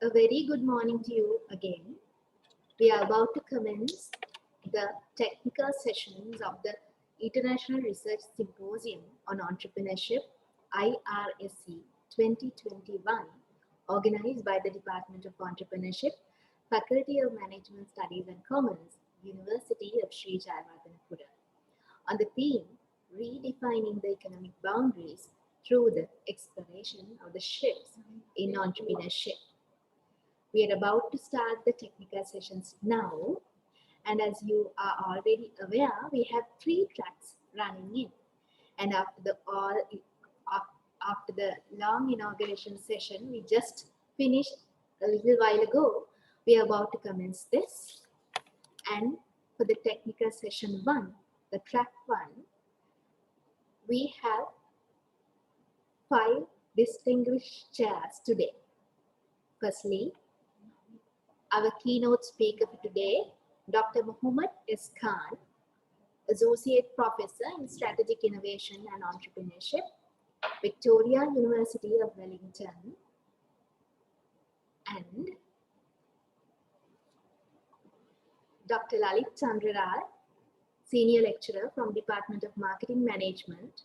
A very good morning to you again. We are about to commence the technical sessions of the International Research Symposium on Entrepreneurship IRSE 2021, organized by the Department of Entrepreneurship, Faculty of Management Studies and Commerce, University of Sri Jayawardhanapura, on the theme Redefining the Economic Boundaries through the Exploration of the Shifts in Entrepreneurship. We are about to start the technical sessions now, and as you are already aware, we have 3 tracks running in. And after the long inauguration session we just finished a little while ago, we are about to commence this. And for the technical session 1, the track 1, we have 5 distinguished chairs today. Firstly, our keynote speaker for today, Dr. Muhammad S. Khan, Associate Professor in Strategic Innovation and Entrepreneurship, Victoria University of Wellington, and Dr. Lalit Chandraral, Senior Lecturer from Department of Marketing Management,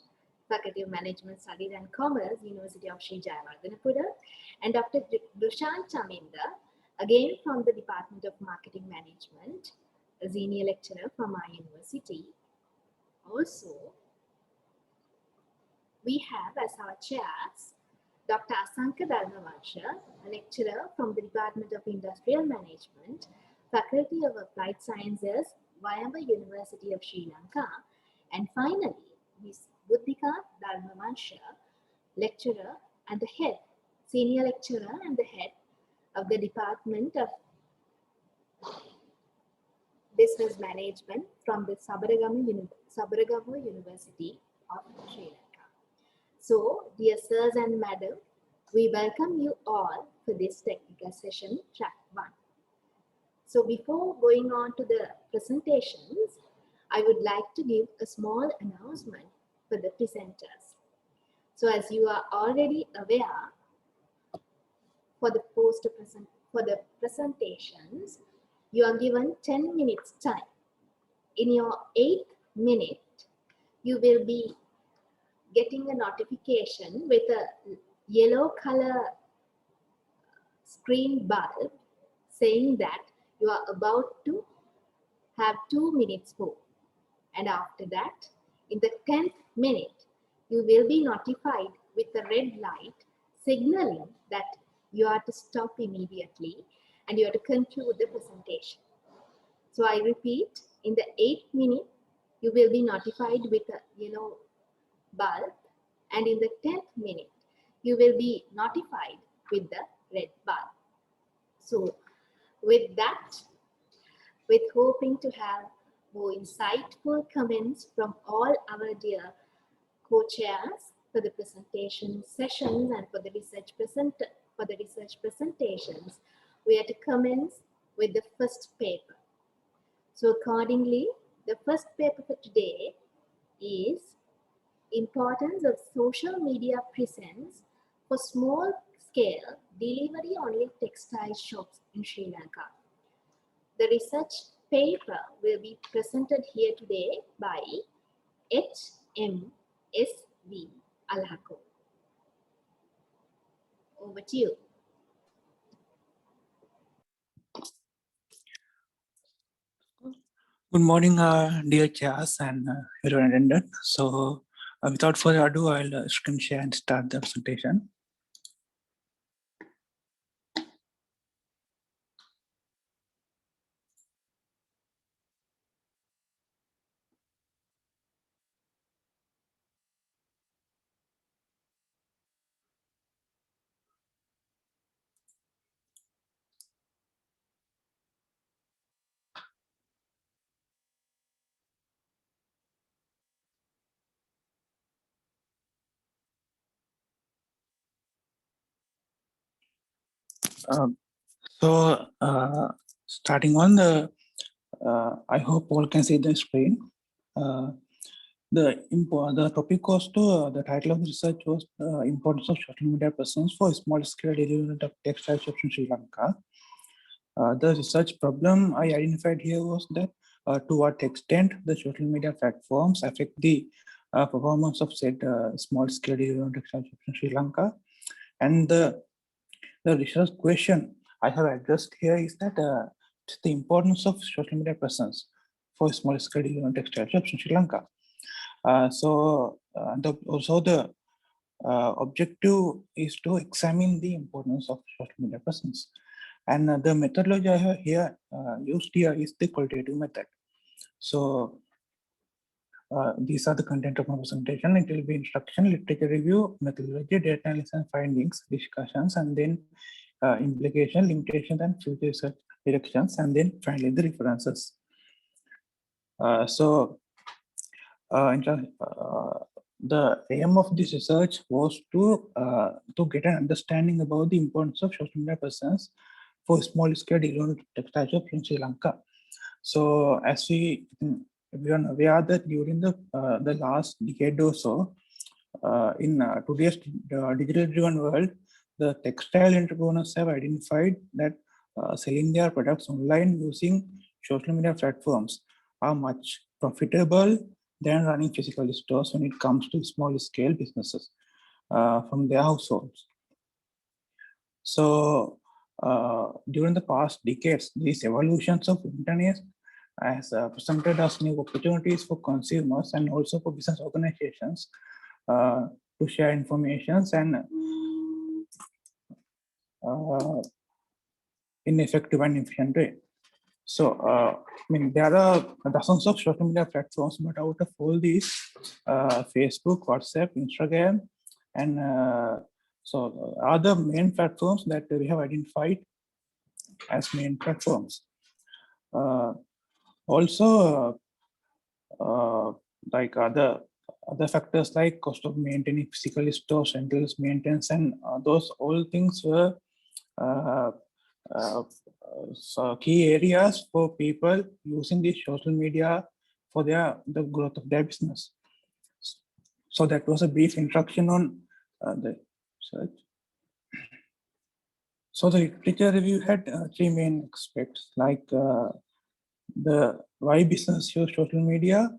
Faculty of Management Studies and Commerce, University of Sri Jayawardhanapura, and Dr. Dushan Chaminda, again from the Department of Marketing Management, a Senior Lecturer from our university. Also, we have as our chairs Dr. Asanka Dharmavansha, a lecturer from the Department of Industrial Management, Faculty of Applied Sciences, Vayamba University of Sri Lanka, and finally, Ms. Buddhika Dharmavansha, lecturer and the head, senior lecturer and the head of the Department of Business Management from the Sabaragamu University of Sri Lanka. So, dear sirs and madam, we welcome you all for this technical session, track 1. So, before going on to the presentations, I would like to give a small announcement for the presenters. So, as you are already aware, for the presentations, you are given 10 minutes time. In your 8th minute, you will be getting a notification with a yellow color screen bulb saying that you are about to have 2 minutes more. And after that, in the 10th minute, you will be notified with a red light signaling that you are to stop immediately and you are to conclude the presentation. So I repeat, in the 8th minute, you will be notified with a yellow bulb, and in the 10th minute, you will be notified with the red bulb. So with that, with hoping to have more insightful comments from all our dear co-chairs for the presentation sessions and for the research presentations, we are to commence with the first paper. So accordingly, the first paper for today is Importance of Social Media Presence for Small Scale Delivery Only Textile Shops in Sri Lanka. The research paper will be presented here today by HMSV Alhako. Over to you. Good morning, dear chairs and everyone attended. So, without further ado, I'll screen share and start the presentation. Starting on the, I hope all can see the screen. The topic was the title of the research was importance of social media presence for small scale development of textile shops in Sri Lanka. The research problem I identified here was that to what extent the social media platforms affect the performance of said small scale development textile shops in Sri Lanka. And the research question I have addressed here is that the importance of social media presence for small scale development textile shops in Sri Lanka. Also the objective is to examine the importance of social media presence. And the methodology I have here used here is the qualitative method. So these are the content of my presentation. It will be instruction, literature review, methodology, data analysis and findings, discussions, and then implication, limitations, and future research directions, and then finally the references. The aim of this research was to get an understanding about the importance of social media presence for small-scale development textile shops in Sri Lanka. So, as we are aware that during the last decade or so, in today's digital-driven world, the textile entrepreneurs have identified that selling their products online using social media platforms are much profitable than running physical stores when it comes to small scale businesses from their households. So during the past decades, these evolutions of internet has presented us new opportunities for consumers and also for business organizations to share information and in effective and efficient way. So, I mean, there are dozens of social media platforms, but out of all these, Facebook, WhatsApp, Instagram, and are the main platforms that we have identified as main platforms. Also, like other factors like cost of maintaining physical stores, rentals, maintenance, and those all things were so key areas for people using the social media for the growth of their business. So that was a brief introduction on the search. So the literature review had three main aspects, like the why business use social media,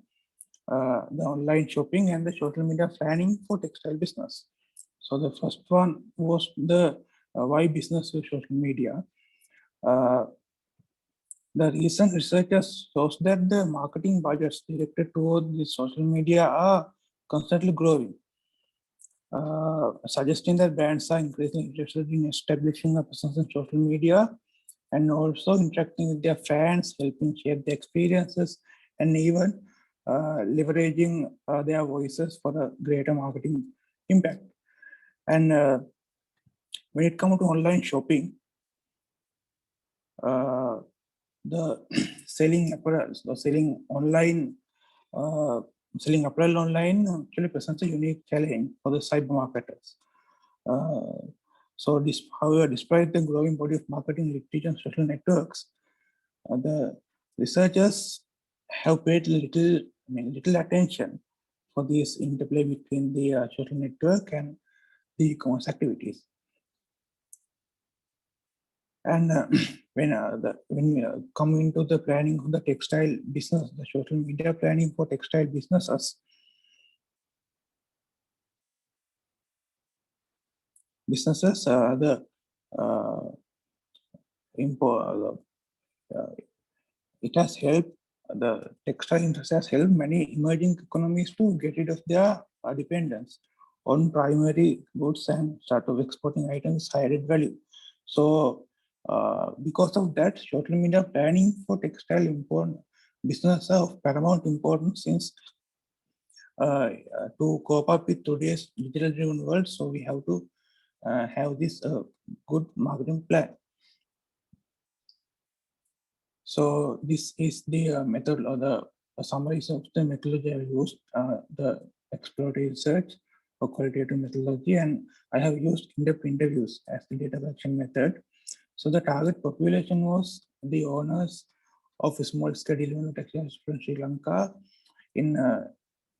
the online shopping, and the social media planning for textile business. So the first one was the why business use social media. The recent researchers shows that the marketing budgets directed toward the social media are constantly growing, suggesting that brands are increasingly interested in establishing a presence in social media and also interacting with their fans, helping shape their experiences, and even leveraging their voices for a greater marketing impact. And when it comes to online shopping, the selling apparel, so selling online, selling apparel online actually presents a unique challenge for the cyber marketers. However, despite the growing body of marketing literature and social networks, the researchers have paid little attention for this interplay between the social network and the e-commerce activities. And when we come into the planning of the textile business, the social media planning for textile businesses, the it has helped the textile industry has helped many emerging economies to get rid of their dependence on primary goods and start of exporting items high added value. So because of that, social media planning for textile import business are of paramount importance since to cope up with today's digital driven world. So we have to have this good marketing plan. So this is the method or the summary of the methodology I used, the exploratory research or qualitative methodology, and I have used in-depth interviews as the data collection method. So the target population was the owners of small-scale development textiles from Sri Lanka in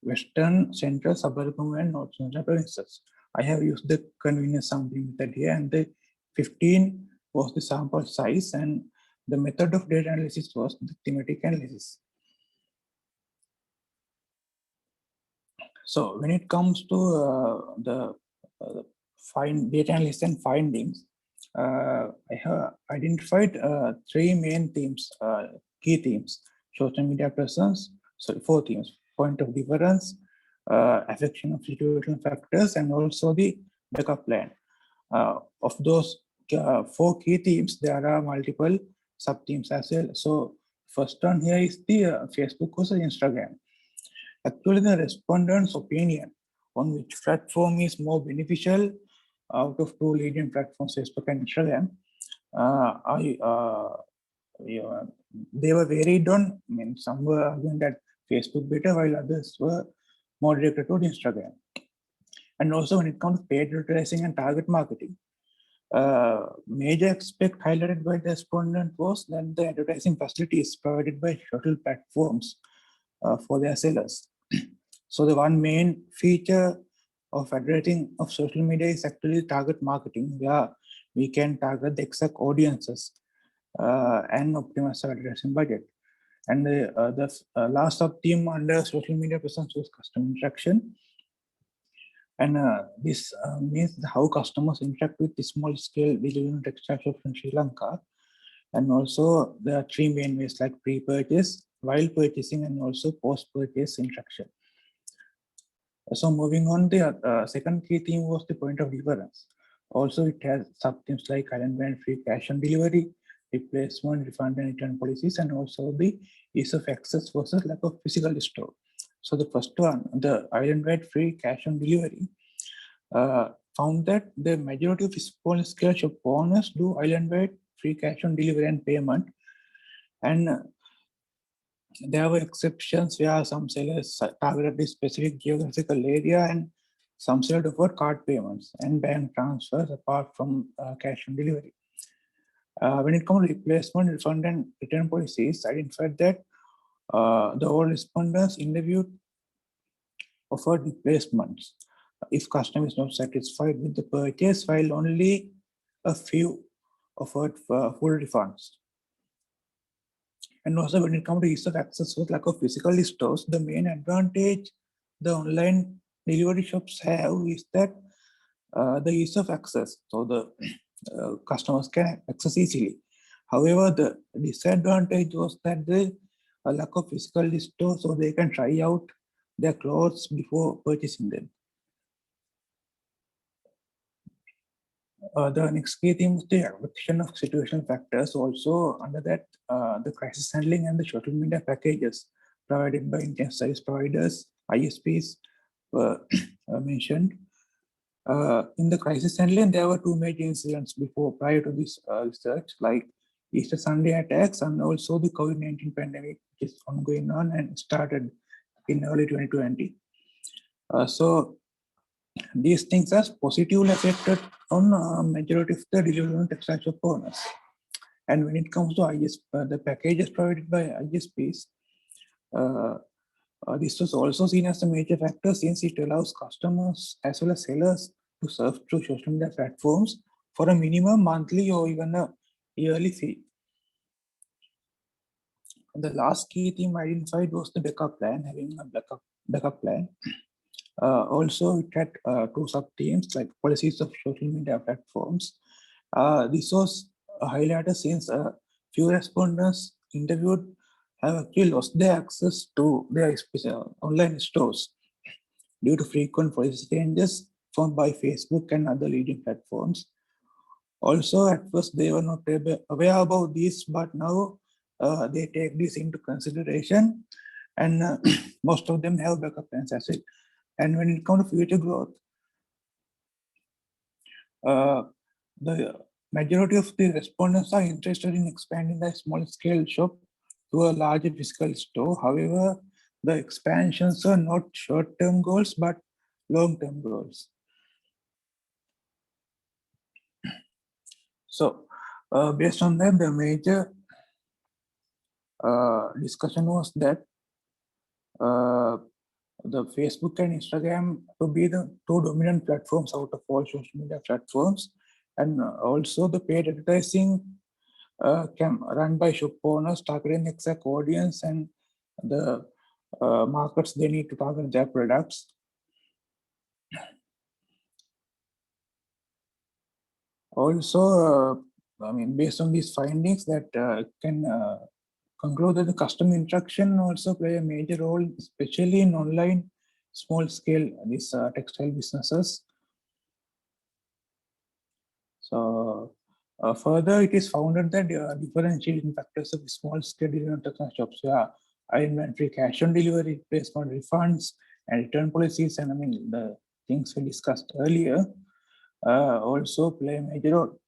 Western, Central, Suburban, and North Central provinces. I have used the convenience sampling method here, and the 15 was the sample size, and the method of data analysis was the thematic analysis. So when it comes to the find data analysis and findings, I have identified three main themes, key themes: social media presence. So four themes: point of difference, affection of situational factors, and also the backup plan. Of those four key themes, there are multiple sub themes as well. So first one here is the Facebook versus Instagram. Actually, the respondents' opinion on which platform is more beneficial out of two leading platforms, Facebook and Instagram, I yeah, they were varied on. I mean, some were arguing that Facebook better, while others were more directed toward Instagram. And also, when it comes to paid advertising and target marketing, major aspect highlighted by the respondent was that the advertising facilities provided by social platforms for their sellers. So the one main feature of advertising of social media is actually target marketing, where we can target the exact audiences and optimize our advertising budget. And the last sub-theme under social media presence was customer interaction. And this means how customers interact with the small-scale delivery textile shops in Sri Lanka. And also there are three main ways like pre-purchase, while purchasing, and also post-purchase interaction. So moving on, the second key theme was the point of difference. Also, it has sub-themes like alignment, free cash on delivery, replacement, refund and return policies, and also the ease of access versus lack of physical store. So the first one, the island-wide free cash on delivery, found that the majority of small scale shop owners do island-wide free cash on delivery and payment. And there were exceptions where some sellers targeted a specific geographical area, and some sellers offered card payments and bank transfers apart from cash on delivery. When it comes to replacement, refund, and return policies, identified that the all respondents interviewed offered replacements if customer is not satisfied with the purchase, while only a few offered full refunds. And also when it comes to ease of access with lack of physical stores, the main advantage the online delivery shops have is that the ease of access. So the customers can access easily. However, the disadvantage was that the lack of physical stores, so they can try out their clothes before purchasing them. The next key theme is the adaptation of situational factors. Also, under that, the crisis handling and the social media packages provided by internet service providers, ISPs, were mentioned. In the crisis handling, there were two major incidents prior to this research, like Easter Sunday attacks and also the COVID-19 pandemic, which is ongoing on and started in early 2020. So these things are positively affected on majority of the delivery textile shop owners. And when it comes to the packages provided by ISPs, this was also seen as a major factor since it allows customers as well as sellers to serve through social media platforms for a minimum monthly or even a yearly fee. The last key theme identified was the backup plan, having a backup plan. Also, it had two sub-themes like policies of social media platforms. This was highlighted since a few respondents interviewed have actually lost their access to their online stores due to frequent policy changes found by Facebook and other leading platforms. Also, at first they were not aware about this, but now they take this into consideration, and most of them have backup plans as well. And when it comes to future growth, the majority of the respondents are interested in expanding the small scale shop to a larger physical store. However, the expansions are not short term goals but long term goals. So, based on that, the major discussion was that the Facebook and Instagram to be the two dominant platforms out of all social media platforms. And also the paid advertising can run by shop owners targeting exact audience and the markets they need to target their products. Also, I mean, based on these findings, that can conclude that the customer interaction also play a major role, especially in online small scale these textile businesses. So further, it is found that differentiating factors of small scale delivery textile shops are high inventory, cash on delivery, replacement refunds, and return policies, and I mean the things we discussed earlier also play a major role.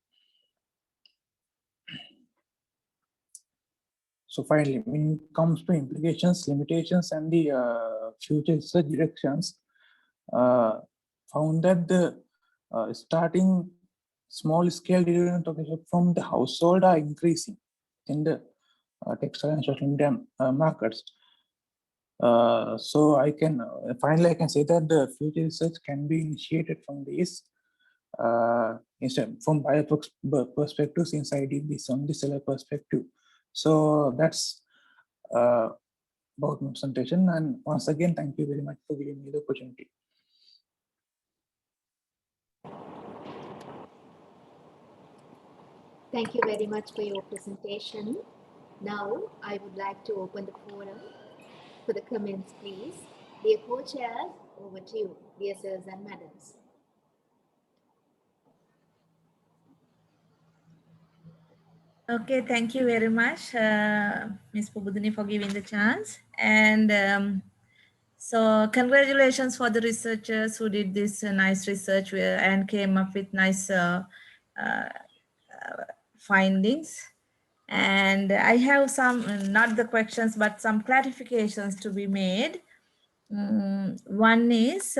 So finally, when it comes to implications, limitations, and the future research directions, found that the starting small scale delivery from the household are increasing in the textile and social media markets. So I can finally I can say that the future research can be initiated from these instead from buyer perspective, since I did this on the seller perspective. So that's about my presentation. And once again, thank you very much for giving me the opportunity. Thank you very much for your presentation. Now, I would like to open the forum for the comments, please. Dear co-chairs, over to you, dear sirs and madams. Okay, thank you very much, Ms. Pubudini, for giving the chance. And so congratulations for the researchers who did this nice research and came up with nice findings. And I have some, not the questions, but some clarifications to be made. One is,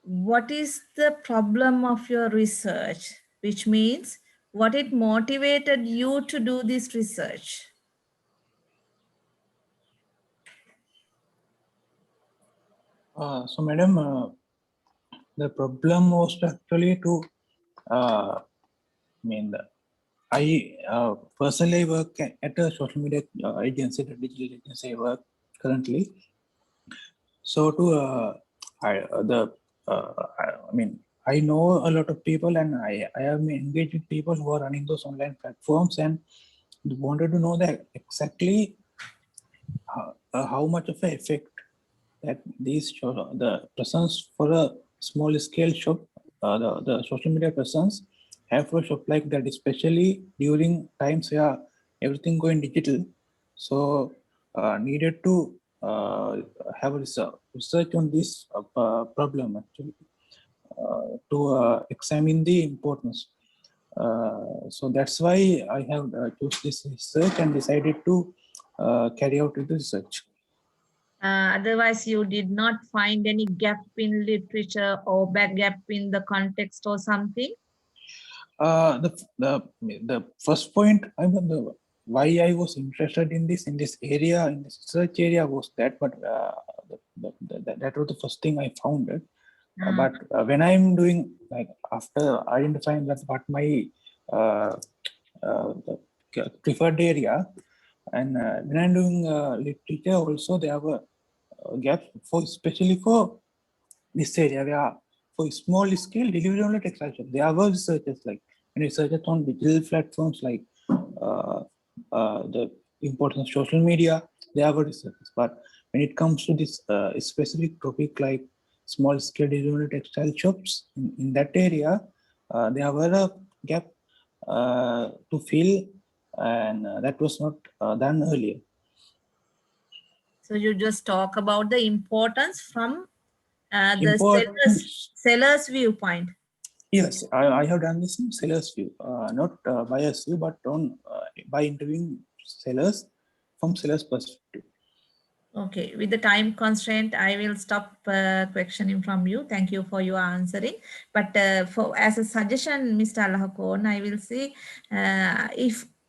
what is the problem of your research? Which means, what it motivated you to do this research? So, madam, the problem was actually to, I mean, I personally work at a social media agency, the digital agency I work currently. So to I mean, I know a lot of people, and I have engaged with people who are running those online platforms, and wanted to know that exactly how much of an effect that these the presence for a small scale shop, the social media presence have for a shop like that, especially during times where everything going digital. So needed to have a research on this problem actually to examine the importance. So that's why I have chose this research and decided to carry out the research. Otherwise, you did not find any gap in literature or back gap in the context or something? The first point, I mean, why I was interested in this area, in this research area, was that, but that was the first thing I found it. But when I'm doing, like, after identifying that what my the preferred area, and when I'm doing literature also, there were gaps for, especially for this area where for small scale delivery only textile shop. There were researchers like when researchers on digital platforms like the importance of social media. There were researchers, but when it comes to this specific topic like small scale delivery textile shops in that area, there were a gap to fill, and that was not done earlier. So you just talk about the importance from the Importance. seller's viewpoint. Yes, I have done this in seller's view, not buyer's view, but on by interviewing sellers from seller's perspective. Okay, with the time constraint, I will stop questioning from you. Thank you for your answering. But for as a suggestion, Mr. Allahakon, I will say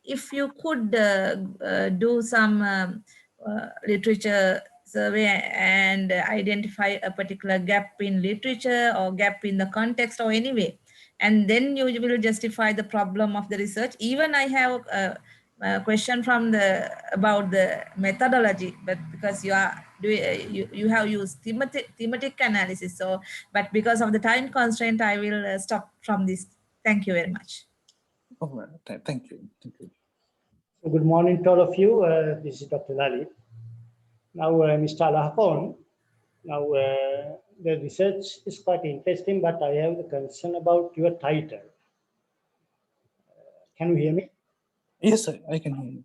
if you could do some literature survey and identify a particular gap in literature or gap in the context or anyway, and then you will justify the problem of the research. Even I have a question from the about the methodology, but because you are you have used thematic analysis, so but because of the time constraint I will stop from this. Thank you very much. Oh, well, thank you. Thank you. So good morning to all of you. This is Dr. Lalit. Now, Mr. Alahapon, now the research is quite interesting, but I have a concern about your title. Can you hear me? Yes, sir, I can hear you.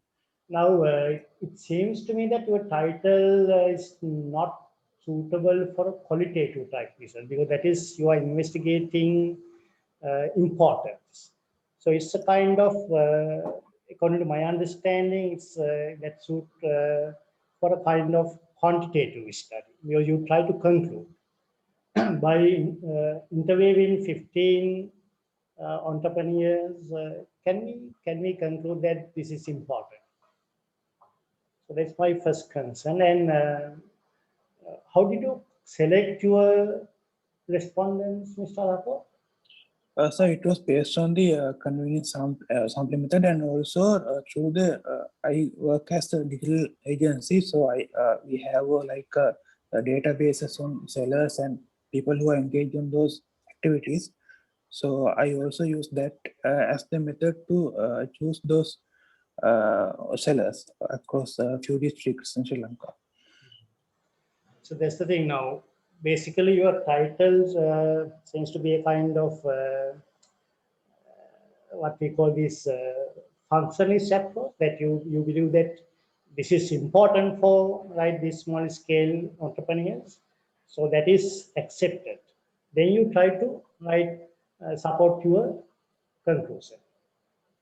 Now, it seems to me that your title is not suitable for a qualitative type research, because that is you are investigating importance. So it's a kind of, according to my understanding, it's that suit for a kind of quantitative study, where you try to conclude by interviewing 15 entrepreneurs. Can we conclude that this is important? So that's my first concern. And how did you select your respondents, Mr. Rathore? So it was based on the convenience sampling method, and also through the I work as a digital agency, so we have databases on sellers and people who are engaged in those activities. So I also use that as the method to choose those sellers across a few districts in Sri Lanka. So that's the thing now. Basically, your titles seems to be a kind of what we call this functionalist approach, that you believe that this is important for these small scale entrepreneurs. So that is accepted. Then you try to support your conclusion.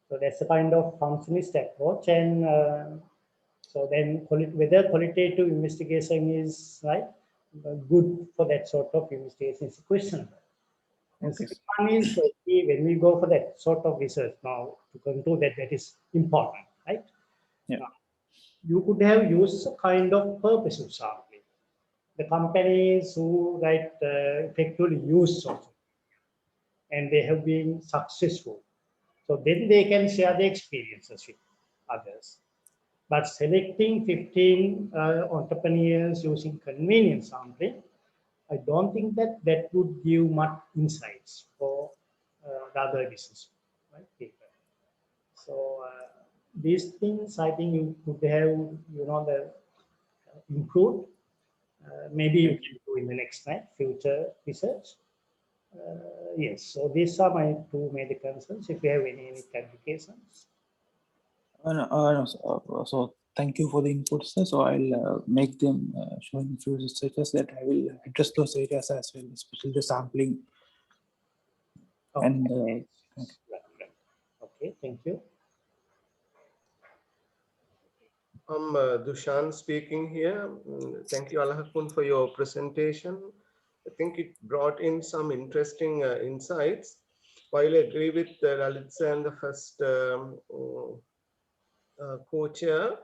So that's a kind of functionalist approach. And so then whether qualitative investigation is good for that sort of investigation is questionable. And Okay. second one is when we go for that sort of research now to conclude that that is important, right? Yeah. Now, you could have used a kind of purposive sampling. The companies who effectively use social media and they have been successful, so then they can share the experiences with others. But selecting 15 entrepreneurs using convenience sampling, I don't think that that would give much insights for the other business people. So these things, I think you could have, the improved. Maybe you can do in the next future research. Yes, so these are my two major concerns. If you have any clarifications. So thank you for the input, sir. So I'll make them showing few researchers that I will address those areas as well, especially the sampling. Okay. And Right. Okay, thank you. I'm Dushan speaking here. Thank you, Alahakun, for your presentation. I think it brought in some interesting insights. While I agree with Lalit and the first co-chair,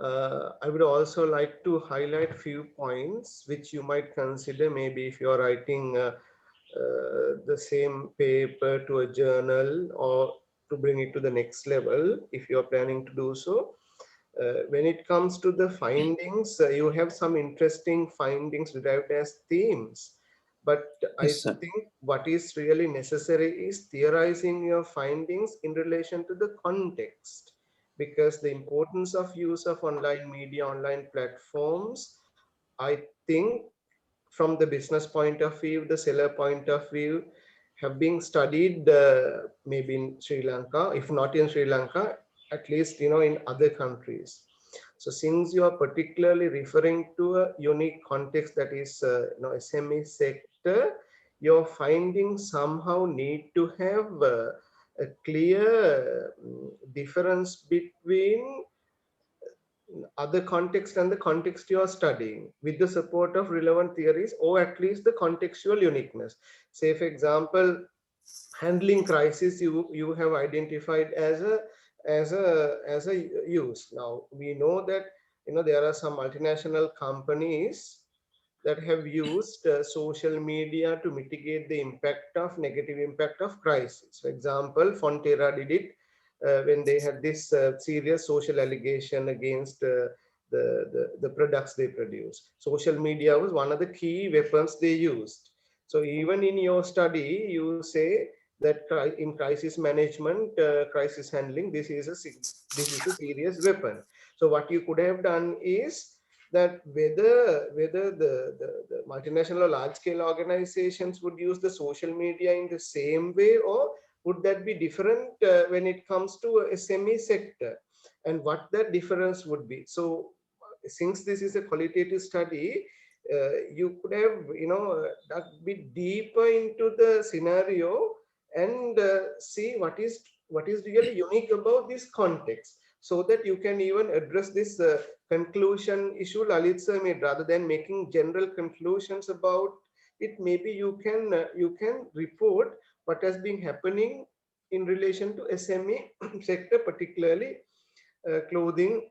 I would also like to highlight few points which you might consider maybe if you're writing the same paper to a journal or to bring it to the next level if you're planning to do so. When it comes to the findings, you have some interesting findings derived as themes. But I yes, sir. think what is really necessary is theorizing your findings in relation to the context, because the importance of use of online media, online platforms, I think from the business point of view, the seller point of view, have been studied maybe in Sri Lanka, if not in Sri Lanka, at least in other countries. So since you are particularly referring to a unique context, that is SME sector, your findings somehow need to have a clear difference between other context and the context you are studying, with the support of relevant theories or at least the contextual uniqueness. Say, for example, handling crisis, you have identified as a use. Now we know that there are some multinational companies that have used social media to mitigate the negative impact of crisis. For example, Fonterra did it when they had this serious social allegation against the products they produce. Social media was one of the key weapons they used. So even in your study, you say that in crisis management, crisis handling, this is a serious weapon. So what you could have done is that whether the multinational or large scale organizations would use the social media in the same way, or would that be different when it comes to a SME sector, and what that difference would be. So since this is a qualitative study, you could have dug a bit deeper into the scenario and see what is really unique about this context, so that you can even address this conclusion issue Lalit sir made. Rather than making general conclusions about it, maybe you can report what has been happening in relation to SME sector, particularly clothing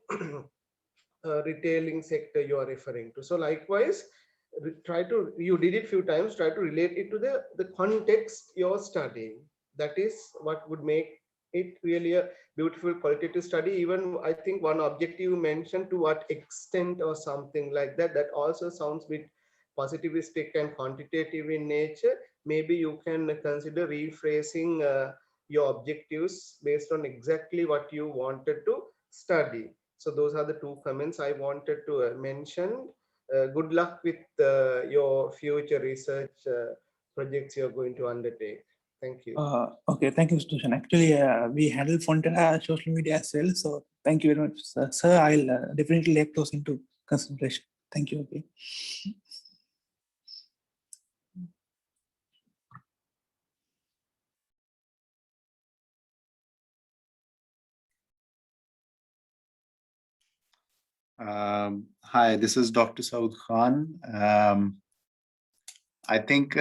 retailing sector you are referring to. So likewise, you did it few times, try to relate it to the context you're studying. That is what would make it really a beautiful qualitative study. Even I think one objective you mentioned, to what extent or something like that, that also sounds a bit positivistic and quantitative in nature. Maybe you can consider rephrasing your objectives based on exactly what you wanted to study. So those are the two comments I wanted to mention. Good luck with your future research projects you're going to undertake. Thank you. Okay, thank you, Mr. Dushan. Actually, we handle Fonterra social media as well. So thank you very much, sir. Sir, I'll definitely take those into consideration. Thank you. Okay. Hi, this is Dr. Saud Khan. I think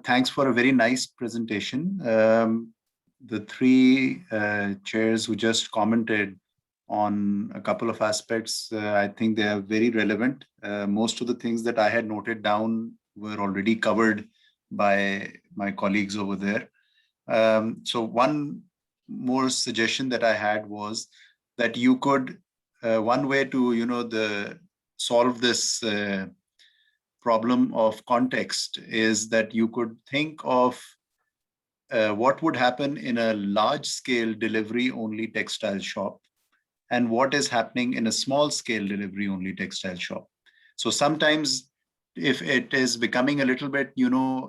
thanks for a very nice presentation. The three chairs who just commented on a couple of aspects, I think they are very relevant. Most of the things that I had noted down were already covered by my colleagues over there. So one more suggestion that I had was that you could, one way to, solve this problem of context is that you could think of what would happen in a large scale delivery only textile shop and what is happening in a small scale delivery only textile shop. So sometimes if it is becoming a little bit,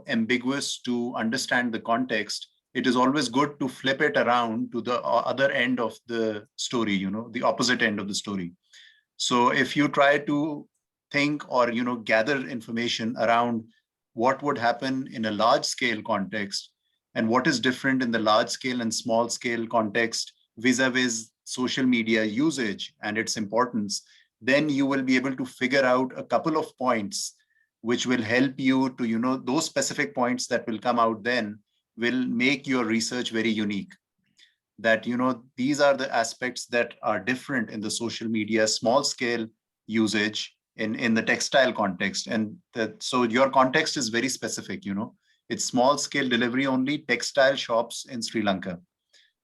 ambiguous to understand the context, it is always good to flip it around to the other end of the story, the opposite end of the story. So if you try to think or, gather information around what would happen in a large scale context and what is different in the large scale and small scale context vis-a-vis social media usage and its importance, then you will be able to figure out a couple of points which will help you to, those specific points that will come out then will make your research very unique. That, these are the aspects that are different in the social media small scale usage in the textile context. And so your context is very specific, it's small scale delivery only textile shops in Sri Lanka.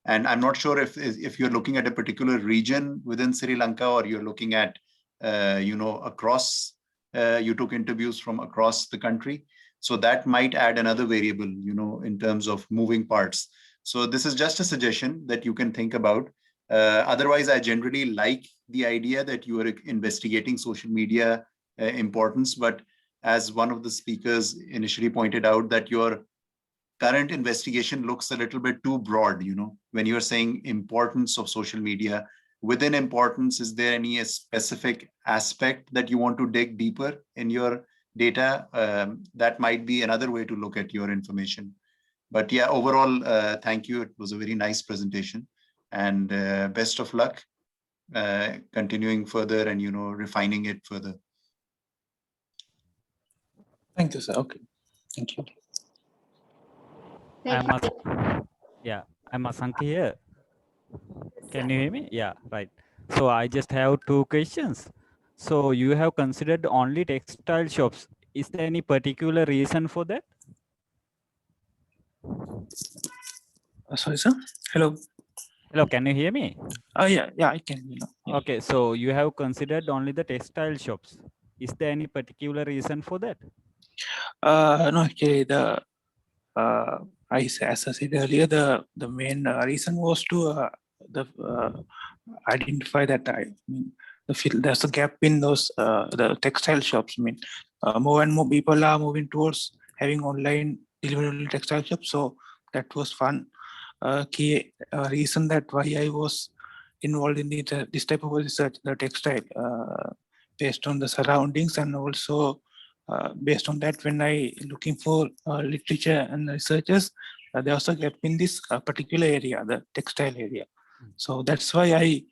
And I'm not sure if you're looking at a particular region within Sri Lanka or you're looking at, across, you took interviews from across the country. So that might add another variable, in terms of moving parts. So this is just a suggestion that you can think about. Otherwise, I generally like the idea that you are investigating social media importance. But as one of the speakers initially pointed out, that your current investigation looks a little bit too broad, when you're saying importance of social media. Within importance, is there any specific aspect that you want to dig deeper in your data? That might be another way to look at your information. But yeah, overall, thank you. It was a very nice presentation, and best of luck continuing further and, refining it further. Thank you, sir. Okay. Thank you. Thank I'm you. yeah, I'm Asank here. Can you hear me? Yeah, right. So I just have two questions. So you have considered only textile shops. Is there any particular reason for that? Sorry, sir. Hello. Hello, can you hear me? Yeah, I can. Yes. Okay, so you have considered only the textile shops. Is there any particular reason for that? No, actually, as I said earlier, the main reason was to identify that there's a gap in those the textile shops. I mean, more and more people are moving towards having online delivery textile shops. So that was one key reason that why I was involved in this type of research, the textile, based on the surroundings, and also based on that, when I looking for literature and researchers, there also gap in this particular area, the textile area. So that's why I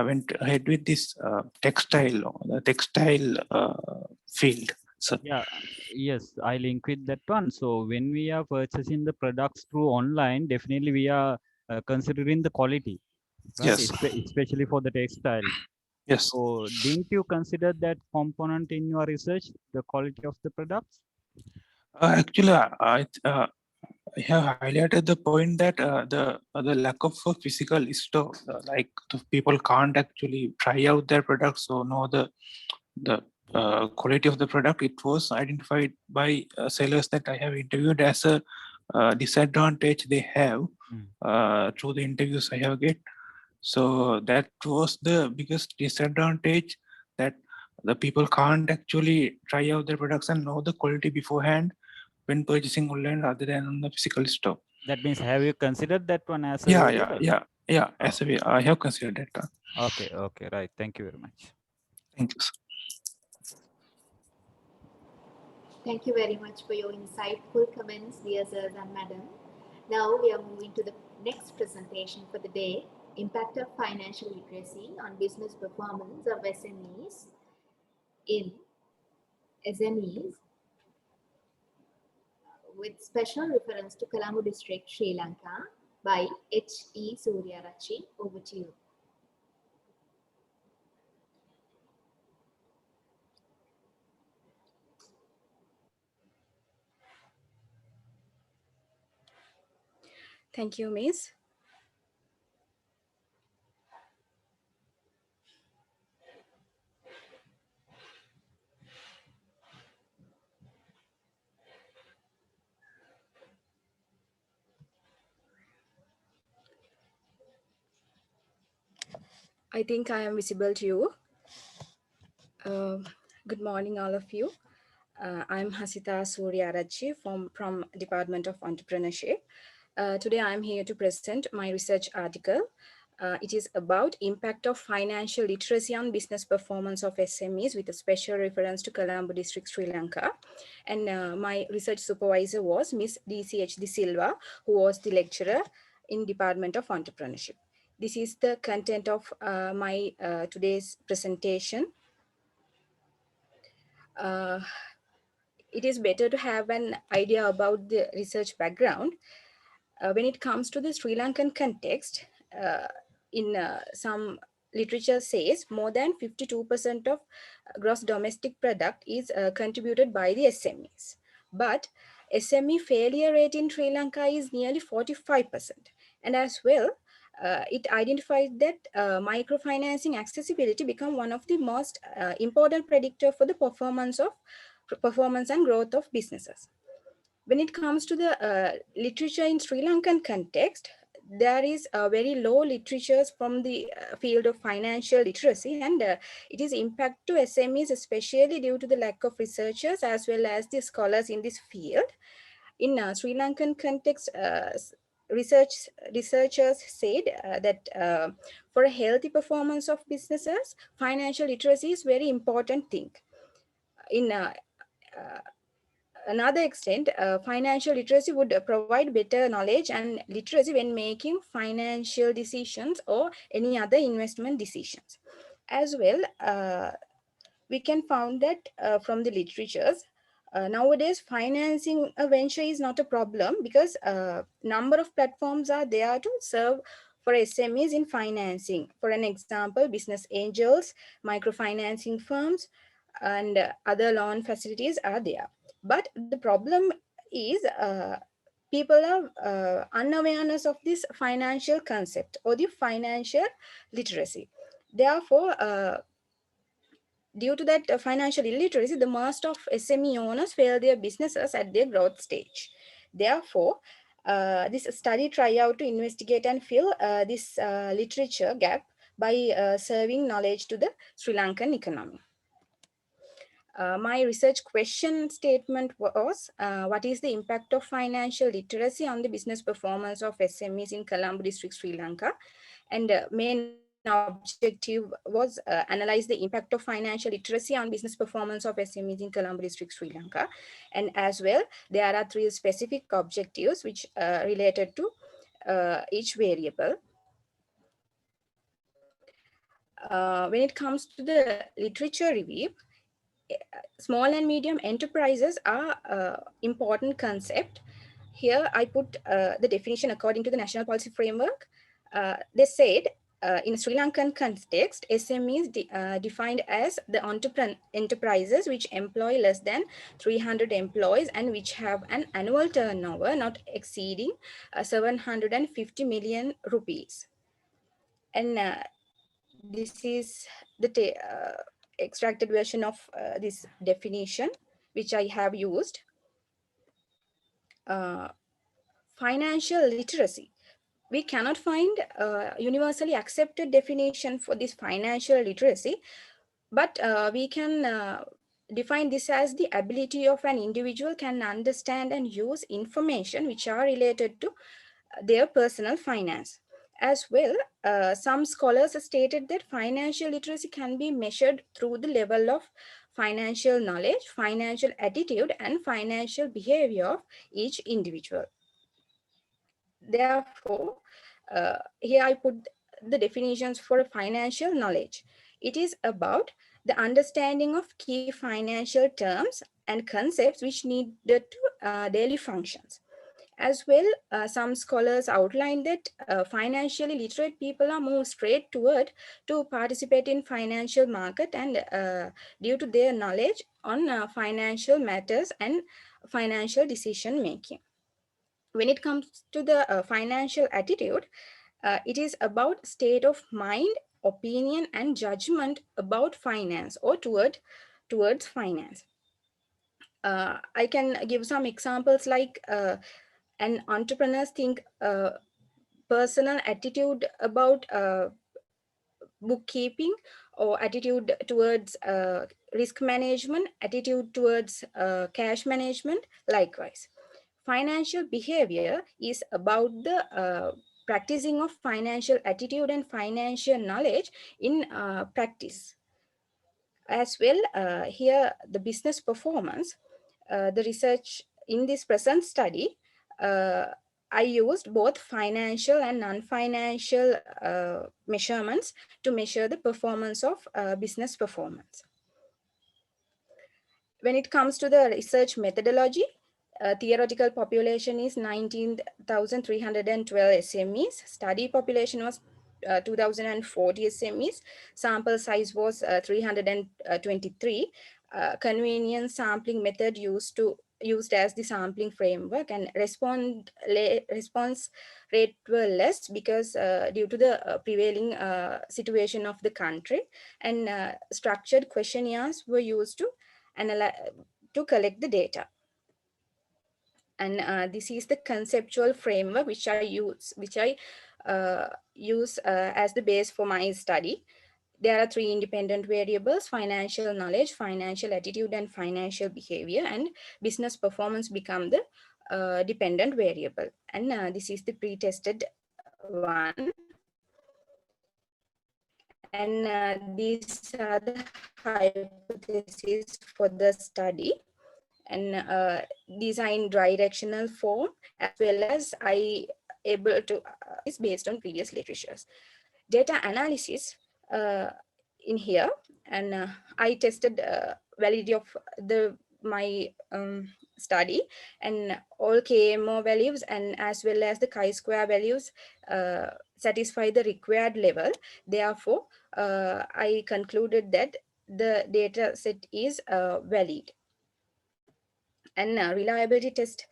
went ahead with this textile, or the textile field. So yeah, yes, I link with that one. So when we are purchasing the products through online, definitely we are considering the quality, right? yes, Especially for the textiles. yes. So didn't you consider that component in your research, the quality of the products? Actually, I have highlighted the point that the lack of a physical store, like the people can't actually try out their products or know the quality of the product. It was identified by sellers that I have interviewed as a disadvantage they have through the interviews I have get. So that was the biggest disadvantage, that the people can't actually try out their products and know the quality beforehand when purchasing online rather than on the physical store. That means, have you considered that one as a Yeah, variable? As a way, I have considered that. Okay, right. Thank you very much. Thank you, sir. Thank you very much for your insightful comments, dear sirs and madam. Now we are moving to the next presentation for the day, Impact of Financial Literacy on Business Performance of in SMEs, with special reference to Colombo District, Sri Lanka, by H.E. Suryarachi. Over to you. Thank you, Miss. I think I am visible to you. Good morning, all of you. I'm Hasita Suryarachi from Department of Entrepreneurship. Today I'm here to present my research article. It is about impact of financial literacy on business performance of SMEs, with a special reference to Colombo District, Sri Lanka. And my research supervisor was Miss D.C.H. De Silva, who was the lecturer in Department of Entrepreneurship. This is the content of my today's presentation. It is better to have an idea about the research background. When it comes to the Sri Lankan context, in some literature says more than 52% of gross domestic product is contributed by the SMEs. But SME failure rate in Sri Lanka is nearly 45%. And as well, it identifies that microfinancing accessibility become one of the most important predictor for the performance and growth of businesses. When it comes to the literature in Sri Lankan context, there is a very low literatures from the field of financial literacy, and it is impact to SMEs, especially due to the lack of researchers as well as the scholars in this field. In Sri Lankan context, researchers said that for a healthy performance of businesses, financial literacy is very important thing. In another extent, financial literacy would provide better knowledge and literacy when making financial decisions or any other investment decisions. As well, we can found that from the literatures, nowadays financing a venture is not a problem, because number of platforms are there to serve for SMEs in financing. For an example, business angels, microfinancing firms, and other loan facilities are there. But the problem is people are unawareness of this financial concept or the financial literacy. Therefore, due to that financial illiteracy, the most of SME owners fail their businesses at their growth stage. Therefore, this study try out to investigate and fill this literature gap by serving knowledge to the Sri Lankan economy. My research question statement was, what is the impact of financial literacy on the business performance of SMEs in Colombo district, Sri Lanka? And main objective was analyze the impact of financial literacy on business performance of SMEs in Colombo district, Sri Lanka. And as well, there are 3 specific objectives which related to each variable. When it comes to the literature review, small and medium enterprises are important concept. Here I put the definition according to the National Policy Framework. They said in Sri Lankan context, SME is defined as the enterprises which employ less than 300 employees and which have an annual turnover not exceeding 750 million rupees. And this is the extracted version of this definition, which I have used. Financial literacy. We cannot find a universally accepted definition for this financial literacy, but we can define this as the ability of an individual can understand and use information which are related to their personal finance. As well, some scholars stated that financial literacy can be measured through the level of financial knowledge, financial attitude, and financial behavior of each individual. Therefore, here I put the definitions for financial knowledge. It is about the understanding of key financial terms and concepts which needed to daily functions. As well, some scholars outline that financially literate people are more straight toward to participate in financial market and due to their knowledge on financial matters and financial decision making. When it comes to the financial attitude, it is about state of mind, opinion, and judgment about finance or towards finance. I can give some examples like an entrepreneurs think personal attitude about bookkeeping or attitude towards risk management, attitude towards cash management, likewise. Financial behavior is about the practicing of financial attitude and financial knowledge in practice. As well, here the business performance, the research in this present study, I used both financial and non-financial measurements to measure the performance of business performance. When it comes to the research methodology, theoretical population is 19,312 SMEs. Study population was 2,040 SMEs. Sample size was 323. Convenience sampling method used as the sampling framework, and response rate were less because due to the prevailing situation of the country, and structured questionnaires were used to collect the data. And this is the conceptual framework which I use as the base for my study. There are 3 independent variables: financial knowledge, financial attitude, and financial behavior, and business performance become the dependent variable. And this is the pre-tested one. And these are the hypotheses for the study, and design directional form, as well as I able to is based on previous literatures. Data analysis in here, and I tested validity of the my study, and all KMO values and as well as the chi-square values satisfy the required level. Therefore, I concluded that the data set is valid. And reliability test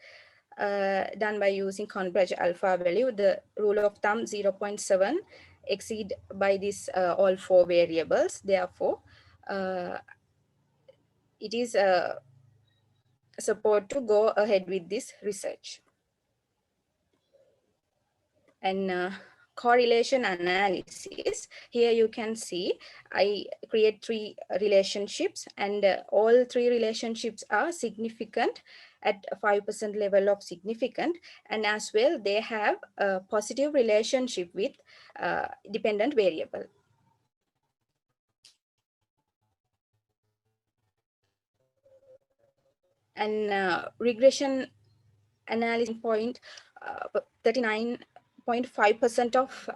done by using Converge alpha value, the rule of thumb 0.7 exceed by this all four variables. Therefore, it is support to go ahead with this research. And correlation analysis, here you can see I create three relationships, and all three relationships are significant at 5% level of significant, and as well they have a positive relationship with dependent variable. And regression analysis point 39.5% of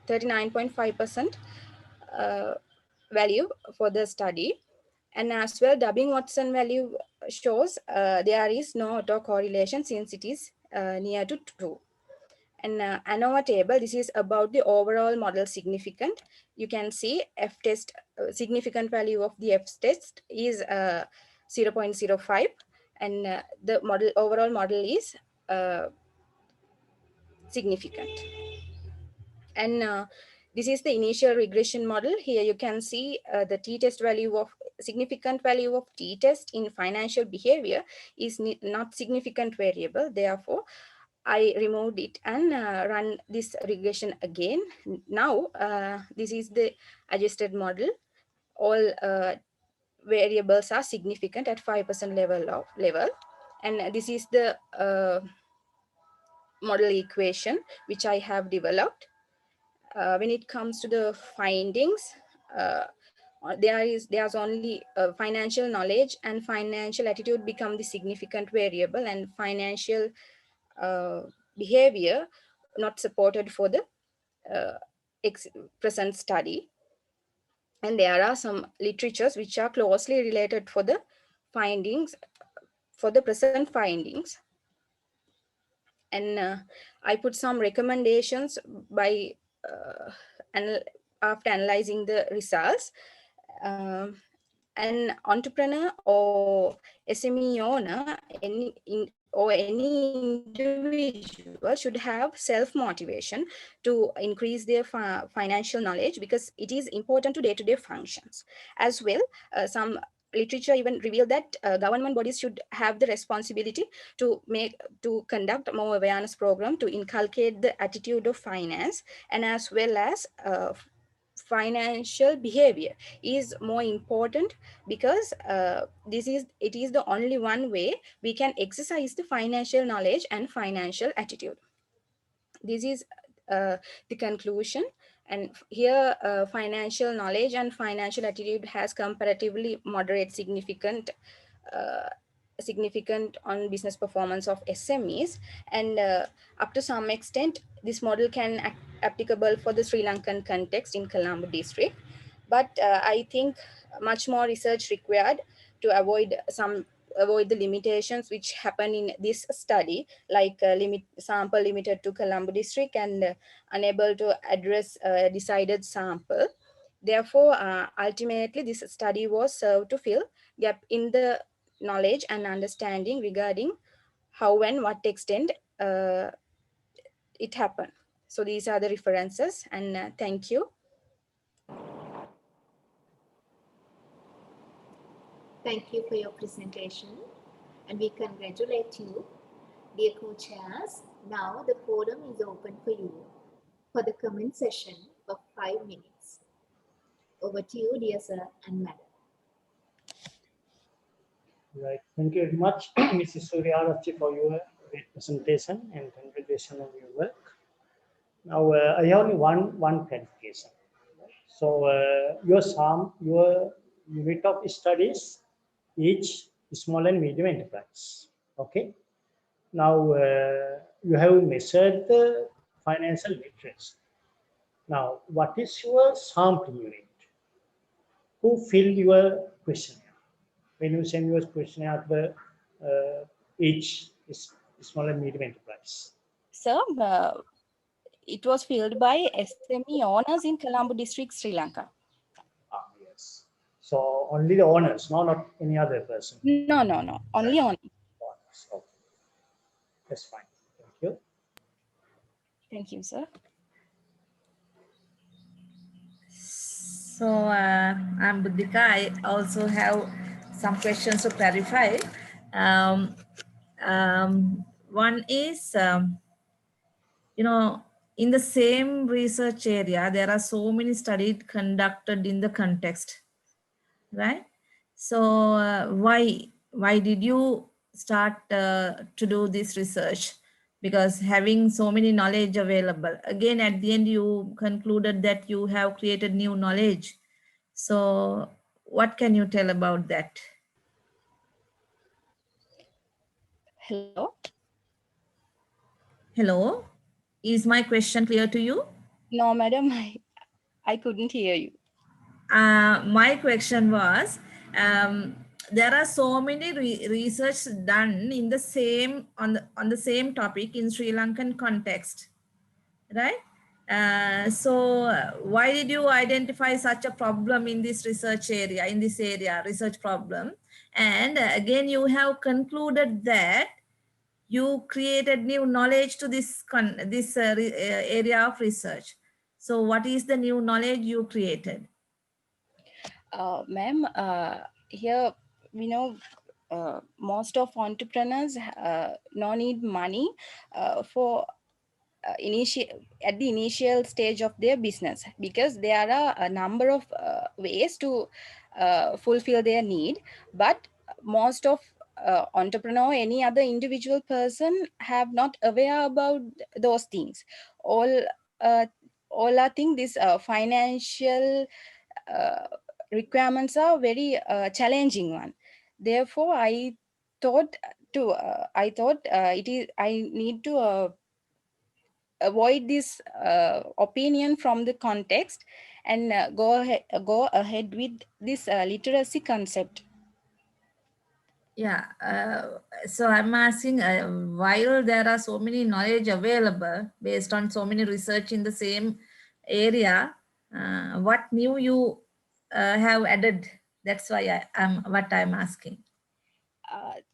39.5% value for the study. And as well, Dubbing-Watson value shows there is no autocorrelation since it is near to true. And ANOVA table, this is about the overall model significant. You can see F-test, significant value of the F-test is 0.05, and the model overall model is significant. And this is the initial regression model. Here you can see the t-test value of significant value of t-test in financial behavior is not significant variable. Therefore, I removed it and run this regression again. Now, this is the adjusted model. All variables are significant at 5% level. And this is the model equation which I have developed. When it comes to the findings, there's only financial knowledge and financial attitude become the significant variable, and financial behavior not supported for the present study. And there are some literatures which are closely related for the findings, for the present findings. And I put some recommendations by and after analyzing the results. An entrepreneur or SME owner or any individual should have self-motivation to increase their financial knowledge, because it is important to day-to-day functions. As well, some literature even reveal that government bodies should have the responsibility to conduct more awareness program to inculcate the attitude of finance, and as well as financial behavior is more important, because it is the only one way we can exercise the financial knowledge and financial attitude. This is the conclusion. And here financial knowledge and financial attitude has comparatively moderate significant on business performance of SMEs, and up to some extent this model can applicable for the Sri Lankan context in Colombo district. But I think much more research required to avoid the limitations which happen in this study, like sample limited to Colombo district and unable to address a decided sample. Therefore, ultimately this study was served to fill gap in the knowledge and understanding regarding how and what extent it happened. So these are the references, and thank you. Thank you for your presentation, and we congratulate you, dear co-chairs. Now the forum is open for you for the comment session of 5 minutes. Over to you, dear sir and madam. Right. Thank you very much, Mrs. IRSE, for your great presentation, and congratulations on your work. Now, I have only one clarification. So, your unit of studies, each small and medium enterprise. Okay. Now, you have measured the financial literacy. Now, what is your sampling unit? Who filled your questionnaire? when you send your questionnaire to the each small and medium enterprise? Sir, it was filled by SME owners in Colombo district, Sri Lanka. Ah, yes. So only the owners, no, not any other person. No, no, no, only owners. Owners. Okay, that's fine. Thank you. Thank you, sir. So I'm Buddhika. I also have some questions to clarify. One is, in the same research area, there are so many studies conducted in the context, right? So why did you start to do this research? Because having so many knowledge available, again, at the end, you concluded that you have created new knowledge. So what can you tell about that? Hello? Hello, is my question clear to you? No, madam, I couldn't hear you. My question was, there are so many research done in the same on the same topic in Sri Lankan context, right? So why did you identify such a problem in this research area, research problem? And again, you have concluded that you created new knowledge to this area of research. So what is the new knowledge you created? Ma'am, here we know most of entrepreneurs no need money for at the initial stage of their business, because there are a number of ways to fulfill their need, but most of entrepreneur, any other individual person have not aware about those things. Uh, all I think this financial uh, requirements are very challenging one. Therefore, I thought it is I need to avoid this opinion from the context and go ahead with this literacy concept. Yeah, so I'm asking, while there are so many knowledge available based on so many research in the same area, what new you have added? That's why I'm asking.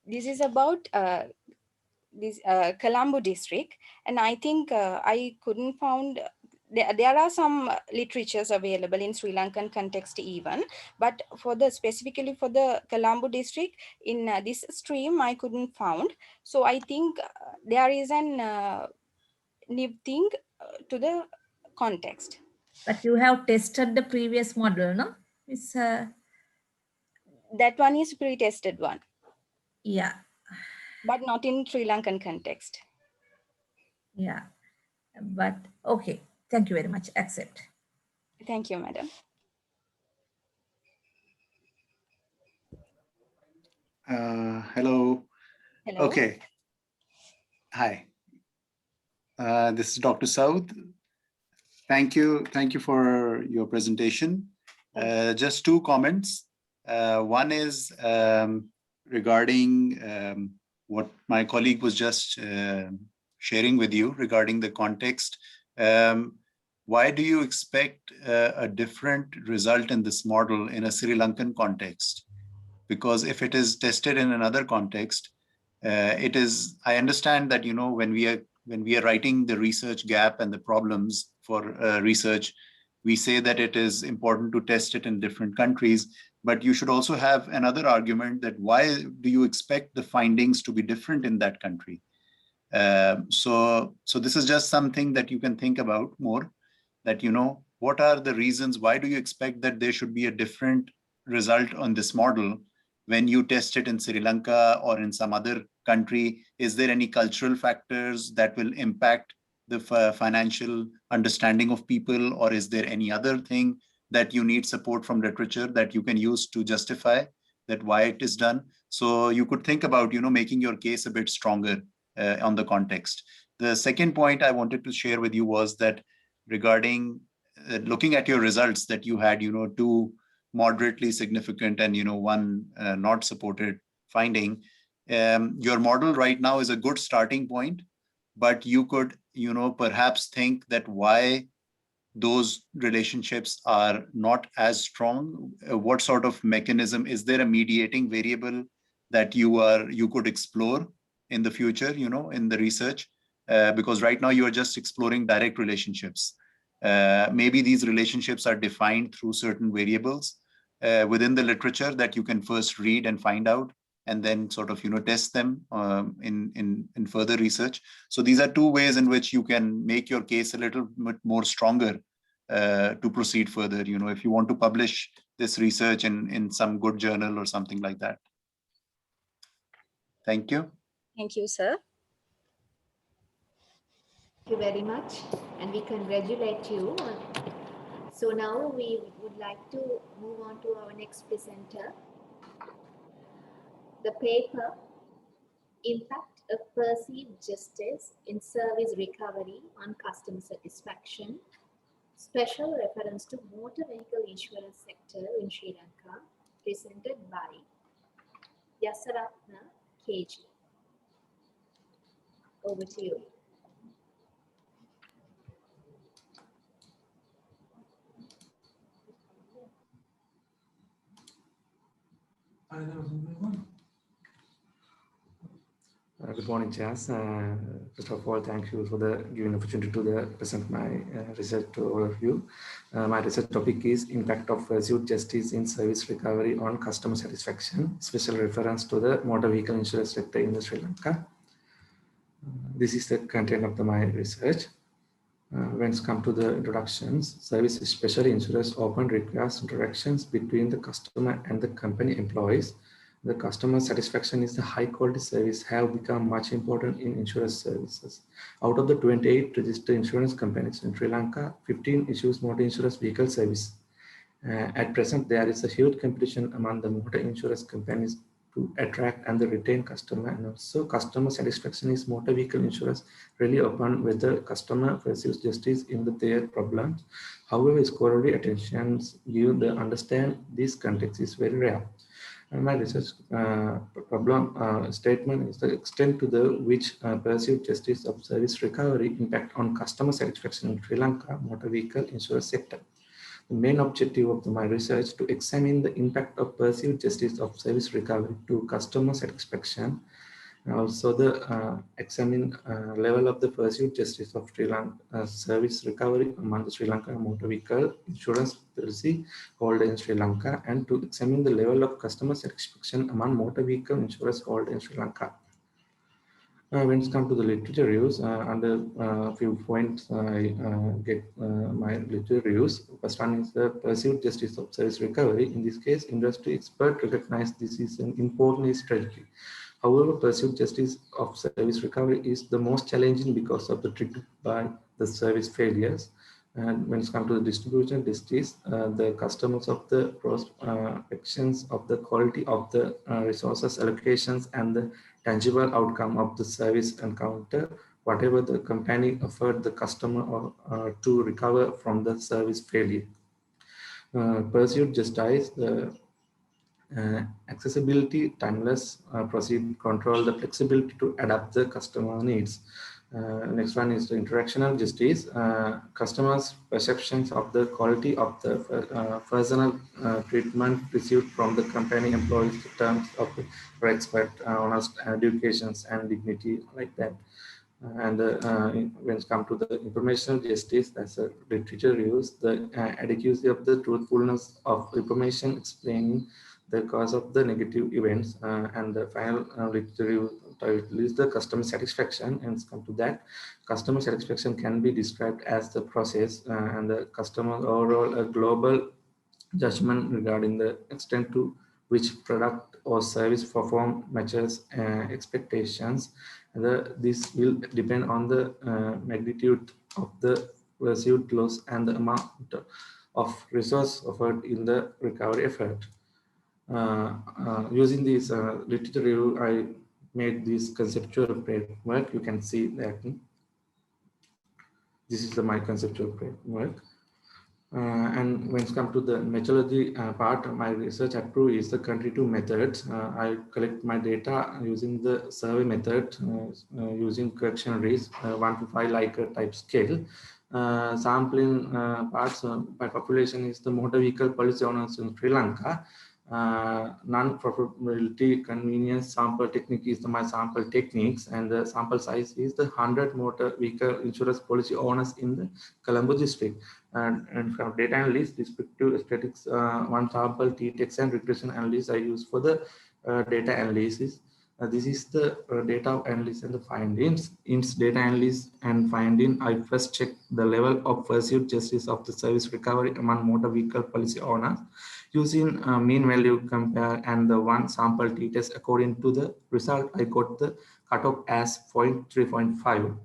This is about this Colombo district, and I think I couldn't found there are some literatures available in Sri Lankan context even, but for the specifically for the Colombo district in this stream I couldn't found. So I think there is an new thing to the context. But you have tested the previous model, no? It's That one is pre-tested one, yeah, but not in Sri Lankan context. yeah. But okay, thank you very much. Accept. Thank you, madam. Hello. Hello. Okay. Hi. This is Dr. South. Thank you for your presentation. Just two comments. One is regarding what my colleague was just sharing with you regarding the context. Why do you expect a different result in this model in a Sri Lankan context? Because if it is tested in another context, it is, I understand that, you know, when we are writing the research gap and the problems for research, we say that it is important to test it in different countries, but you should also have another argument that why do you expect the findings to be different in that country? So this is just something that you can think about more, that, you know, what are the reasons, why do you expect that there should be a different result on this model when you test it in Sri Lanka or in some other country? Is there any cultural factors that will impact the financial understanding of people, or is there any other thing that you need support from literature that you can use to justify that why it is done? So you could think about, you know, making your case a bit stronger on the context. The second point I wanted to share with you was that regarding looking at your results, that you had, you know, two moderately significant and one not supported finding, your model right now is a good starting point, but you could perhaps think that why those relationships are not as strong. What sort of mechanism is there, a mediating variable that you could explore in the future, in the research? Because right now you are just exploring direct relationships. Maybe these relationships are defined through certain variables within the literature that you can first read and find out, and then sort of test them in further research. So these are two ways in which you can make your case a little bit more stronger to proceed further, if you want to publish this research in some good journal or something like that. Thank you. Thank you, sir. Thank you very much, and we congratulate you. So now we would like to move on to our next presenter. The paper, Impact of Perceived Justice in Service Recovery on Customer Satisfaction, special reference to motor vehicle insurance sector in Sri Lanka, presented by Yasaratna KG. Over to you. Good morning, Chas. First of all, thank you for the giving opportunity to present my research to all of you. My research topic is impact of pursued justice in service recovery on customer satisfaction, special reference to the motor vehicle insurance sector in Sri Lanka. This is the content of my research. When it comes to the introductions, service, especially insurers, often requires interactions between the customer and the company employees. The customer satisfaction is the high quality service have become much important in insurance services. Out of the 28 registered insurance companies in Sri Lanka, 15 issues motor insurance vehicle service. At present, there is a huge competition among the motor insurance companies to attract and retain customer, and also customer satisfaction is motor vehicle insurance really upon whether customer pursues justice in their problems. However, scholarly attentions give the understand this context is very rare. And my research problem statement is the extent to the which perceived justice of service recovery impact on customer satisfaction in Sri Lanka motor vehicle insurance sector. The main objective of my research to examine the impact of perceived justice of service recovery to customer satisfaction, and also the examine level of the perceived justice of Sri Lanka service recovery among the Sri Lanka motor vehicle insurance policy holder in Sri Lanka, and to examine the level of customer satisfaction among motor vehicle insurance holder in Sri Lanka. When it comes to the literature reviews, under a few points, I get my literature reviews. First one is the perceived justice of service recovery. In this case, industry experts recognize this is an important strategy. However, perceived justice of service recovery is the most challenging because of the triggered by the service failures. And when it comes to the distribution justice, the customers of the prospections of the quality of the resources allocations and the tangible outcome of the service encounter, whatever the company offered the customer or to recover from the service failure. Pursued justice, the accessibility, timeless, proceed control, the flexibility to adapt the customer needs. Next one is the interactional justice. Customers' perceptions of the quality of the personal treatment received from the company employees in terms of respect, honest educations and dignity like that. And when it comes to the informational justice, that's a literature reviews, the adequacy of the truthfulness of information explaining the cause of the negative events, and the final literature review title is the customer satisfaction. And come to that, customer satisfaction can be described as the process and the customer overall a global judgment regarding the extent to which product or service perform matches expectations. And this will depend on the magnitude of the perceived loss and the amount of resource offered in the recovery effort. Using this literature review, I made this conceptual framework. You can see that this is my conceptual framework. And when it comes to the methodology part, my research approach is the country to method. I collect my data using the survey method, using correction rates 1 to 5 Likert type scale. Sampling parts by population is the motor vehicle policy owners in Sri Lanka. Non-profitability convenience sample technique is my sample techniques, and the sample size is the 100 motor vehicle insurance policy owners in the Colombo district. And from data analysis, descriptive statistics, one sample, t-text and regression analysis I use for the data analysis. This is the data analysis and the findings. In data analysis and finding, I first check the level of perceived justice of the service recovery among motor vehicle policy owners using mean value compare and the one sample t-test. According to the result, I got the cutoff as 3.5.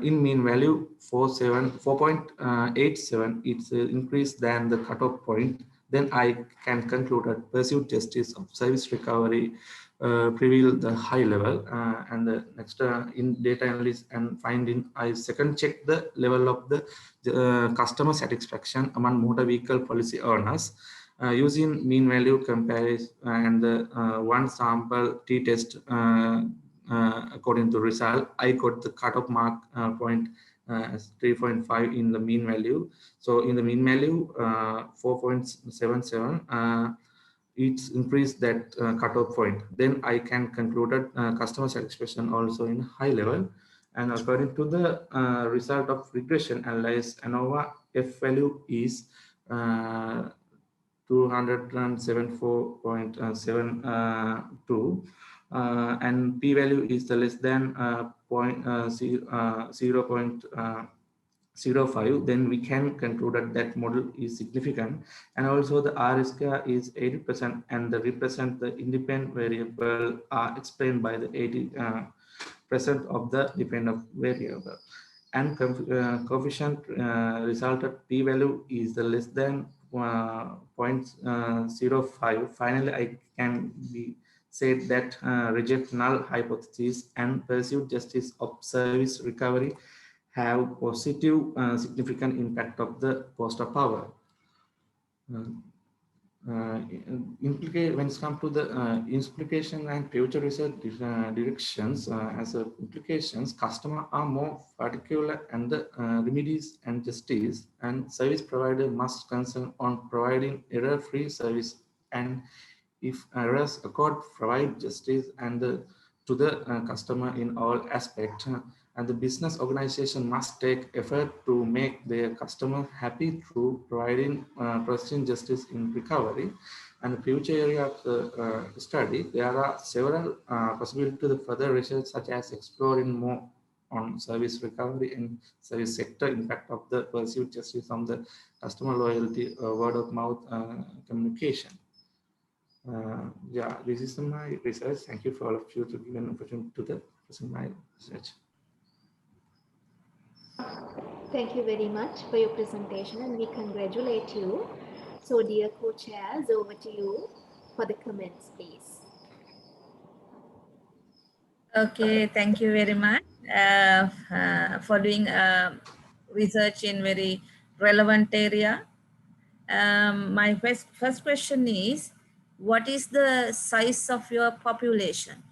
In mean value 4.87, it's increased than the cutoff point. Then I can conclude that perceived justice of service recovery prevail the high level. And the next in data analysis and finding, I second check the level of the customer satisfaction among motor vehicle policy owners using mean value comparison and the one sample t-test. According to result, I got the cutoff mark point as 3.5 in the mean value. So in the mean value 4.77, it's increased that cutoff point. Then I can conclude that customer satisfaction also in high level. And according to the result of regression analysis, ANOVA F value is 274.72. And p-value is the less than 0.05, then we can conclude that that model is significant. And also the IRSE is 80%, and the represent the independent variable are explained by the 80% of the dependent variable. And coefficient resulted p-value is the less than 0.05. Finally, I can be said that reject null hypothesis and perceived justice of service recovery have positive significant impact of the cost of power. When it comes to the implication and future research directions, as implications, customers are more particular and the remedies and justice, and service provider must concern on providing error-free service, and if errors occur, provide justice and to the customer in all aspects. And the business organization must take effort to make their customer happy through providing processing justice in recovery. And the future area of the study, there are several possibilities to the further research, such as exploring more on service recovery and service sector impact of the perceived justice on the customer loyalty, word of mouth communication. Yeah, this is my research. Thank you for all of you to give an opportunity to present my research. Thank you very much for your presentation, and we congratulate you. So, dear co-chairs, over to you for the comments, please. Okay, thank you very much for doing research in very relevant area. My first question is, what is the size of your population?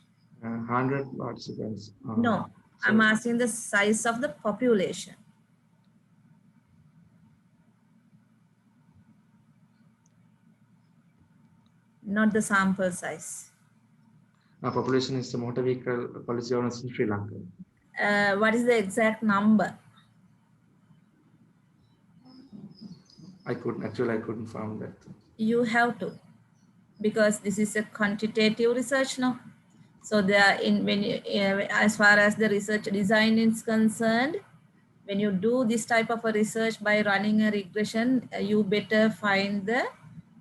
100 participants. No, I'm asking the size of the population. Not the sample size. Our population is the motor vehicle policy owners in Sri Lanka. What is the exact number? I couldn't find that. You have to, because this is a quantitative research now. So there, as far as the research design is concerned, when you do this type of a research by running a regression, you better find the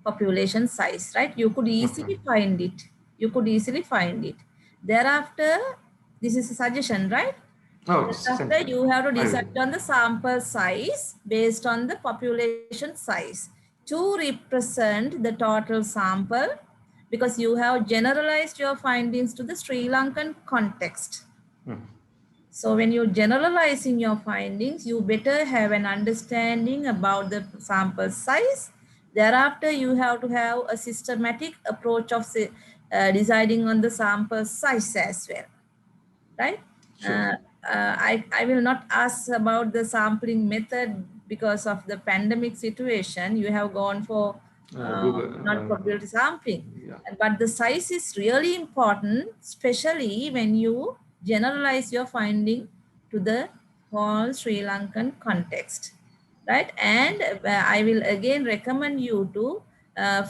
population size, right? You could easily find it. You could easily find it. Thereafter, this is a suggestion, right? Oh, Thereafter, you have to decide on the sample size based on the population size to represent the total sample, because you have generalized your findings to the Sri Lankan context. So when you're generalizing your findings, you better have an understanding about the sample size. Thereafter, you have to have a systematic approach of deciding on the sample size as well, right? Sure. I will not ask about the sampling method because of the pandemic situation. You have gone for Google. non-probability sampling. Yeah. But the size is really important, especially when you generalize your finding to the whole Sri Lankan context, right? And I will again recommend you to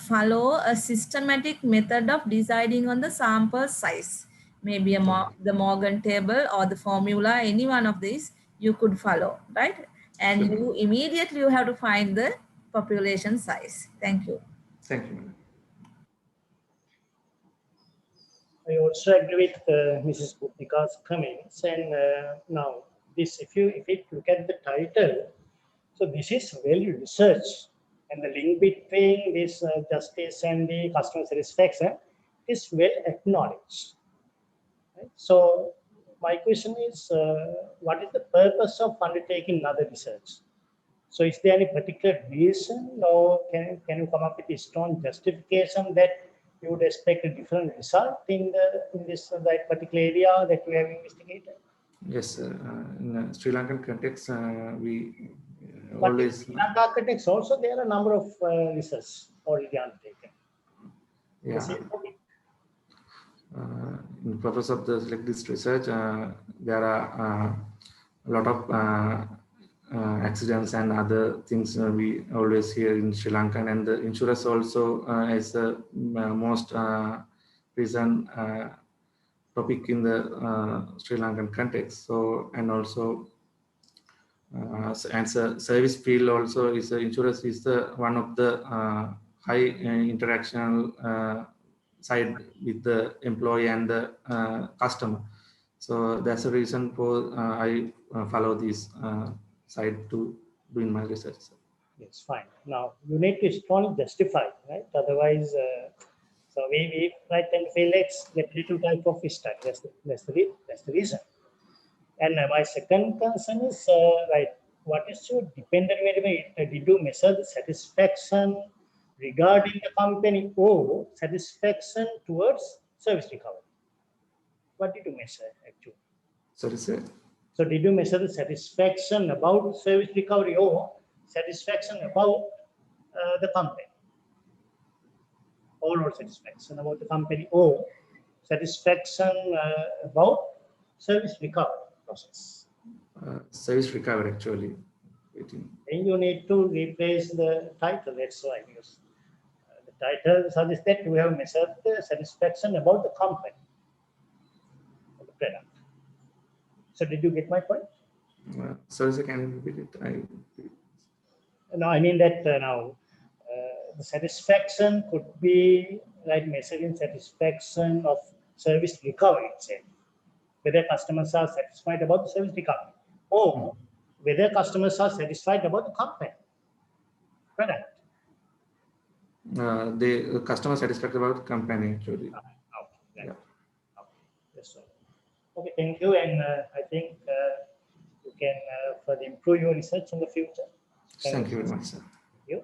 follow a systematic method of deciding on the sample size. Maybe the Morgan table or the formula, any one of these you could follow, right? And Sure. you immediately you have to find the population size. Thank you. Thank you, madam. I also agree with Mrs. Bhupika's comments. And now, this, if you look at the title, so this is well researched, and the link between this justice and the customer satisfaction is well acknowledged. Right? So my question is, what is the purpose of undertaking another research? So is there any particular reason, or can you come up with a strong justification that you would expect a different result in this that particular area that we have investigated? Yes, in Sri Lankan context, we But in always. Sri Lanka context also, there are a number of research already undertaken. Yeah. In the purpose of the select this research, there are a lot of accidents and other things we always hear in Sri Lanka, and the insurance also is the most recent topic in the Sri Lankan context. So, and also and service field also is insurance is the one of the high interactional side with the employee and the customer. So that's the reason for I follow this side to doing my research. Yes, fine. Now you need to strongly justify, right? Otherwise, so we right and feel let's get little type of history. That's the reason. And my second concern is right. What is your dependent variable? Did you measure the satisfaction regarding the company or satisfaction towards service recovery? What did you measure actually? Sorry, sir. So did you measure the satisfaction about service recovery or satisfaction about the company? Overall satisfaction about the company or satisfaction about service recovery process? Service recovery actually. And you need to replace the title. That's why, because the title suggests that we have measured the satisfaction about the company, or the product. So did you get my point? Sorry, sir, can you repeat it? No, I mean that now the satisfaction could be like measuring satisfaction of service recovery itself, whether customers are satisfied about the service recovery, or whether customers are satisfied about the company product. The customer satisfied about the company actually. Okay, right. Yeah. Okay, that's all. Okay, thank you, and I think you can further improve your research in the future. Thank you very much, sir. Thank you.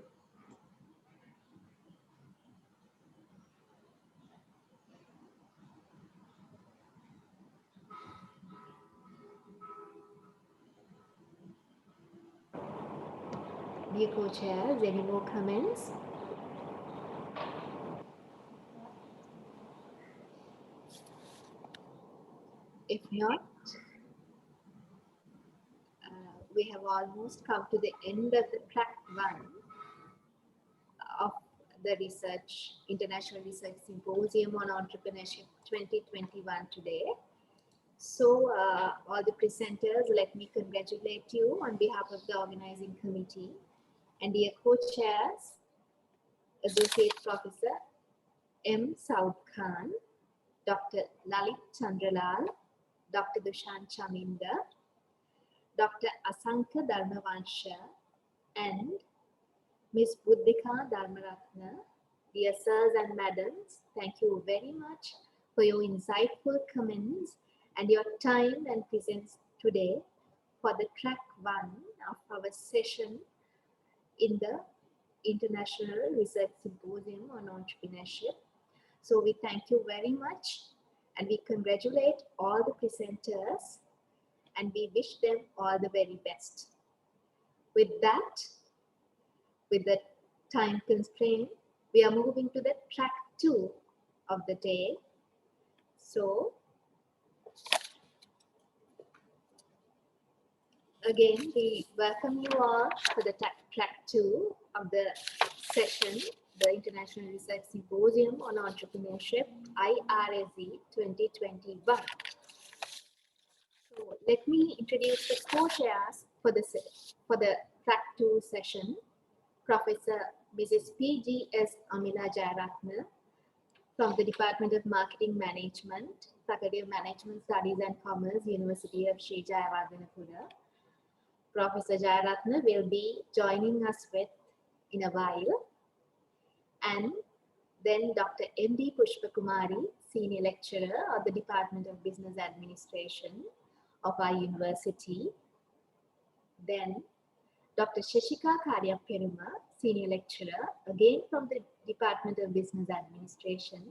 Dear co-chairs, any more comments? If not, we have almost come to the end of the track one of the International Research Symposium on Entrepreneurship 2021 today. So all the presenters, let me congratulate you on behalf of the organizing committee, and dear co-chairs, Associate Professor M. Saud Khan, Dr. Lalit Chandralal, Dr. Dushan Chaminda, Dr. Asanka Dharmavansha, and Ms. Buddhika Dharmaratna. Dear sirs and madams, thank you very much for your insightful comments and your time and presence today for the track 1 of our session in the International Research Symposium on Entrepreneurship. So we thank you very much and we congratulate all the presenters and we wish them all the very best. With that, with the time constraint, we are moving to the track 2 of the day. So again, we welcome you all for the track 2 of the session, the International Research Symposium on Entrepreneurship, IRSE 2021. So let me introduce the co-chairs for the track 2 session. Professor Mrs. P.G.S. Amila Jayaratne from the Department of Marketing Management, Faculty of Management Studies and Commerce, University of Sri Jayawardhanapura. Professor Jayaratne will be joining us in a while. And then Dr. M.D. Pushpakumari, Senior Lecturer of the Department of Business Administration of our university. Then Dr. Shashika Karyaperuma, Senior Lecturer, again from the Department of Business Administration,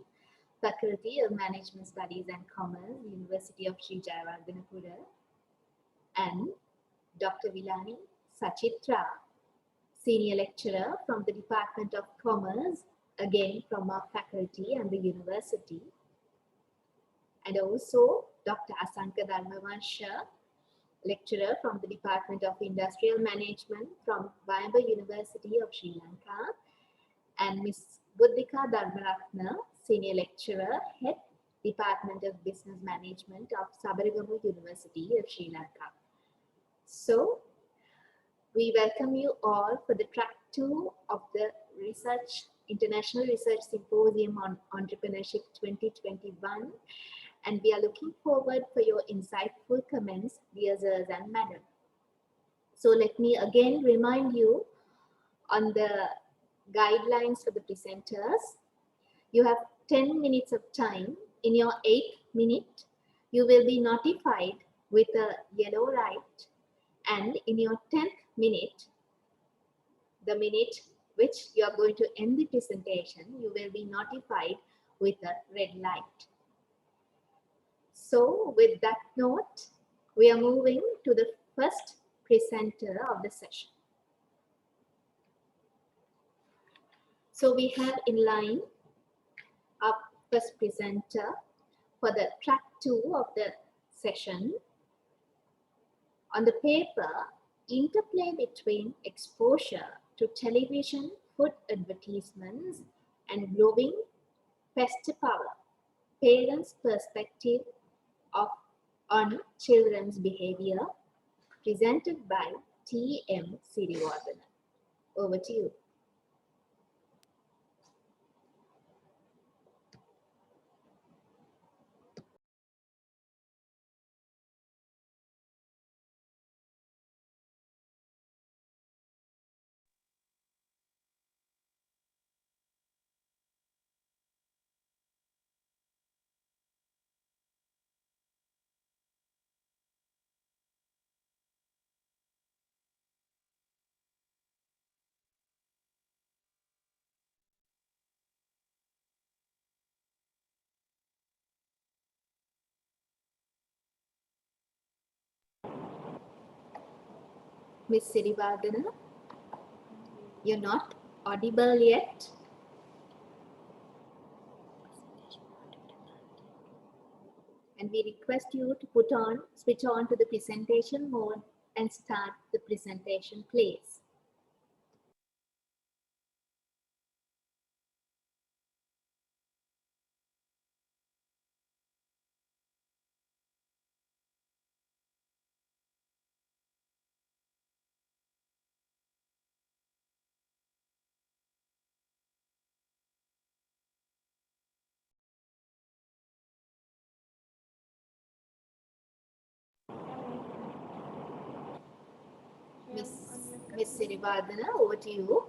Faculty of Management Studies and Commerce, University of Sri Jayawardhanapura. And Dr. Vilani Sachitra, Senior Lecturer from the Department of Commerce, again from our faculty and the university. And also Dr. Asanka Dharmavansha, Lecturer from the Department of Industrial Management from Vimba University of Sri Lanka. And Ms. Buddhika Dharmaratna, Senior Lecturer, Head Department of Business Management of Sabaragamu University of Sri Lanka. So, we welcome you all for the track 2 of the International Research Symposium on Entrepreneurship 2021. And we are looking forward for your insightful comments, dear sirs and madam. So let me again remind you on the guidelines for the presenters. You have 10 minutes of time. In your 8th minute, you will be notified with a yellow light. And in your 10th minute, the minute which you are going to end the presentation, you will be notified with a red light. So with that note, we are moving to the first presenter of the session. So we have in line our first presenter for the track 2 of the session. On the paper, interplay between exposure to television, food advertisements, and glowing pest power, parents' perspective on children's behavior, presented by T.M. Sirivardhana. Over to you. Ms. Sirivardhana, you're not audible yet. And we request you to switch on to the presentation mode and start the presentation, please. Ms. Sirivardhana, over to you.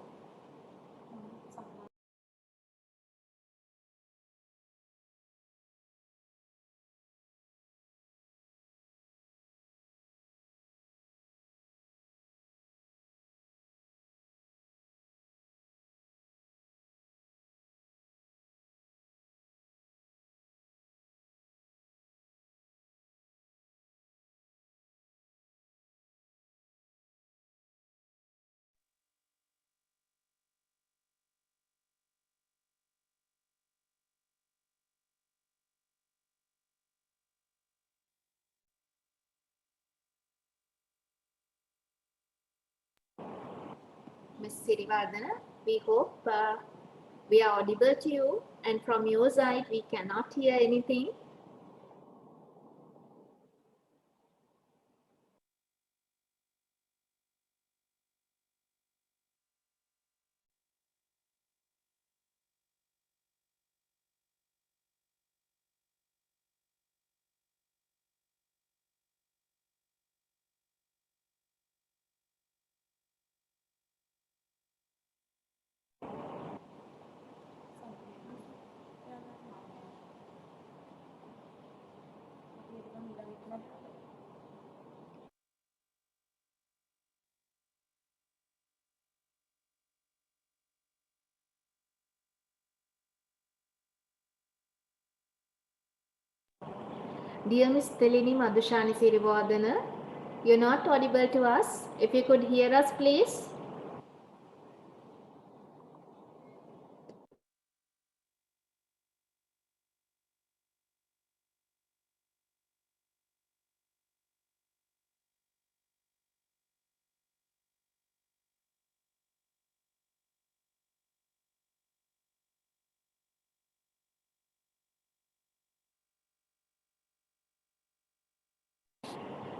Ms. Sirivardhana, we hope we are audible to you, and from your side we cannot hear anything. Dear Miss Telini Madhushani Sirivardhana, you're not audible to us. If you could hear us, please.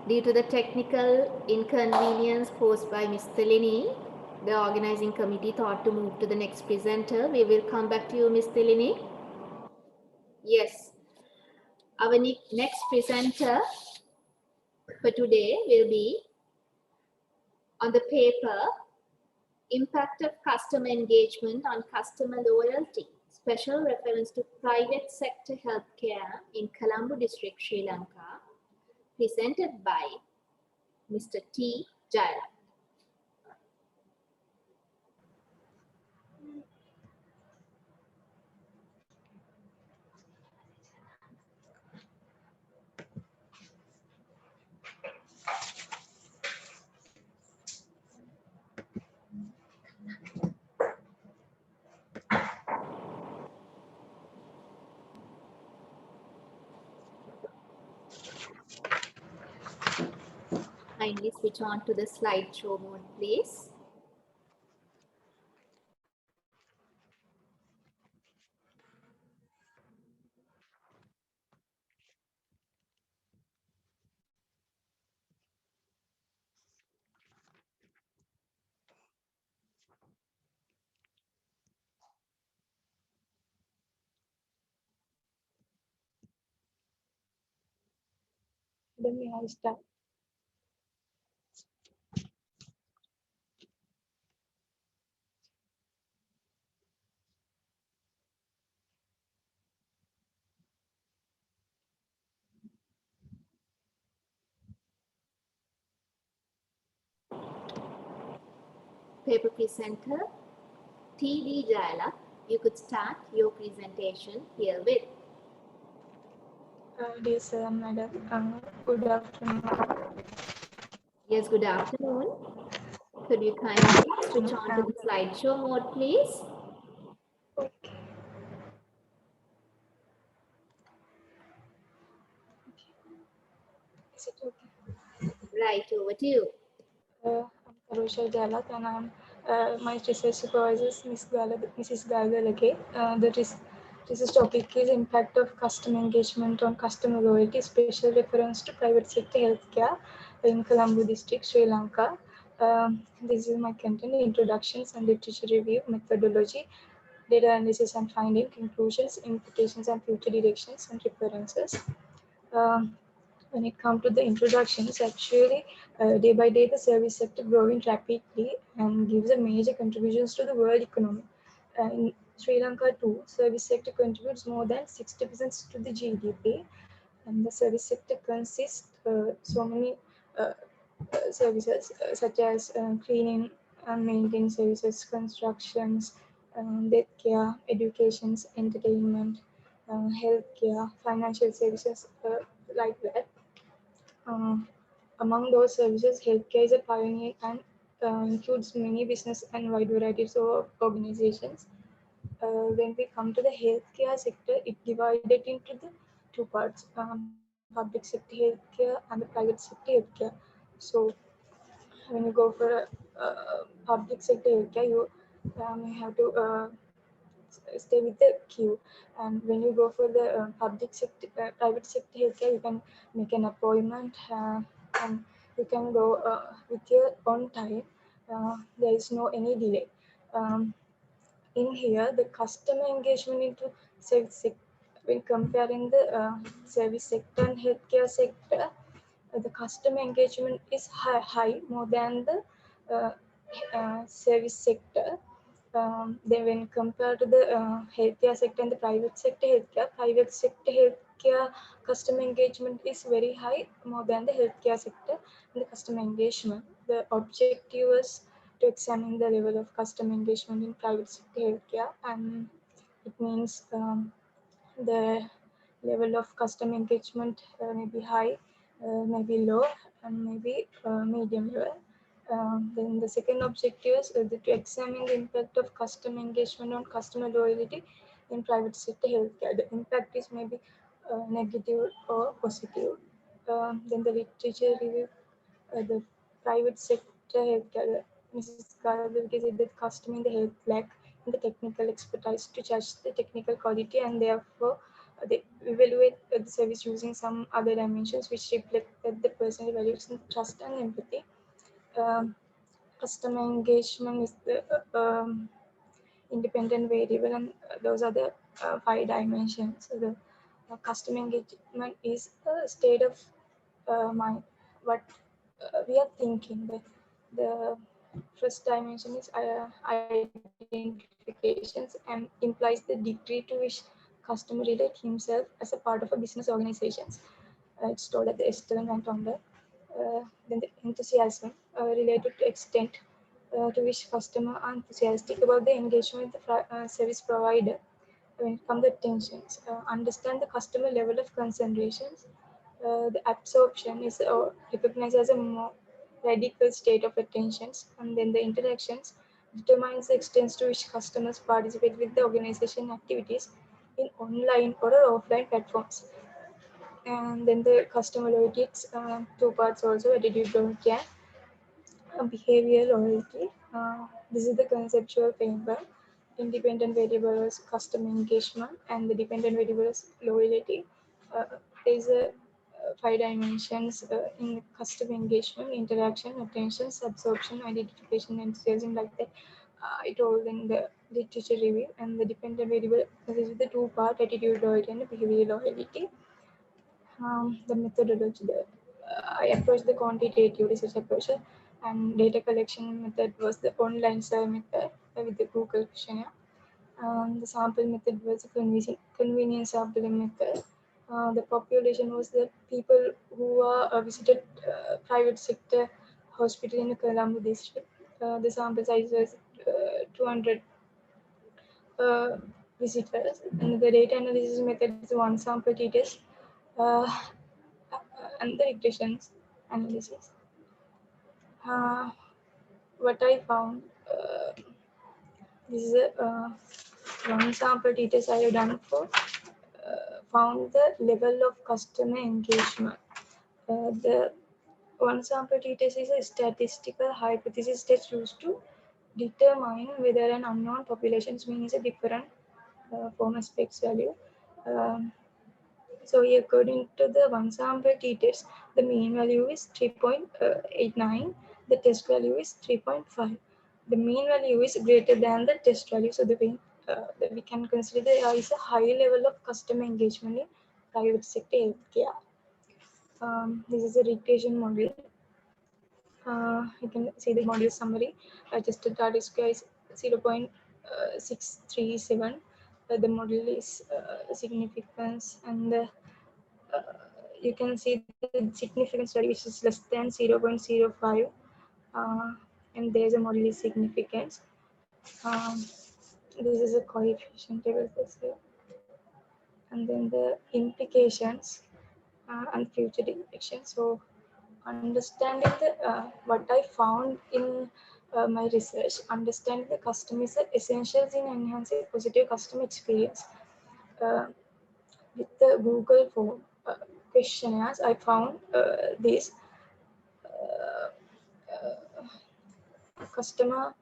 Due to the technical inconvenience caused by Ms. Telini, the organizing committee thought to move to the next presenter. We will come back to you, Ms. Telini. Yes, our next presenter for today will be on the paper Impact of Customer Engagement on Customer Loyalty, special reference to private sector healthcare in Colombo district, Sri Lanka, presented by Mr. T. Jayala. Kindly switch on to the slideshow mode, please. Then we have start. Paper presenter T.D. Jayala, you could start your presentation herewith. Dear sir, madam, good afternoon. Yes, good afternoon. Could you kindly switch on to the slideshow mode, please? Okay. Is it okay? Right, over to you. I'm Karusha Jalat and my research supervisor is Mrs. Galgalake. This topic is impact of customer engagement on customer loyalty, special reference to private sector healthcare in Colombo district, Sri Lanka. This is my content, introductions and literature review, methodology, data analysis and finding, conclusions, implications and future directions and references. Um, when it comes to the introductions, actually, day by day, the service sector growing rapidly and gives a major contributions to the world economy. In Sri Lanka too, service sector contributes more than 60% to the GDP, and the service sector consists so many services such as cleaning and maintenance services, constructions, death care, educations, entertainment, healthcare, financial services, like that. Uh, Among those services, healthcare is a pioneer and includes many business and wide varieties of organizations. When we come to the healthcare sector, it divided into the two parts: public sector healthcare and the private sector healthcare. So, when you go for public sector healthcare, you may have to stay with the queue. And when you go for the public sector, private sector healthcare, you can make an appointment and you can go with your own time. There is no any delay. In here, the customer engagement into service sector, when comparing the service sector and healthcare sector, the customer engagement is high more than the service sector. Then when compared to the healthcare sector and the private sector healthcare customer engagement is very high more than the healthcare sector and the customer engagement. The objective was to examine the level of customer engagement in private sector healthcare, and it means the level of customer engagement may be high, may be low, and maybe medium level. Then the second objective is to examine the impact of customer engagement on customer loyalty in private sector healthcare. The impact is maybe negative or positive. Then the literature review, the private sector healthcare. Mrs. Garvey said that customer in the health lack in the technical expertise to judge the technical quality, and therefore they evaluate the service using some other dimensions which reflect that the personal values and trust and empathy. Um, Customer engagement is the independent variable, and those are the five dimensions. So the customer engagement is a state of mind, what we are thinking. The first dimension is identifications and implies the degree to which customer relate himself as a part of a business organizations. It's told at the Esther and on the then the enthusiasm related to extent to which customer are enthusiastic about the engagement with the service provider. When it comes to tensions, understand the customer level of concentrations. The absorption is recognized as a more radical state of attentions, and then the interactions determines the extent to which customers participate with the organization activities in online or offline platforms. And then the customer loyalty, it's two parts also, attitude loyalty and behavioral loyalty. This is the conceptual framework. Independent variables, customer engagement, and the dependent variables, loyalty. There is a five dimensions in customer engagement: interaction, attention, absorption, identification, enthusiasm, like that. I told in the literature review. And the dependent variable, this is the two part: attitude loyalty and behavioral loyalty. The methodology, I approached the quantitative research approach, and data collection method was the online survey method with the Google questionnaire. The sample method was a convenience sampling method. The population was the people who are visited private sector hospital in the Colombo district. The sample size was 200 uh, visitors, and the data analysis method is one sample test. Uh, and the regressions analysis. Uh, what I found, this is a one sample details I have done for, found the level of customer engagement. The one sample details is a statistical hypothesis that's used to determine whether an unknown population means a different form aspects value. Um, So according to the one sample t-test, the mean value is 3.89. The test value is 3.5. The mean value is greater than the test value. So we can consider there is a high level of customer engagement in private sector healthcare. This is a regression model. You can see the model summary. Adjusted data square is 0.637. The model is significance, and you can see the significance value which is less than 0.05, and there's a model is significance. This is a coefficient table, and then the implications and future direction. So understanding the what I found in my research, understanding the customer is essential in enhancing positive customer experience. With the Google form questionnaires, I found this. customer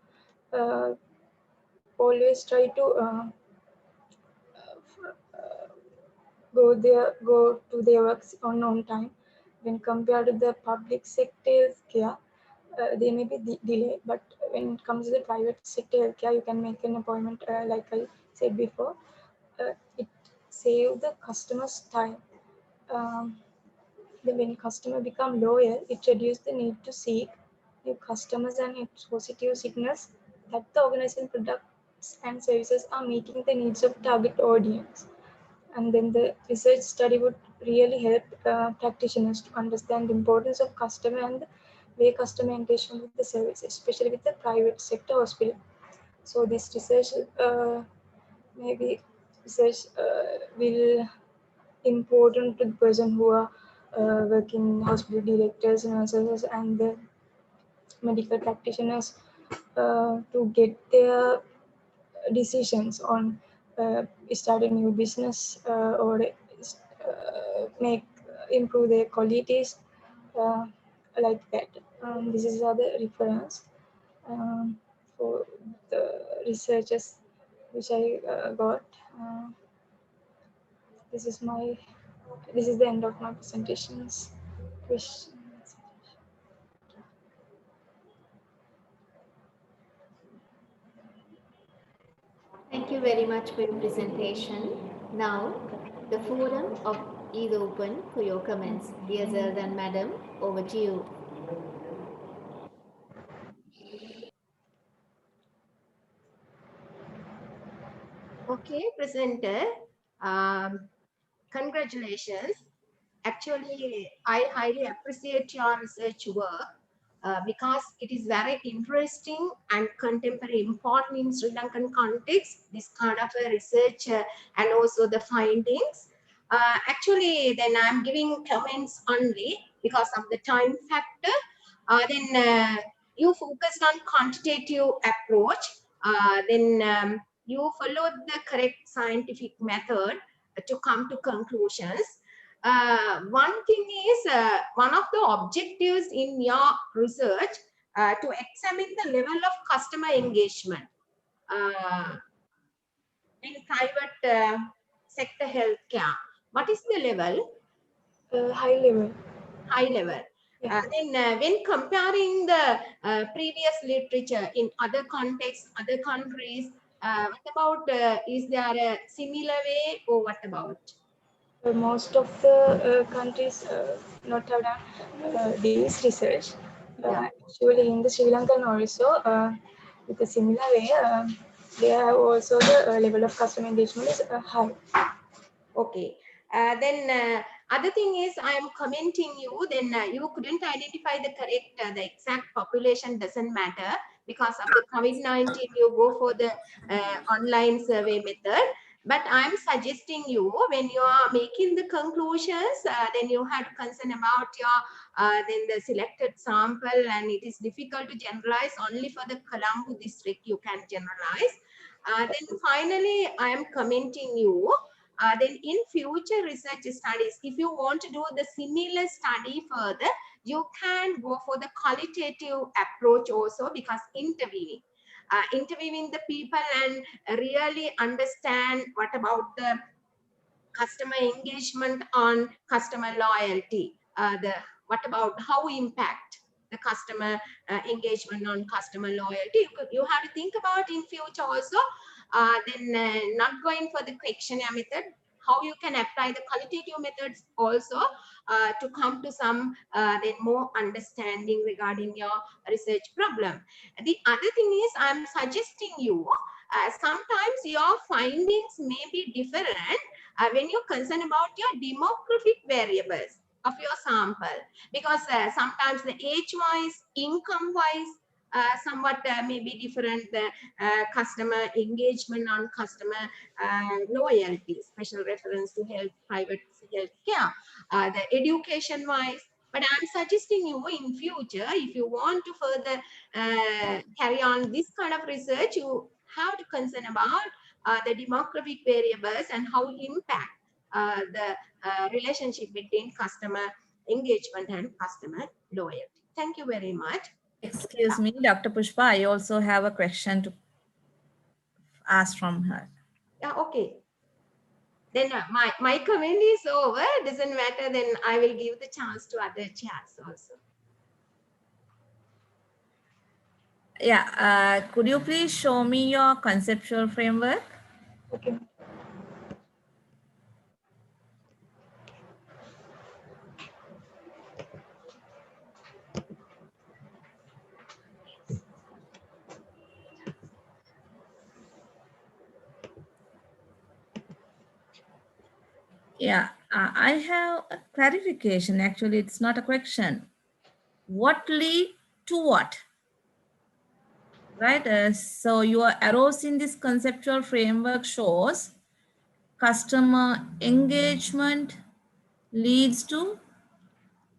always try to go to their works on time. When compared to the public sector healthcare, they may be delayed. But when it comes to the private sector healthcare, you can make an appointment, like I said before. It saves the customer's time. Um, then when customer become loyal, it reduces the need to seek new customers and its positive signals that the organization products and services are meeting the needs of target audience. And then the research study would really help practitioners to understand the importance of customer and the way customer engagement with the service, especially with the private sector hospital. So this research, maybe research will important to the person who are working hospital directors, nurses, and the medical practitioners to get their decisions on start a new business or make improve their qualities, uh, like that. This is other reference for the researchers which I got. This is my this is the end of my presentations. Questions? Thank you very much for your presentation. Now, the forum is open for your comments. Dear Zelda and Madam, over to you. Okay, presenter. Congratulations. Actually, I highly appreciate your research work because it is very interesting and contemporary important in Sri Lankan context, this kind of a research and also the findings. Actually, then I'm giving comments only because of the time factor. Then you focused on quantitative approach. Then you followed the correct scientific method to come to conclusions. One thing is, one of the objectives in your research to examine the level of customer engagement in private sector healthcare. What is the level? High level. High level. Yeah. Then when comparing the previous literature in other contexts, other countries, what about, is there a similar way or what about? Most of the countries not have done this research. Yeah. Actually, in the Sri Lankan also, with a similar way, they have also the level of customer engagement is high. Okay. Then other thing is I am commenting you, then you couldn't identify the correct, the exact population doesn't matter because of the COVID-19 you go for the online survey method. But I'm suggesting you when you are making the conclusions, then you have to concern about your then the selected sample, and it is difficult to generalize. Only for the Colombo district you can generalize. Then finally I am commenting you. Then in future research studies, if you want to do the similar study further, you can go for the qualitative approach also, because interviewing the people and really understand what about the customer engagement on customer loyalty, what about how impact the customer engagement on customer loyalty. You have to think about in future also. Then not going for the questionnaire method, how you can apply the qualitative methods also to come to some then more understanding regarding your research problem. The other thing is I'm suggesting you, sometimes your findings may be different when you're concerned about your demographic variables of your sample, because sometimes the age-wise, income-wise, somewhat may be different, the customer engagement on customer loyalty, special reference to health, private health care, the education-wise. But I'm suggesting you in future, if you want to further carry on this kind of research, you have to concern about the demographic variables and how impact the relationship between customer engagement and customer loyalty. Thank you very much. Excuse me, Dr. Pushpa, I also have a question to ask from her. Yeah, okay. Then my comment is over. Doesn't matter. Then I will give the chance to other chairs also. Yeah, could you please show me your conceptual framework? Okay. Yeah, I have a clarification. Actually, it's not a question. What lead to what? Right? So your arrows in this conceptual framework shows customer engagement leads to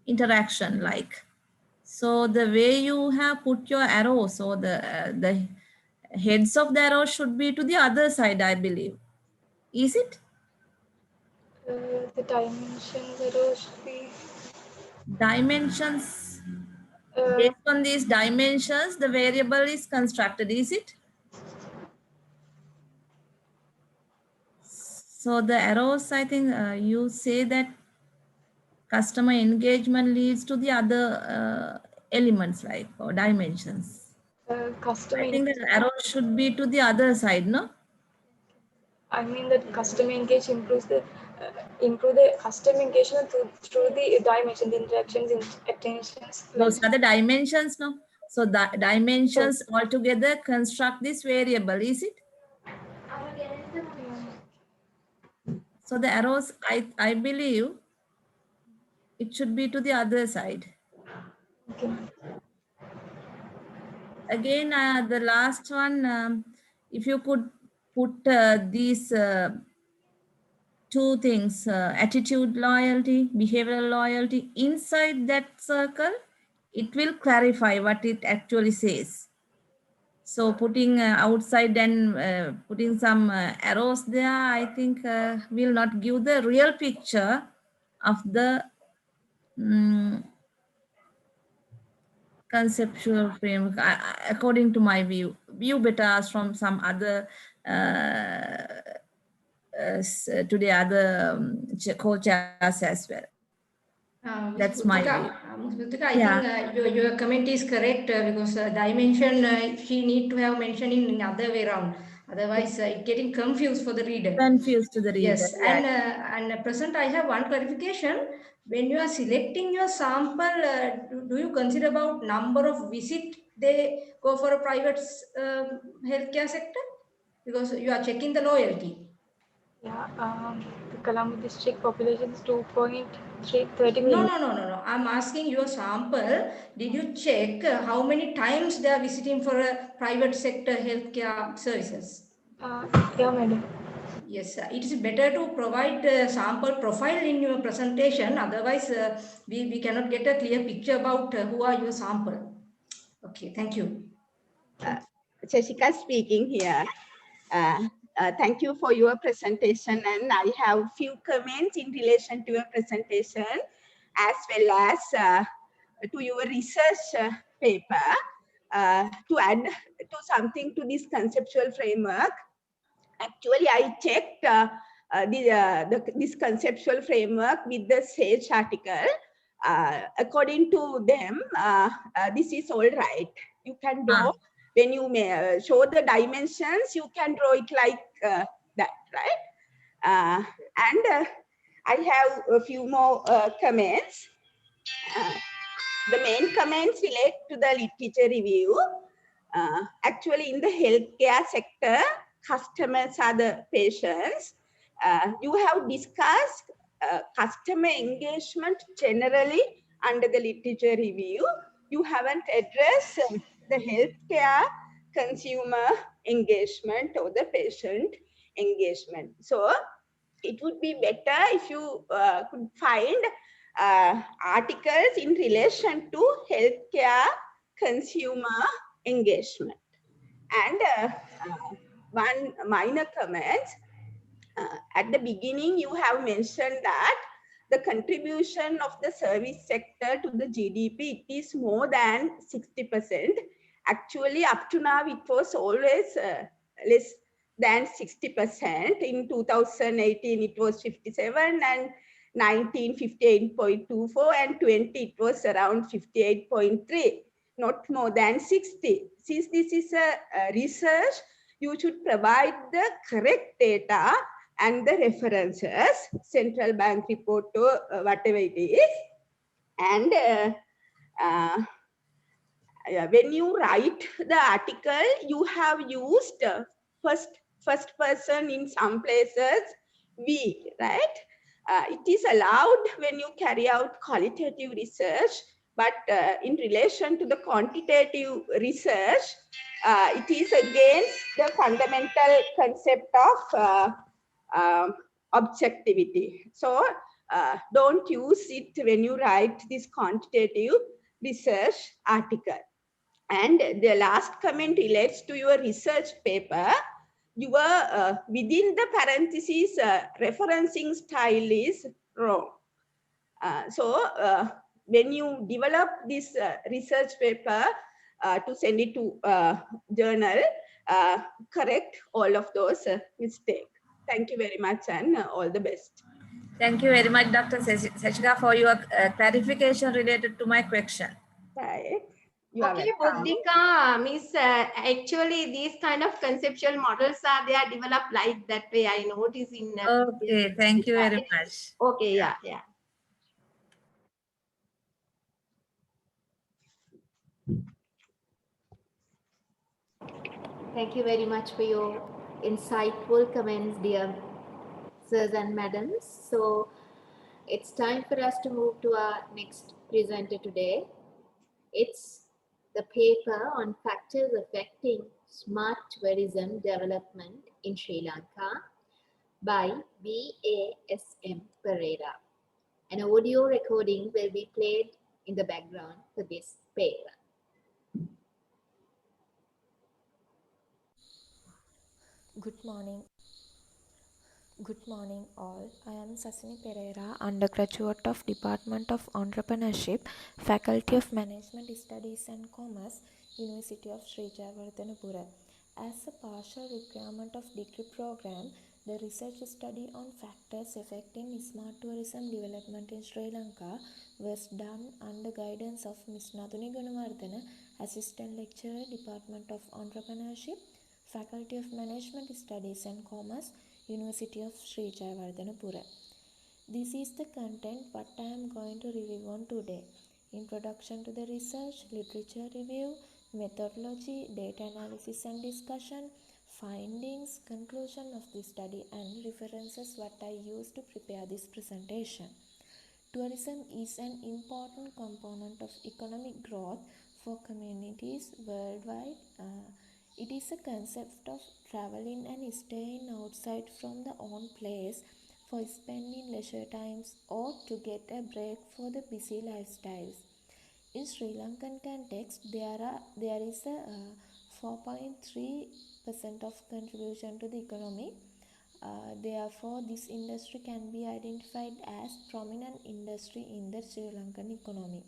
interaction, like. So the way you have put your arrow, so the heads of the arrow should be to the other side, I believe. Is it? The dimensions arrow should be Dimensions. uh, Based on these dimensions, the variable is constructed, is it? So the arrows, I think you say that customer engagement leads to the other elements, like, or dimensions. customer I think the engagement. arrow should be to the other side, no? I mean that customer engage improves the improve the customer engagement through the dimension, the interactions, attentions. Those are the dimensions, no? So the So, dimensions altogether construct this variable, is it? So the arrows, I believe it should be to the other side. okay. Again, the last one, if you could put these two things, attitude loyalty, behavioral loyalty, inside that circle, it will clarify what it actually says. So putting outside and putting some arrows there, I think will not give the real picture of the conceptual framework, according to my view. You better ask from some other to the other co-chairs as well. Ms. That's my Putika, view. Ms. Putika, I Yeah. think your comment is correct because dimension she need to have mentioned in other way around. Otherwise, it getting confused for the reader. Confused to the reader. Yes, Yeah. and present I have one clarification. When you are selecting your sample, do you consider about number of visit they go for a private healthcare sector? Because you are checking the loyalty. Yeah, the Colombo district population is 2.30 No, million. no. I'm asking your sample. Did you check how many times they are visiting for a private sector healthcare services? Yeah, madam. Yes, it is better to provide the sample profile in your presentation. Otherwise, we cannot get a clear picture about who are your sample. Okay, thank you. Jessica speaking here. Thank you for your presentation, and I have few comments in relation to your presentation as well as to your research paper. To add to something to this conceptual framework, actually I checked this conceptual framework with the SAGE article. According to them, this is all right. You can draw, when you show the dimensions, you can draw it like that, right? And I have a few more comments. The main comments relate to the literature review. Actually, in the healthcare sector, customers are the patients. You have discussed customer engagement generally under the literature review. You haven't addressed the healthcare consumer engagement or the patient engagement. So it would be better if you could find articles in relation to healthcare consumer engagement. And one minor comment, at the beginning you have mentioned that the contribution of the service sector to the GDP, it is more than 60%. Actually, up to now, it was always less than 60%. In 2018, it was 57, and 19, 58.24, and 20, it was around 58.3, not more than 60. Since this is a research, you should provide the correct data and the references, central bank report or whatever it is. And when you write the article, you have used first person in some places, we, right? It is allowed when you carry out qualitative research, but in relation to the quantitative research, it is against the fundamental concept of objectivity. So don't use it when you write this quantitative research article. And the last comment relates to your research paper. Your within the parentheses referencing style is wrong. So when you develop this research paper to send it to journal, correct all of those mistakes. Thank you very much, and all the best. Thank you very much, Dr. Sachika, for your clarification related to my question. Right. You are Okay, welcome. Buddhika, Miss, actually these kind of conceptual models are, they are developed like that way. I notice in Okay, thank you very much. Okay, yeah, yeah. Thank you very much for your insightful comments, dear sirs and madams. So it's time for us to move to our next presenter today. It's the paper on factors affecting smart tourism development in Sri Lanka by BASM Pereira. An audio recording will be played in the background for this paper. Good morning. Good morning all. I am Sasini Pereira, undergraduate of Department of Entrepreneurship, Faculty of Management Studies and Commerce, University of Sri Jayawardhanapura. As a partial requirement of degree program, the research study on factors affecting smart tourism development in Sri Lanka was done under guidance of Ms. Naduni Gunawardena, Assistant Lecturer, Department of Entrepreneurship, Faculty of Management Studies and Commerce, University of Sri Jayawardhanapura. This is the content what I am going to review on today. Introduction to the research, literature review, methodology, data analysis and discussion, findings, conclusion of the study and references what I used to prepare this presentation. Tourism is an important component of economic growth for communities worldwide. It is a concept of traveling and staying outside from the own place for spending leisure times or to get a break for the busy lifestyles. In Sri Lankan context, there is a 4.3% of contribution to the economy. Therefore, this industry can be identified as prominent industry in the Sri Lankan economy.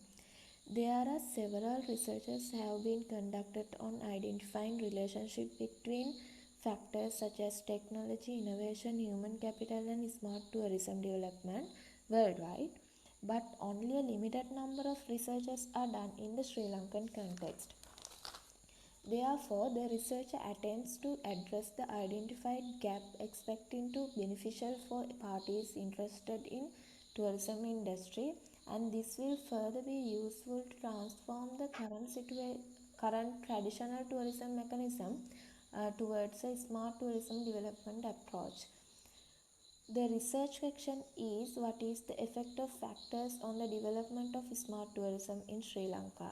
There are several researches have been conducted on identifying relationship between factors such as technology, innovation, human capital and smart tourism development worldwide, but only a limited number of researches are done in the Sri Lankan context. Therefore, the researcher attempts to address the identified gap expecting to beneficial for parties interested in tourism industry, and this will further be useful to transform the current traditional tourism mechanism towards a smart tourism development approach. The research section is what is the effect of factors on the development of smart tourism in Sri Lanka.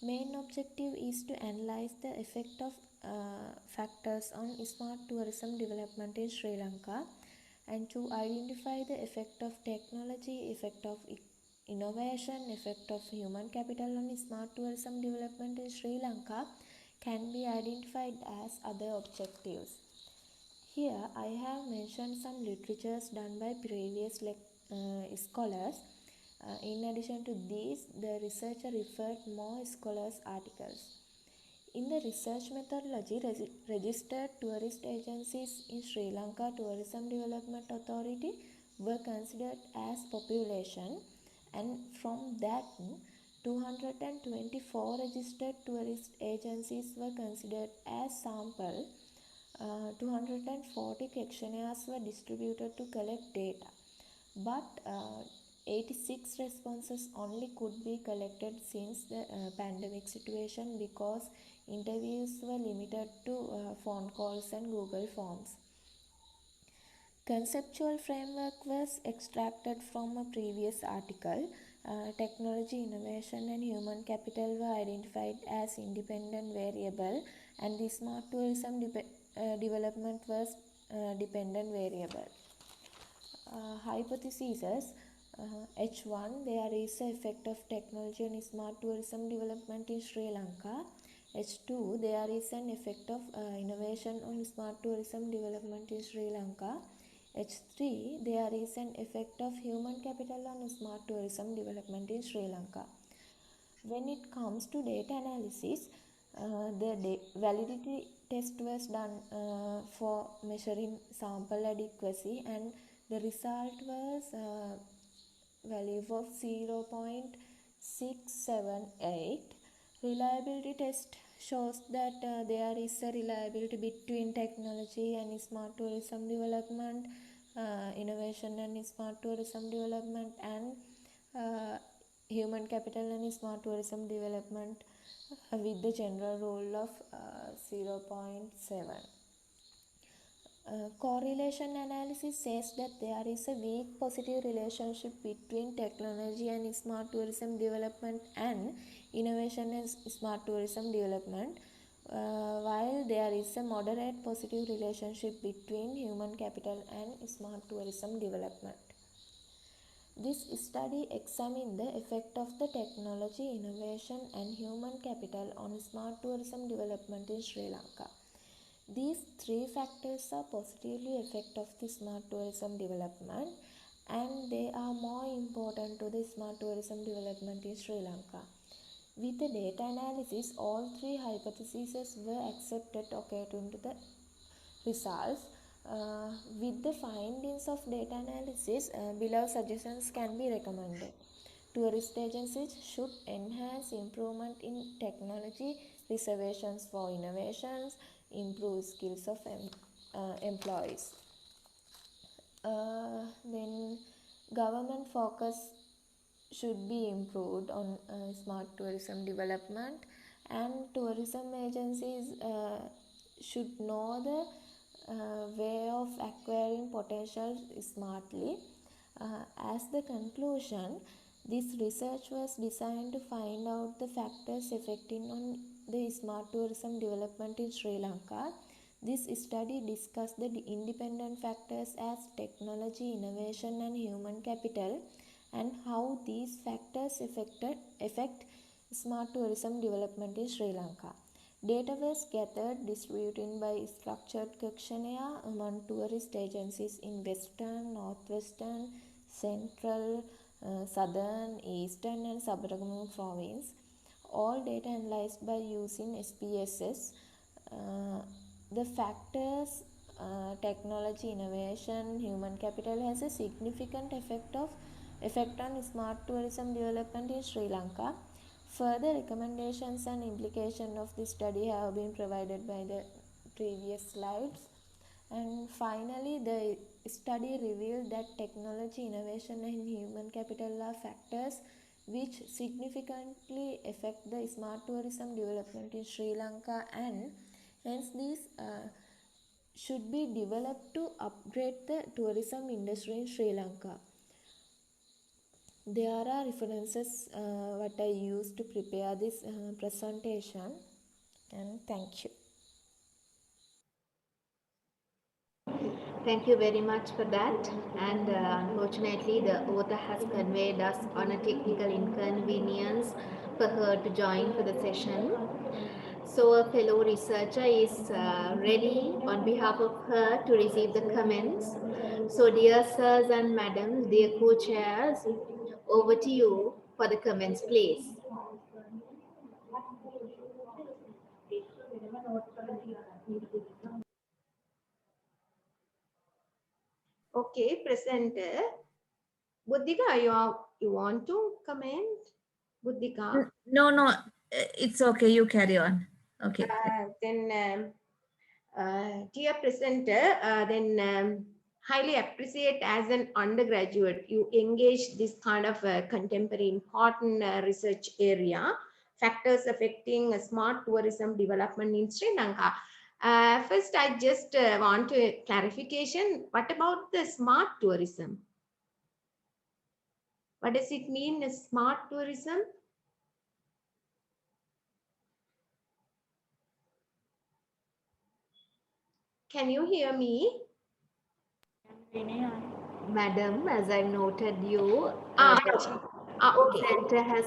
Main objective is to analyze the effect of factors on smart tourism development in Sri Lanka and to identify the effect of technology, effect of innovation, effect of human capital on smart tourism development in Sri Lanka can be identified as other objectives. Here I have mentioned some literatures done by previous scholars. In addition to these, the researcher referred more scholars' articles. In the research methodology, registered tourist agencies in Sri Lanka Tourism Development Authority were considered as population, and from that 224 registered tourist agencies were considered as sample. 240 questionnaires were distributed to collect data, but 86 responses only could be collected since the pandemic situation, because interviews were limited to phone calls and Google Forms. Conceptual framework was extracted from a previous article. Technology, innovation and human capital were identified as independent variable, and the smart tourism development was dependent variable. Hypotheses. H1, there is an effect of technology on smart tourism development in Sri Lanka. H2, there is an effect of innovation on smart tourism development in Sri Lanka. H3, there is an effect of human capital on smart tourism development in Sri Lanka. When it comes to data analysis, the validity test was done for measuring sample adequacy, and the result was value of 0.678. Reliability test shows that there is a reliability between technology and smart tourism development, innovation and smart tourism development, and human capital and smart tourism development with the general rule of 0.7. Correlation analysis says that there is a weak positive relationship between technology and smart tourism development and innovation and smart tourism development, while there is a moderate positive relationship between human capital and smart tourism development. This study examined the effect of the technology, innovation and human capital on smart tourism development in Sri Lanka. These three factors are positively effect of the smart tourism development, and they are more important to the smart tourism development in Sri Lanka. With the data analysis, all three hypotheses were accepted according to the results. With the findings of data analysis, below suggestions can be recommended. Tourist agencies should enhance improvement in technology, reservations for innovations, improve skills of employees. Then government focus should be improved on smart tourism development, and tourism agencies should know the way of acquiring potential smartly. As the conclusion, this research was designed to find out the factors affecting on the smart tourism development in Sri Lanka. This study discussed the independent factors as technology, innovation and human capital, and how these factors affect smart tourism development in Sri Lanka. Data was gathered, distributed by structured questionnaire among tourist agencies in Western, Northwestern, Central, Southern, Eastern and Sabaragamu province. All data analyzed by using SPSS. The factors technology, innovation, human capital has a significant effect on smart tourism development in Sri Lanka. Further recommendations and implications of this study have been provided by the previous slides. And finally, the study revealed that technology, innovation and human capital are factors which significantly affect the smart tourism development in Sri Lanka, and hence these should be developed to upgrade the tourism industry in Sri Lanka. There are references what I used to prepare this presentation, and thank you. Thank you very much for that. And unfortunately, the author has conveyed us on a technical inconvenience for her to join for the session. So a fellow researcher is ready on behalf of her to receive the comments. So dear sirs and madams, dear co-chairs, over to you for the comments, please. Okay, presenter. Buddhika, you want to comment? Buddhika? No, no, it's okay. You carry on. Okay. Dear presenter, highly appreciate as an undergraduate, you engage this kind of contemporary important research area, factors affecting smart tourism development in Sri Lanka. First, I just want a clarification. What about the smart tourism? What does it mean, smart tourism? Can you hear me? Madam, as I noted you, Okay. presenter has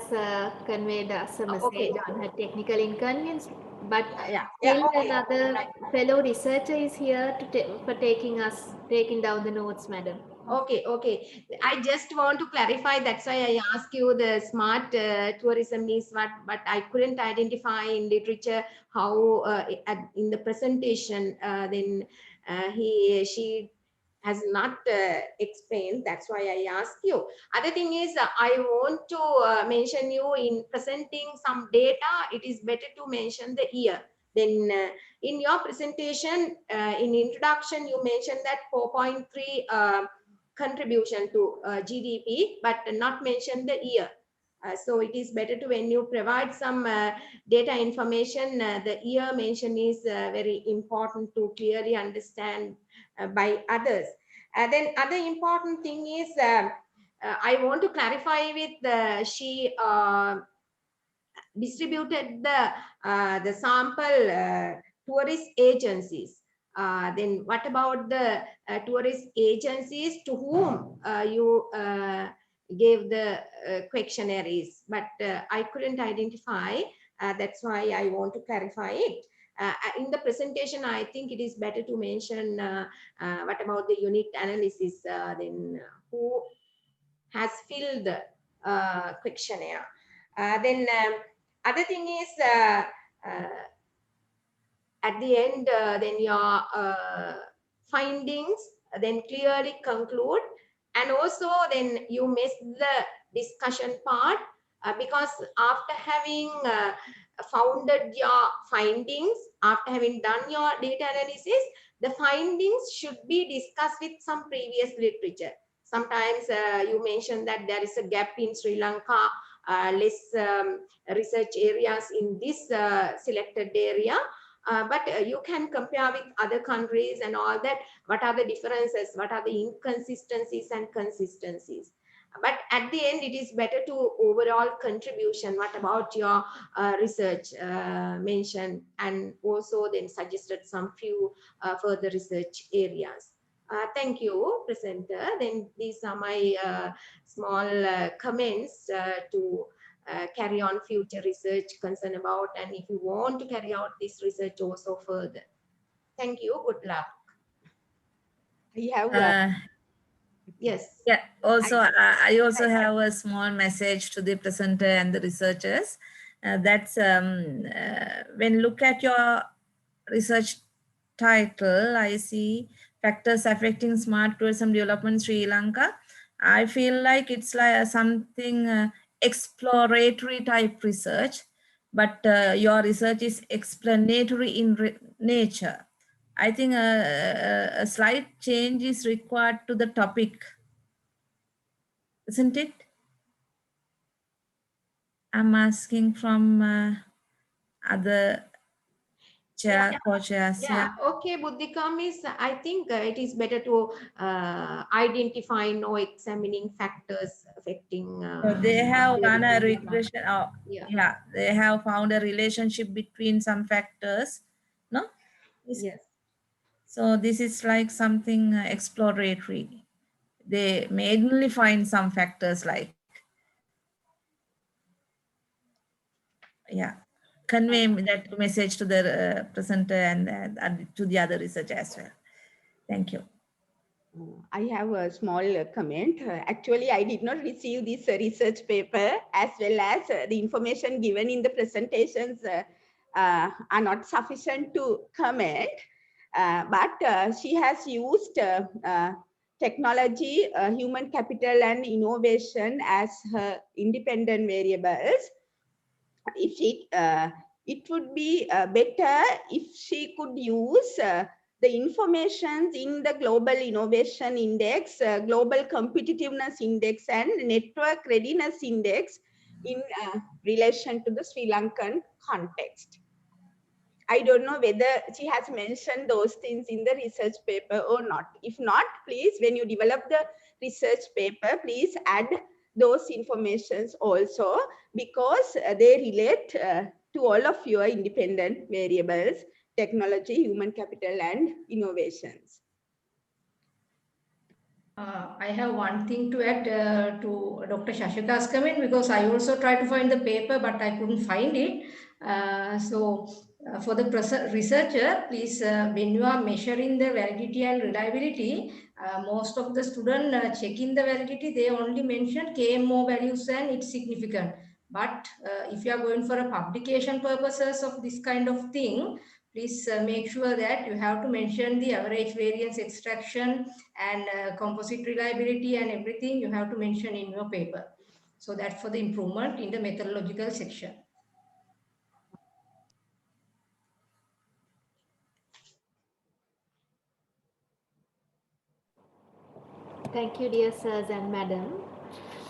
conveyed us a message Okay. on her technical inconvenience, but Yeah, still okay. another Right. fellow researcher is here for taking down the notes, madam. Okay, okay. I just want to clarify. That's why I asked you the smart tourism is what, but I couldn't identify in literature how in the presentation. Then she has not explained. That's why I asked you. Other thing is, I want to mention you in presenting some data. It is better to mention the year. Then in your presentation, in introduction, you mentioned that 4.3. Contribution to GDP, but not mention the year. So it is better to, when you provide some data information, the year mention is very important to clearly understand by others. Then other important thing is, I want to clarify with she distributed the sample tourist agencies. Then what about the tourist agencies to whom you gave the questionnaires? But I couldn't identify. That's why I want to clarify it. In the presentation, I think it is better to mention what about the unit analysis, then who has filled the questionnaire. Then other thing is, uh, at the end, then your findings then clearly conclude, and also then you miss the discussion part, because after having founded your findings, after having done your data analysis, the findings should be discussed with some previous literature. Sometimes you mentioned that there is a gap in Sri Lanka, less research areas in this selected area. But you can compare with other countries and all that. What are the differences? What are the inconsistencies and consistencies? But at the end, it is better to overall contribution. What about your research mentioned, and also then suggested some few further research areas. Thank you, presenter. Then these are my small comments to carry on future research concern about, and if you want to carry out this research also further. Thank you. Good luck. You have yes. Yeah. Also, I also have a small message to the presenter and the researchers. That's when look at your research title, I see factors affecting smart tourism development in Sri Lanka. I feel like it's like something exploratory type research, but your research is explanatory in nature. I think a slight change is required to the topic, isn't it? I'm asking from other chair, co-chairs. Yeah, okay, Buddhikam is, I think it is better to identify no examining factors affecting. So they have done a tourism. regression. Yeah. Yeah, they have found a relationship between some factors. No? Yes. So this is like something exploratory. They mainly find some factors like, yeah. convey that message to the presenter and to the other research as well. Thank you. I have a small comment. Actually, I did not receive this research paper as well as the information given in the presentations are not sufficient to comment. But she has used technology, human capital and innovation as her independent variables. If she, it would be better if she could use the information in the Global Innovation Index, Global Competitiveness Index and Network Readiness Index in relation to the Sri Lankan context. I don't know whether she has mentioned those things in the research paper or not. If not, please, when you develop the research paper, please add those informations also, because they relate to all of your independent variables, technology, human capital, and innovations. I have one thing to add to Dr. Shashika's comment, because I also tried to find the paper, but I couldn't find it. For the researcher, please, when you are measuring the validity and reliability, most of the students checking the validity, they only mention KMO values and it's significant. But if you are going for a publication purposes of this kind of thing, please make sure that you have to mention the average variance extraction and composite reliability and everything you have to mention in your paper. So that's for the improvement in the methodological section. Thank you, dear sirs and madam.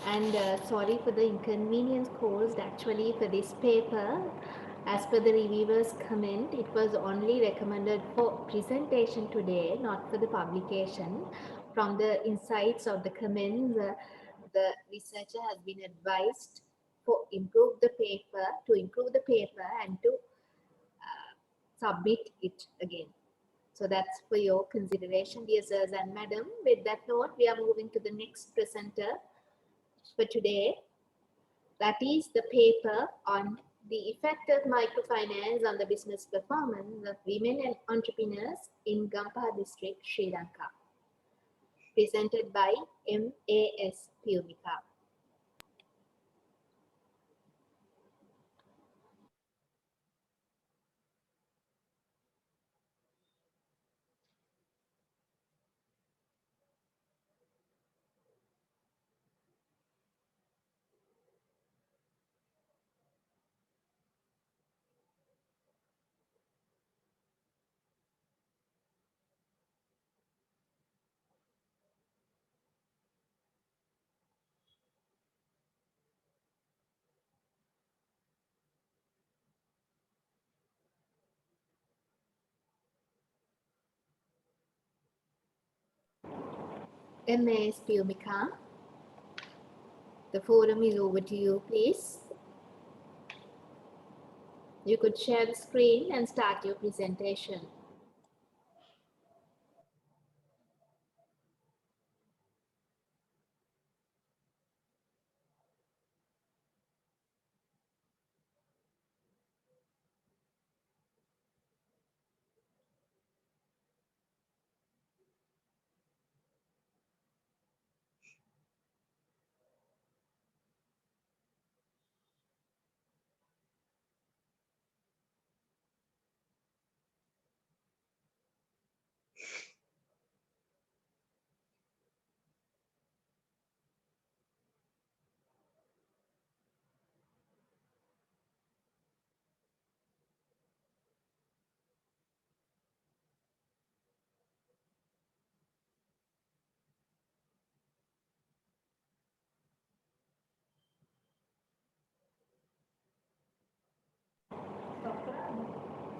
And sorry for the inconvenience caused actually for this paper. As per the reviewer's comment, it was only recommended for presentation today, not for the publication. From the insights of the comments, the researcher has been advised to improve the paper and to submit it again. So that's for your consideration, dear sirs and madam. With that note, we are moving to the next presenter for today. That is the paper on the effect of microfinance on the business performance of women and entrepreneurs in Gampaha district, Sri Lanka. Presented by MAS Piyumika. MAS Piyumika, the forum is over to you, please. You could share the screen and start your presentation.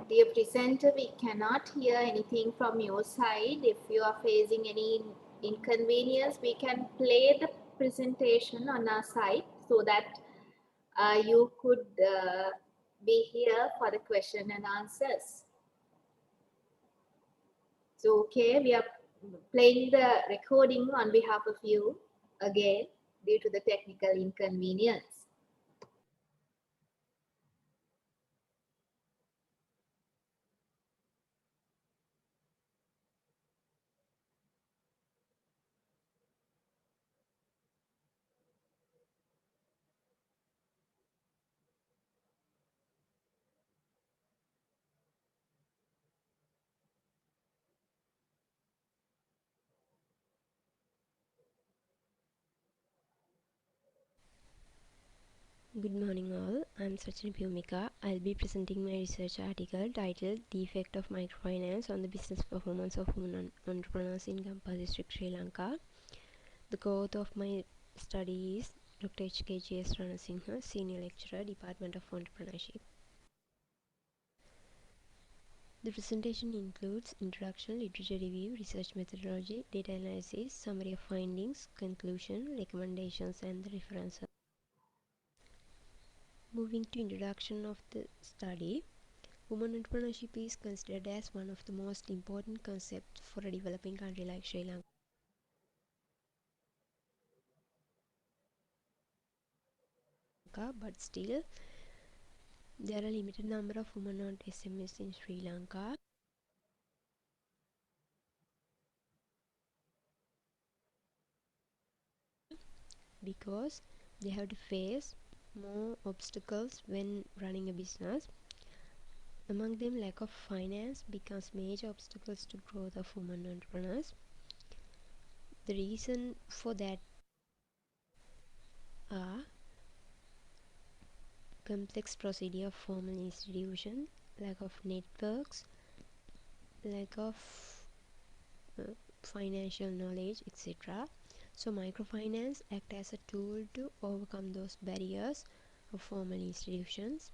Dear presenter, we cannot hear anything from your side. If you are facing any inconvenience, we can play the presentation on our side so that you could be here for the question and answers. So, okay, we are playing the recording on behalf of you again due to the technical inconvenience. Good morning all, I'm Sachin Bhumika. I'll be presenting my research article titled The Effect of Microfinance on the Business Performance of Women Entrepreneurs in Gampha District, Sri Lanka. The co-author of my study is Dr. HKGS Ranasinghe, Senior Lecturer, Department of Entrepreneurship. The presentation includes introduction, literature review, research methodology, data analysis, summary of findings, conclusion, recommendations, and the references. Moving to introduction of the study, women entrepreneurship is considered as one of the most important concepts for a developing country like Sri Lanka. But still, there are a limited number of women-owned SMEs in Sri Lanka. Because they have to face more obstacles when running a business. Among them, lack of finance becomes major obstacles to growth of women entrepreneurs. The reason for that are complex procedure of formal institution, lack of networks, lack of financial knowledge, etc. So microfinance act as a tool to overcome those barriers of formal institutions.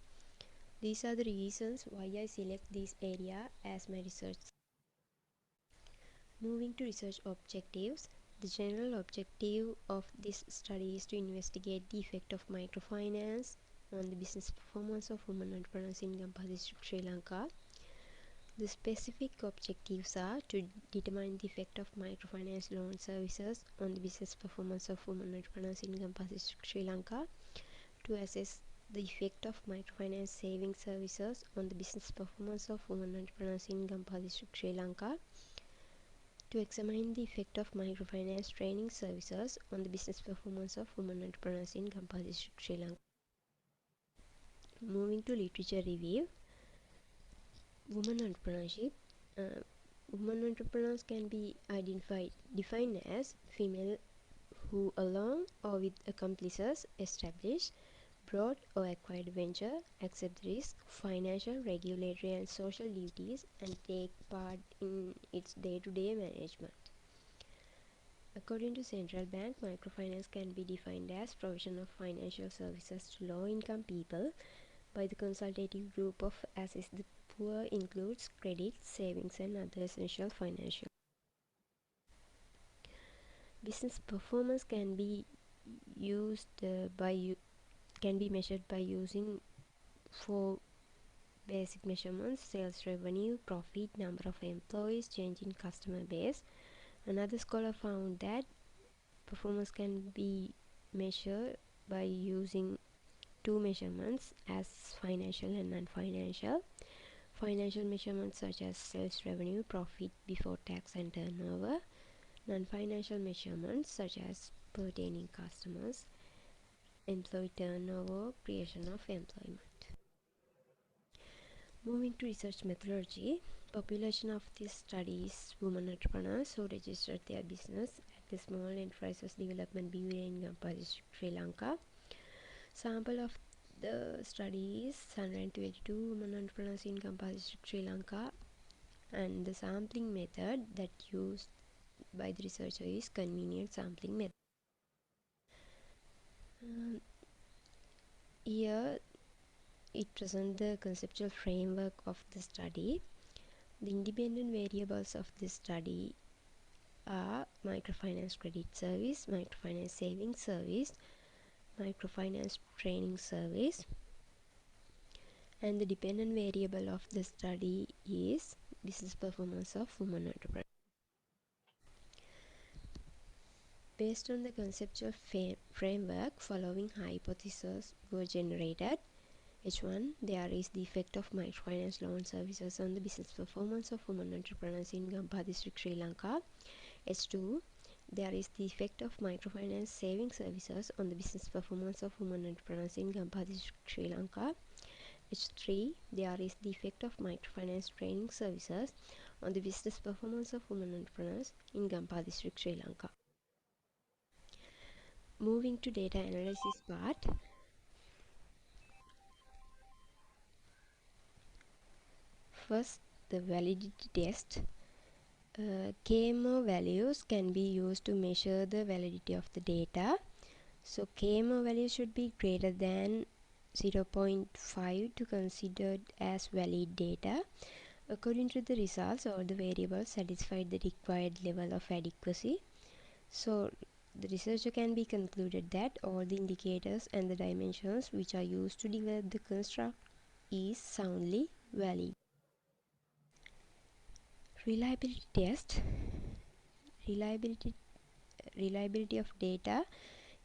These are the reasons why I select this area as my research. Moving to research objectives, the general objective of this study is to investigate the effect of microfinance on the business performance of women entrepreneurs in Gampha District, Sri Lanka. The specific objectives are to determine the effect of microfinance loan services on the business performance of women entrepreneurs in Gampha District, Sri Lanka, to assess the effect of microfinance saving services on the business performance of women entrepreneurs in Gampha District, Sri Lanka, to examine the effect of microfinance training services on the business performance of women entrepreneurs in Gampha District, Sri Lanka. Moving to literature review, women entrepreneurship. Women entrepreneurs can be defined as female who alone or with accomplices establish, brought or acquired venture, accept risk, financial, regulatory and social duties and take part in its day-to-day management. According to Central Bank, microfinance can be defined as provision of financial services to low-income people by the consultative group of assist the poor includes credit, savings and other essential financial. Business performance can be measured by using four basic measurements: sales revenue, profit, number of employees, change in customer base. Another scholar found that performance can be measured by using two measurements as financial and non-financial. Financial measurements such as sales revenue, profit before tax and turnover. Non-financial measurements such as pertaining customers, employee turnover, creation of employment. Moving to research methodology, population of this study is women entrepreneurs who registered their business at the Small Enterprises Development Bureau in Gampha District, Sri Lanka. Sample of the study is 122 women entrepreneurs in Gampha District, Sri Lanka, and the sampling method that used by the researcher is convenient sampling method. Here it presents the conceptual framework of the study. The independent variables of this study are microfinance credit service, microfinance savings service, microfinance training service, and the dependent variable of the study is business performance of women entrepreneurs. Based on the conceptual framework, following hypotheses were generated. H1. There is the effect of microfinance loan services on the business performance of women entrepreneurs in Gampha District, Sri Lanka. H2. There is the effect of microfinance saving services on the business performance of women entrepreneurs in Gampha District, Sri Lanka. H3. There is the effect of microfinance training services on the business performance of women entrepreneurs in Gampha District, Sri Lanka. Moving to data analysis part, First, the validity test. KMO values can be used to measure the validity of the data. So KMO value should be greater than 0.5 to considered as valid data. According to the results, all the variables satisfied the required level of adequacy. So the researcher can be concluded that all the indicators and the dimensions which are used to develop the construct is soundly valid. Reliability test. Reliability of data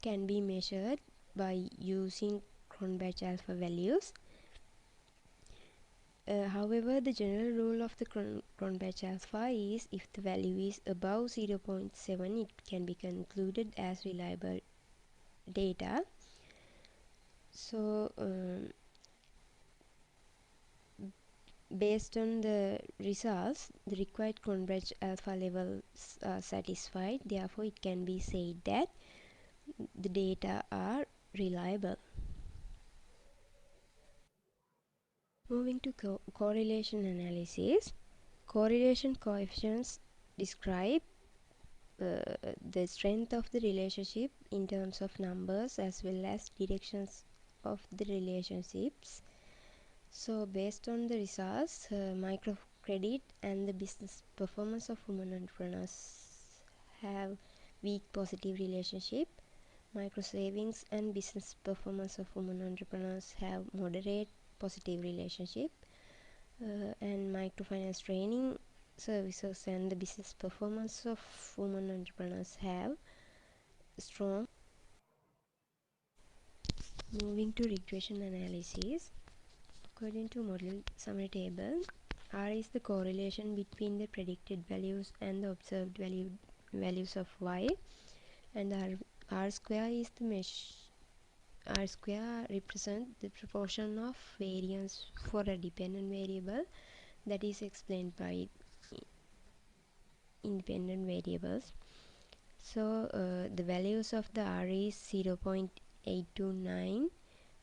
can be measured by using Cronbach alpha values. However, the general rule of the Cronbach alpha is if the value is above 0.7, it can be concluded as reliable data. So, based on the results, the required Cronbach alpha levels are satisfied. Therefore, it can be said that the data are reliable. Moving to correlation analysis. Correlation coefficients describe the strength of the relationship in terms of numbers as well as directions of the relationships. So based on the results, microcredit and the business performance of women entrepreneurs have weak positive relationship. Micro savings and business performance of women entrepreneurs have moderate positive relationship. And microfinance training services and the business performance of women entrepreneurs have strong. Moving to regression analysis. According to model summary table, R is the correlation between the predicted values and the observed values of Y, and R square is the R square represents the proportion of variance for a dependent variable that is explained by independent variables. So the values of the R is 0.829,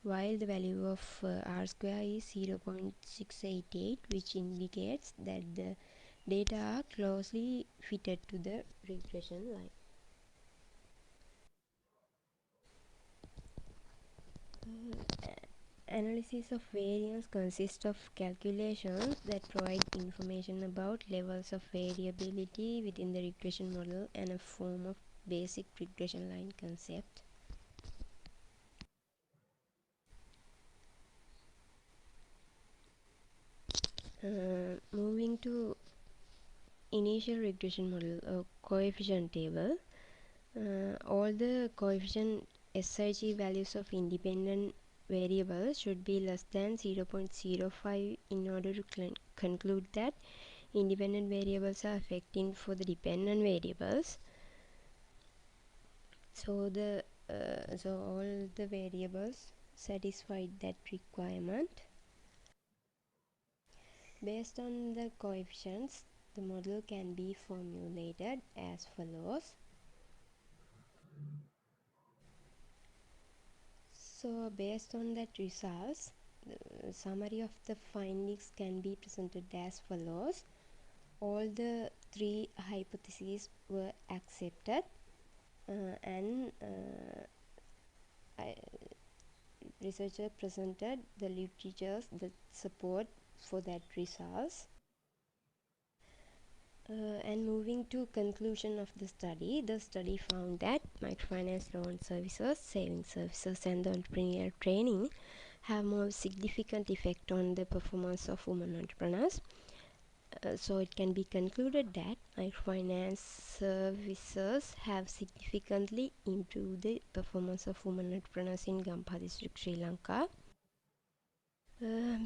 while the value of R square is 0.688, which indicates that the data are closely fitted to the regression line. Analysis of variance consists of calculations that provide information about levels of variability within the regression model and a form of basic regression line concept. Moving to initial regression model or coefficient table. All the coefficient SIG values of independent variables should be less than 0.05 in order to conclude that independent variables are affecting for the dependent variables. So all the variables satisfied that requirement. Based on the coefficients, the model can be formulated as follows. So based on that results, the summary of the findings can be presented as follows. All the three hypotheses were accepted and researcher presented the literatures that support for that results. And moving to conclusion of the study found that microfinance loan services, saving services and the entrepreneurial training have more significant effect on the performance of women entrepreneurs. So it can be concluded that microfinance services have significantly improved the performance of women entrepreneurs in Gampaha district, Sri Lanka.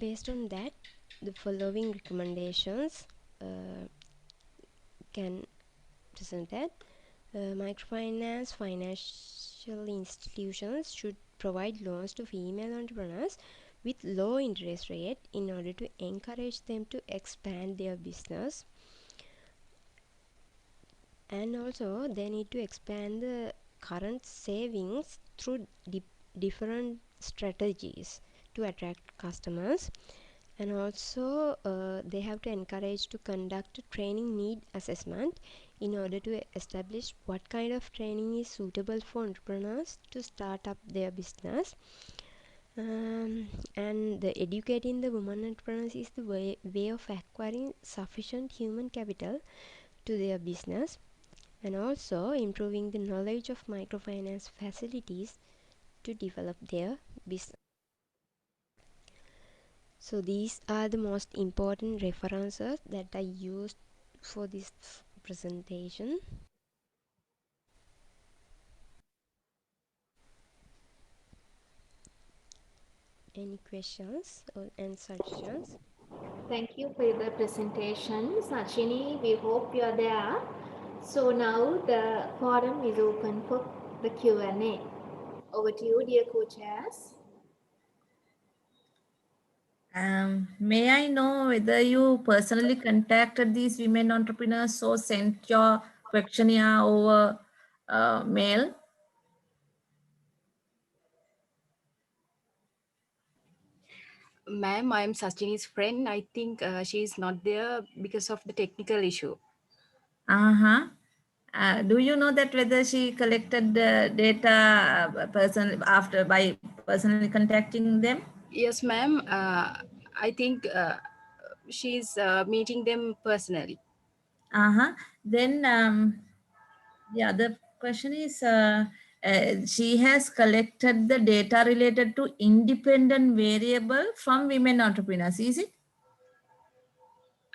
Based on that, the following recommendations can present that microfinance financial institutions should provide loans to female entrepreneurs with low interest rate in order to encourage them to expand their business, and also they need to expand the current savings through different strategies to attract customers, And also they have to encourage to conduct a training need assessment in order to establish what kind of training is suitable for entrepreneurs to start up their business. And the educating the women entrepreneurs is the way of acquiring sufficient human capital to their business, and also improving the knowledge of microfinance facilities to develop their business. So these are the most important references that I used for this presentation. Any questions and suggestions? Thank you for the presentation. Sachini, we hope you are there. So now the forum is open for the Q&A. Over to you, dear co-chairs. May I know whether you personally contacted these women entrepreneurs or sent your questionnaire over mail? Ma'am, I'm Sachini's friend. I think she is not there because of the technical issue. Uh-huh. Do you know that whether she collected the data by personally contacting them? Yes, ma'am. I think she's meeting them personally. Uh-huh. Then the other question is, she has collected the data related to independent variable from women entrepreneurs, is it?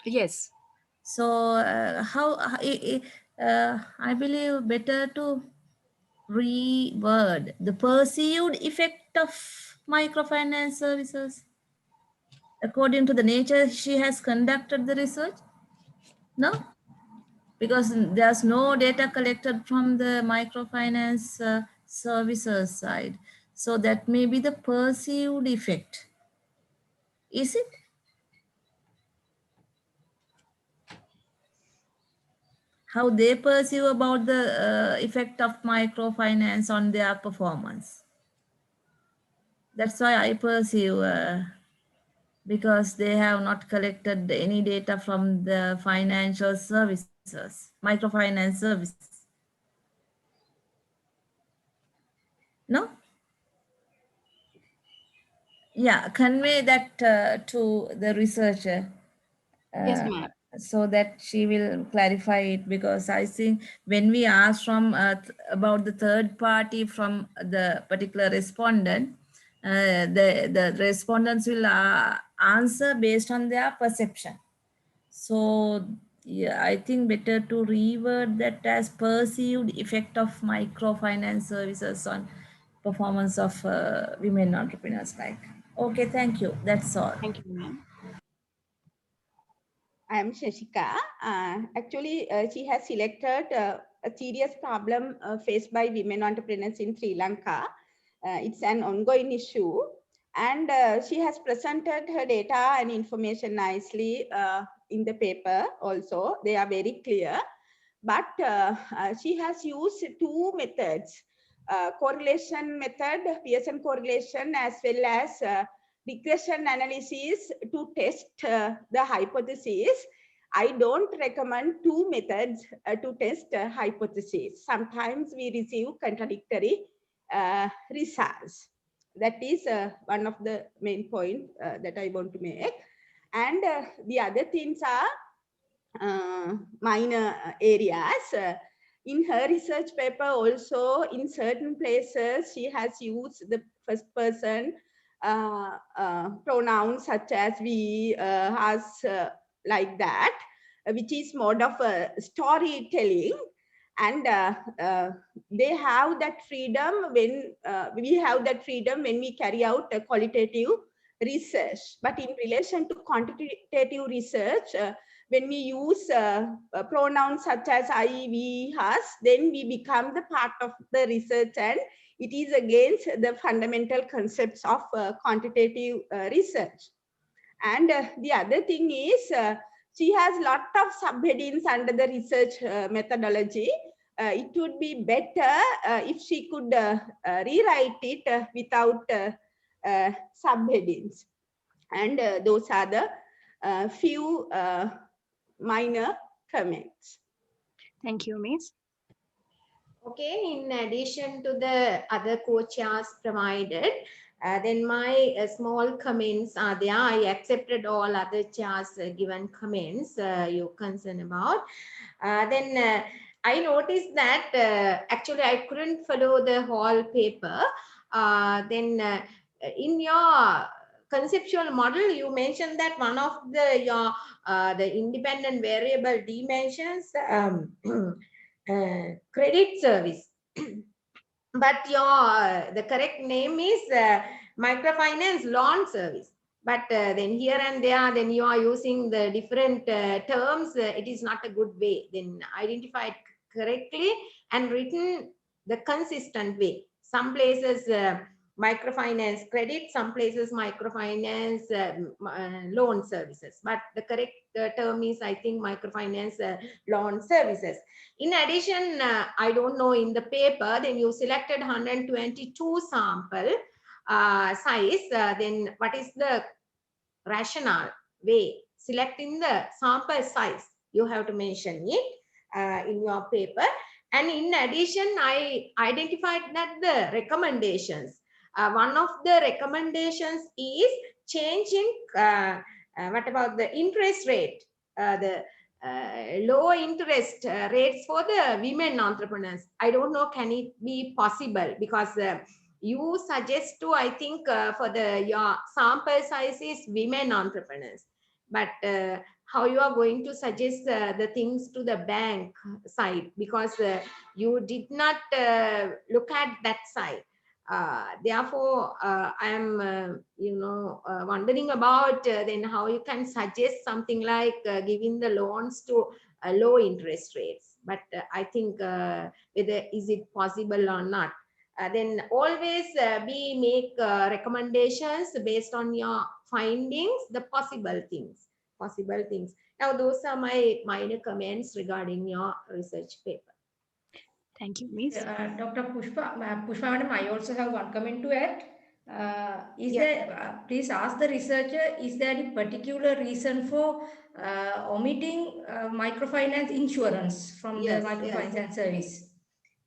Yes. So I believe better to reword the perceived effect of microfinance services according to the nature she has conducted the research. No, because there's no data collected from the microfinance services side. So that may be the perceived effect. Is it? How they perceive about the effect of microfinance on their performance. That's why I perceive, because they have not collected any data from the financial services, microfinance services. No? Yeah, convey that to the researcher. Yes, ma'am. So that she will clarify it, because I think when we ask from about the third party from the particular respondent, the respondents will answer based on their perception. So yeah, I think better to reword that as perceived effect of microfinance services on performance of women entrepreneurs. Like, okay, thank you. That's all. Thank you, ma'am. I am Shashika. Actually, she has selected a serious problem faced by women entrepreneurs in Sri Lanka. It's an ongoing issue, and she has presented her data and information nicely in the paper also. They are very clear, but she has used two methods, correlation method, Pearson correlation, as well as regression analysis to test the hypothesis. I don't recommend two methods to test hypothesis. Sometimes we receive contradictory results. That is one of the main points that I want to make. And the other things are minor areas. In her research paper also, in certain places, she has used the first person pronouns such as we, us, like that, which is mode of storytelling. And they have that freedom when we have that freedom when we carry out a qualitative research. But in relation to quantitative research, when we use pronouns such as I, we, us, then we become the part of the research, and it is against the fundamental concepts of quantitative research. And the other thing is, she has lot of subheadings under the research methodology. It would be better if she could rewrite it without subheadings. And those are the few minor comments. Thank you, Miss. Okay, in addition to the other co-chairs provided, then my small comments are there. I accepted all other chairs given comments you concern about. Then I noticed that actually I couldn't follow the whole paper. Then in your conceptual model, you mentioned that one of the independent variable dimensions credit service. But the correct name is microfinance loan service. But then here and there, then you are using the different terms. It is not a good way. Then identified correctly and written the consistent way. Some places microfinance credit, some places microfinance loan services. But the correct term is, I think, microfinance loan services. In addition, I don't know, in the paper, then you selected 122 sample size. Then what is the rationale way selecting the sample size? You have to mention it in your paper. And in addition, I identified that the recommendations, one of the recommendations is changing what about the interest rate, the low interest rates for the women entrepreneurs. I don't know, can it be possible? Because you suggest to, I think, for your sample size is women entrepreneurs. But how you are going to suggest the things to the bank side? Because you did not look at that side. Therefore, I am, wondering about then how you can suggest something like giving the loans to low interest rates. But I think whether is it possible or not. Then always we make recommendations based on your findings, the possible things. Now, those are my minor comments regarding your research paper. Thank you, Miss. Dr. Pushpa Madam, I also have one comment to add. Please ask the researcher, is there any particular reason for omitting microfinance insurance from the microfinance service?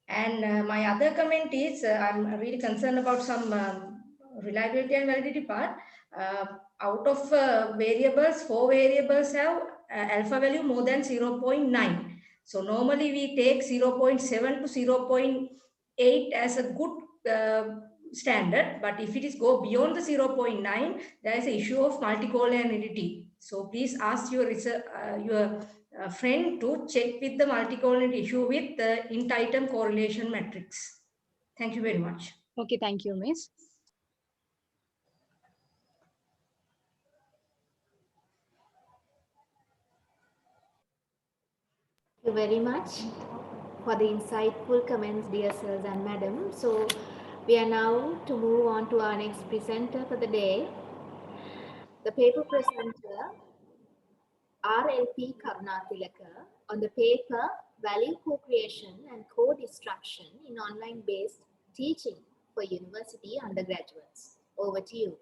And my other comment is, I'm really concerned about some reliability and validity part. Out of variables, 4 variables have alpha value more than 0.9. So normally we take 0.7 to 0.8 as a good standard, but if it is go beyond the 0.9, there is an issue of multicollinearity. So please ask your friend to check with the multicollinearity issue with the in-item correlation matrix. Thank you very much. Okay, thank you, Miss. Thank you very much for the insightful comments, dear sirs and madam. So we are now to move on to our next presenter for the day. The paper presenter, RLP Karunatilaka, on the paper Value Co-Creation and Co-Destruction in Online-Based Teaching for University Undergraduates. Over to you.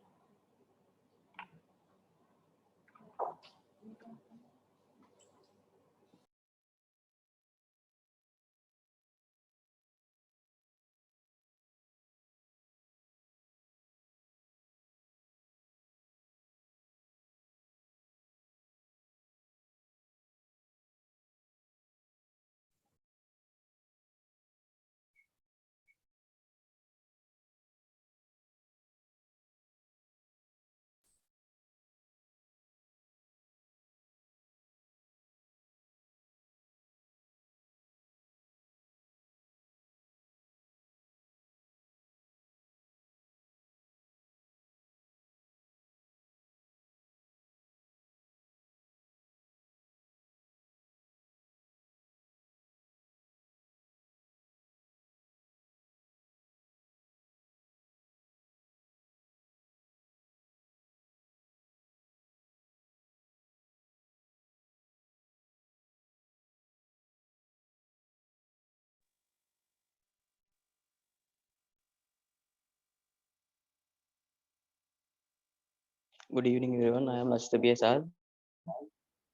Good evening, everyone. I am Ashta Asad,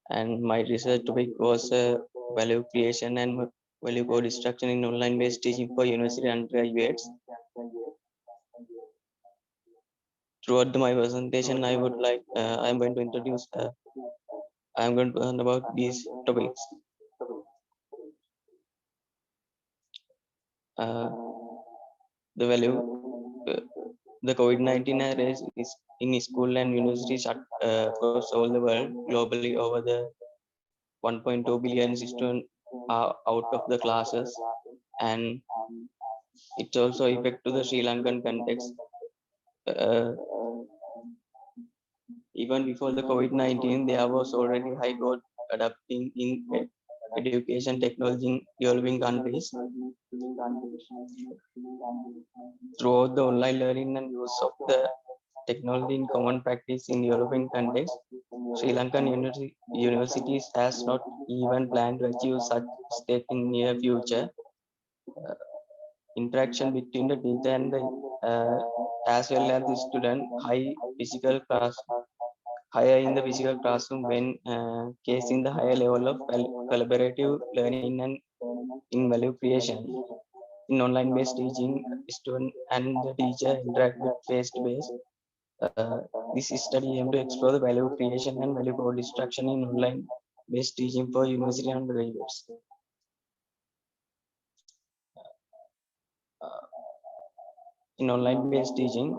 and my research topic was value creation and value co-destruction in online-based teaching for university undergraduates. Throughout my presentation, I am going to introduce, I am going to learn about these topics. Uh, the value, uh, the COVID-19 has is in school and universities across all the world globally over the 1.2 billion students are out of the classes, and it also affect to the Sri Lankan context. Uh, Even before the COVID-19, there was already high growth adapting in education technology in developing countries. Throughout the online learning and use of the technology in common practice in developing context, Sri Lankan universities has not even planned to achieve such state in near future. Interaction between the teacher and the as well as the student higher in the physical classroom when casing the higher level of collaborative learning and in value creation. In online based teaching, student and the teacher interact with face to face. This study aimed to explore the value creation and value co-destruction in online based teaching for university undergraduates. In online based teaching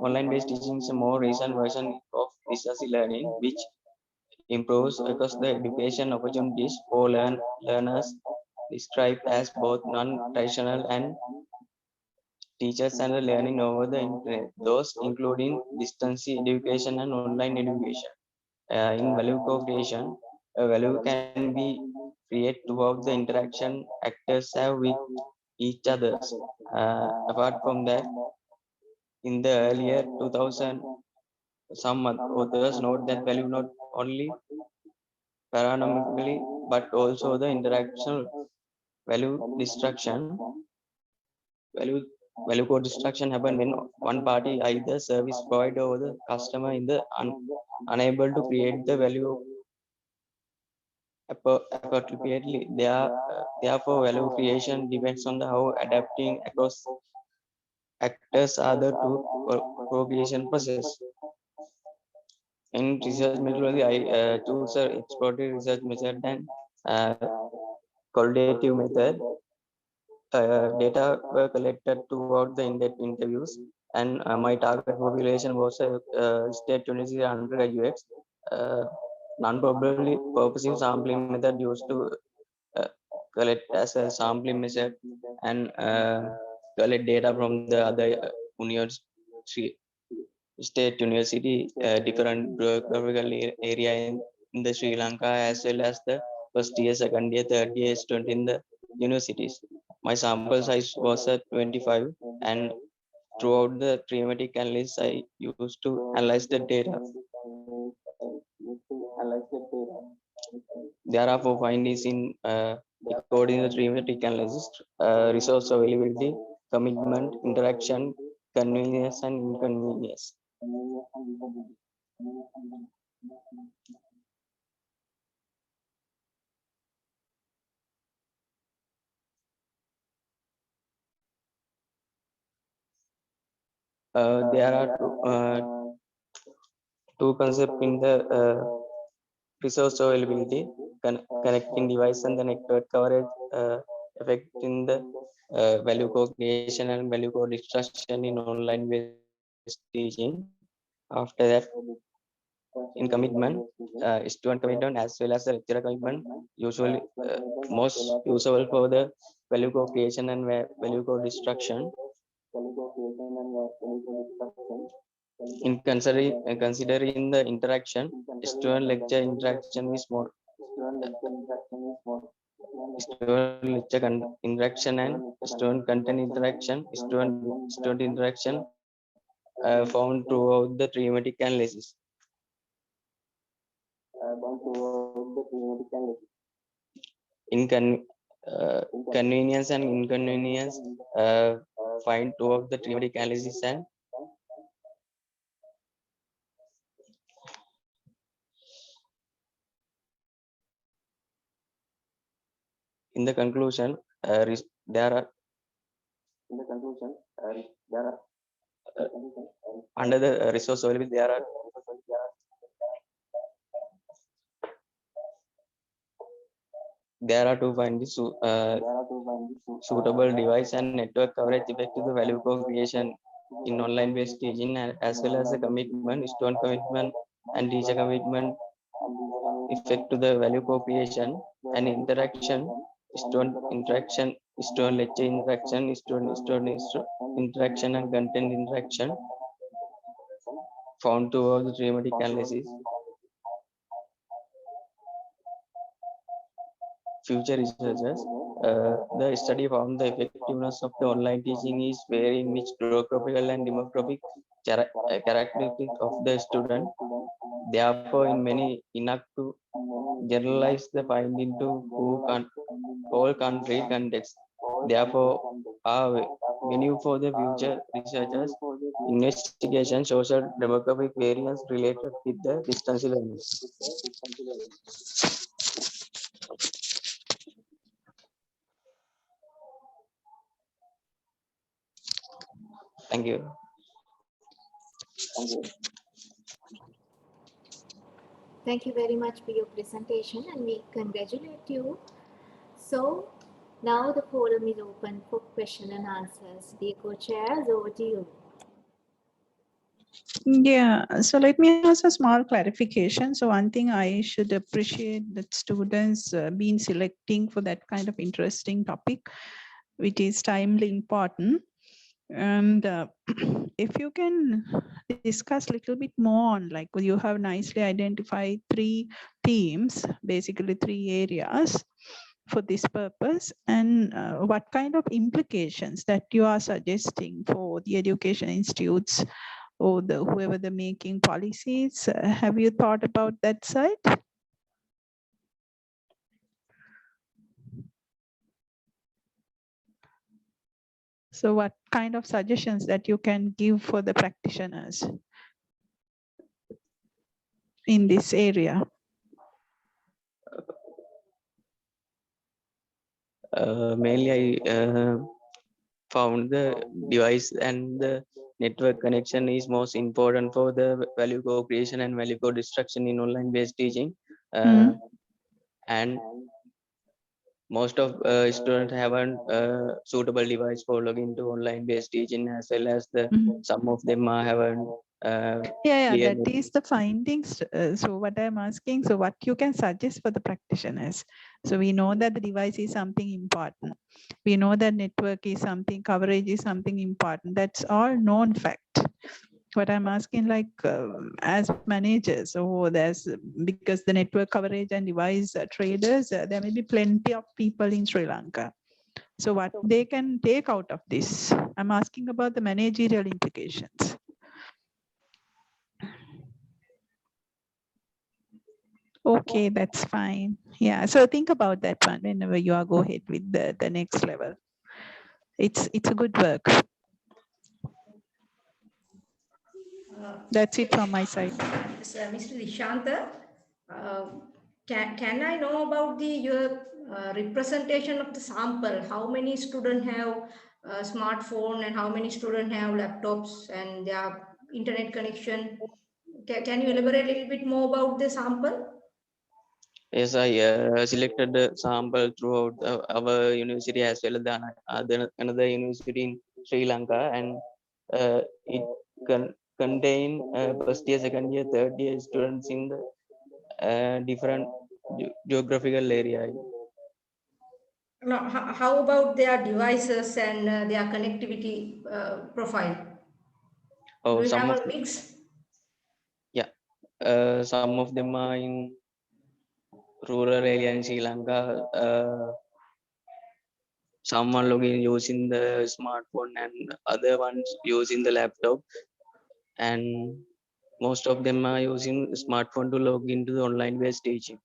is a more recent version of distance learning, which improves across the education opportunities for learners described as both non-traditional and teachers and learning over the internet, those including distance education and online education. In value co-creation, a value can be created throughout the interaction actors have with each others. Apart from that, in the earlier 2000, some authors note that value not only paranomically but also the interaction value destruction. Value value co-destruction happen when one party, either service provider or the customer, in the unable to create the value appropriately. Therefore, value creation depends on the how adapting across actors are the two co-creation process. In research methodology, I choose a exploratory research method and uh, qualitative method. Data were collected throughout the in-depth interviews, and my target population was state university undergraduates. Uh, Non-probably purposive sampling method used to uh, collect as a sampling method and collect data from the other university, state university, different geographical area in the Sri Lanka, as well as the first year, second year, third year student in the universities. My sample size was at 25, and throughout the thematic analysis, I used to analyze the data. There are four findings in according to the thematic analysis: resource availability, commitment, interaction, convenience, and inconvenience. There are two concepts in the resource availability, connecting device and the network coverage effect in the value co-creation and value co-destruction in online based teaching. After that, in commitment, student commitment as well as the lecturer commitment, usually most usable for the value co-creation and value co-destruction. In considering the interaction, student lecture interaction is more student lecture interaction and student content interaction, student interaction found throughout the thematic analysis. In convenience and inconvenience find throughout the thematic analysis, and In the conclusion, there are under the resource available, there are to find the suitable device and network coverage effect to the value co-creation in online-based teaching, as well as the commitment, student commitment, and teacher commitment effect to the value co-creation and interaction, student interaction, student lecture interaction, student interaction, and content interaction found throughout the thematic analysis. Future researchers, the study found the effectiveness of the online teaching is varying which geographical and demographic characteristics of the student. Therefore, in many enough to generalize the finding to whole country context. Therefore, our venue for the future researchers investigation social demographic variance related with the distance learning. Thank you. Thank you very much for your presentation and we congratulate you. So now the forum is open for question and answers. Dear co-chairs, over to you. Yeah, so let me ask a small clarification. So one thing I should appreciate that students been selecting for that kind of interesting topic, which is timely important. And if you can discuss a little bit more on, like you have nicely identified 3 themes, basically 3 areas for this purpose, and what kind of implications that you are suggesting for the education institutes or whoever they're making policies. Have you thought about that side? So what kind of suggestions that you can give for the practitioners in this area? Mainly, I found the device and the network connection is most important for the value co-creation and value co-destruction in online-based teaching. And most of students haven't suitable device for login to online-based teaching, as well as the some of them haven't. Yeah, that is the findings. So what I'm asking, so what you can suggest for the practitioners? So we know that the device is something important. We know that network is something, coverage is something important. That's all known fact. What I'm asking, like as managers, so there's, because the network coverage and device traders, there may be plenty of people in Sri Lanka. So what they can take out of this? I'm asking about the managerial implications. Okay, that's fine. Yeah, so think about that one whenever you are go ahead with the next level. It's a good work. That's it from my side. Mr. Dishanta, can I know about your representation of the sample? How many students have a smartphone and how many students have laptops and their internet connection? Can you elaborate a little bit more about the sample? Yes, I selected the sample throughout our university as well as another university in Sri Lanka, and it contain first year, second year, third year students in the different geographical area. Now, how about their devices and their connectivity profile? Oh, Do you some have of a mix? Yeah, some of them are in rural area in Sri Lanka. Someone login using the smartphone and other ones using the laptop, and most of them are using smartphone to log into the online based teaching.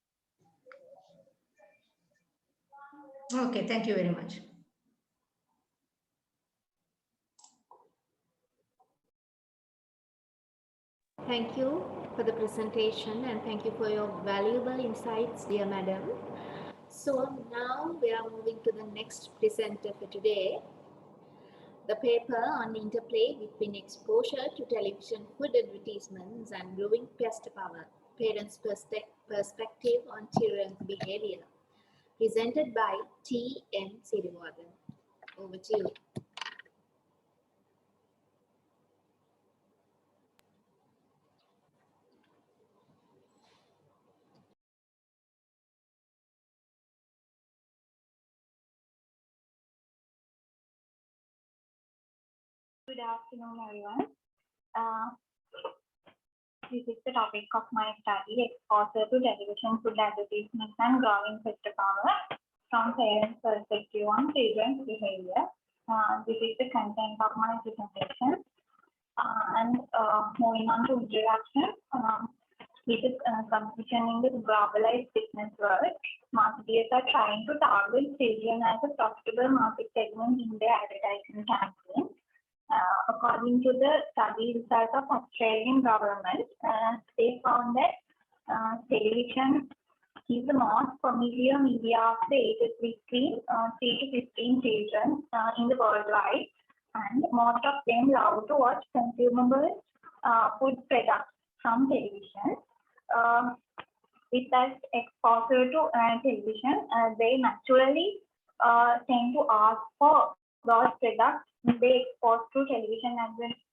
Okay, thank you very much. Thank you for the presentation and thank you for your valuable insights, dear madam. So now we are moving to the next presenter for today. The paper on interplay between exposure to television food advertisements and growing pest power, parents' perspective on children's behavior, presented by T.N. Sirivadan. Over to you. Good afternoon, everyone. This is the topic of my study, exposure to television food advertisements and growing pest power from parents' perspective on children's behavior. This is the content of my presentation. Moving on to introduction, with the competition in the globalized business world, marketers are trying to target children as a profitable market segment in their advertising campaigns. According to the study result of Australian government, they found that television is the most familiar media of the ages between 3 to 15 children in the worldwide, and most of them love to watch consumable food products from television. With that exposure to television, they naturally tend to ask for those products they exposed to television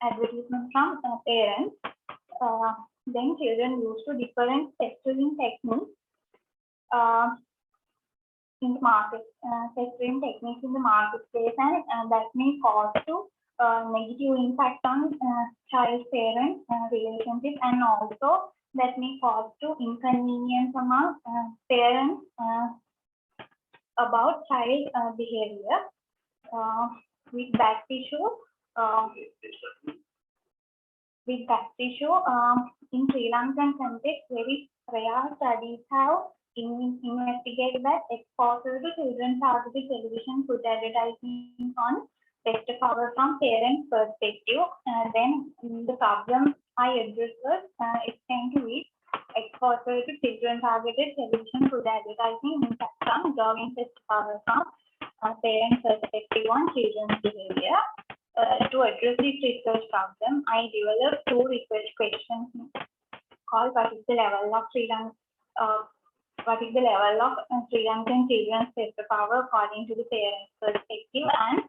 advertisements from parents. Then children used to different testing techniques in the market, testing techniques in the marketplace, and that may cause to negative impact on child-parent relationship, and also that may cause to inconvenience among parents about child behavior. With back tissue, in Sri Lankan context, very rare studies have investigated that exposure to children targeted television food advertising on pest cover from parents' perspective. Then the problem I addressed was extend to it. Exposure to children targeted television food advertising impact on growing pest cover from parents' perspective on children's behavior. To address this research problem, I developed two research questions called what is the level of Sri Lankan children's pest power according to the parents' perspective, and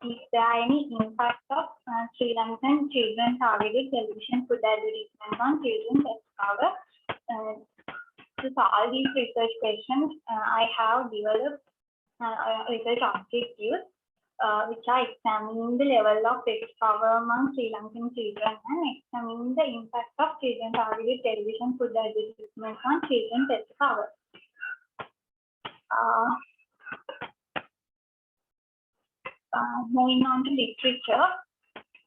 is there any impact of Sri Lankan children targeted television food advertisements on children's pest power. To solve these research questions, I have developed research objectives which are examining the level of pest power among Sri Lankan children and examining the impact of children targeted television food advertisements on children pest power. Moving on to literature,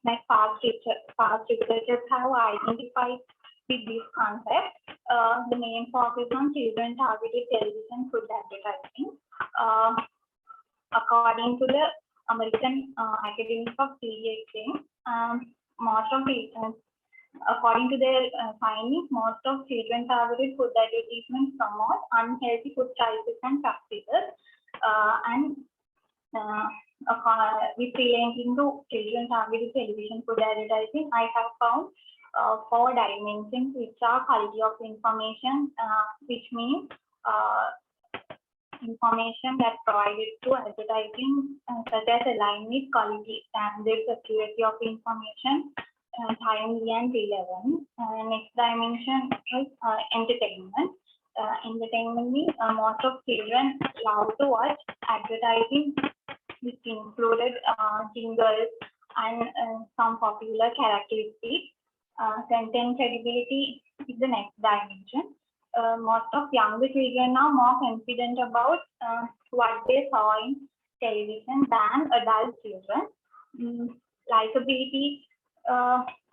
like past researchers have identified with this concept the main focus on children targeted television food advertising. According to the American Academy of Pediatrics, according to their findings, most of children targeted food advertisements promote unhealthy food choices and practices. With relating to children targeted television food advertising, I have found 4 dimensions, which are quality of information, which means information that provided to advertising, such as aligned with quality standards, accuracy of information, timely and relevant. Next dimension is entertainment. Entertainment means most of children love to watch advertising, which included jingles and some popular characteristics. Content credibility is the next dimension. Most of younger children are more confident about what they saw in television than adult children. Likability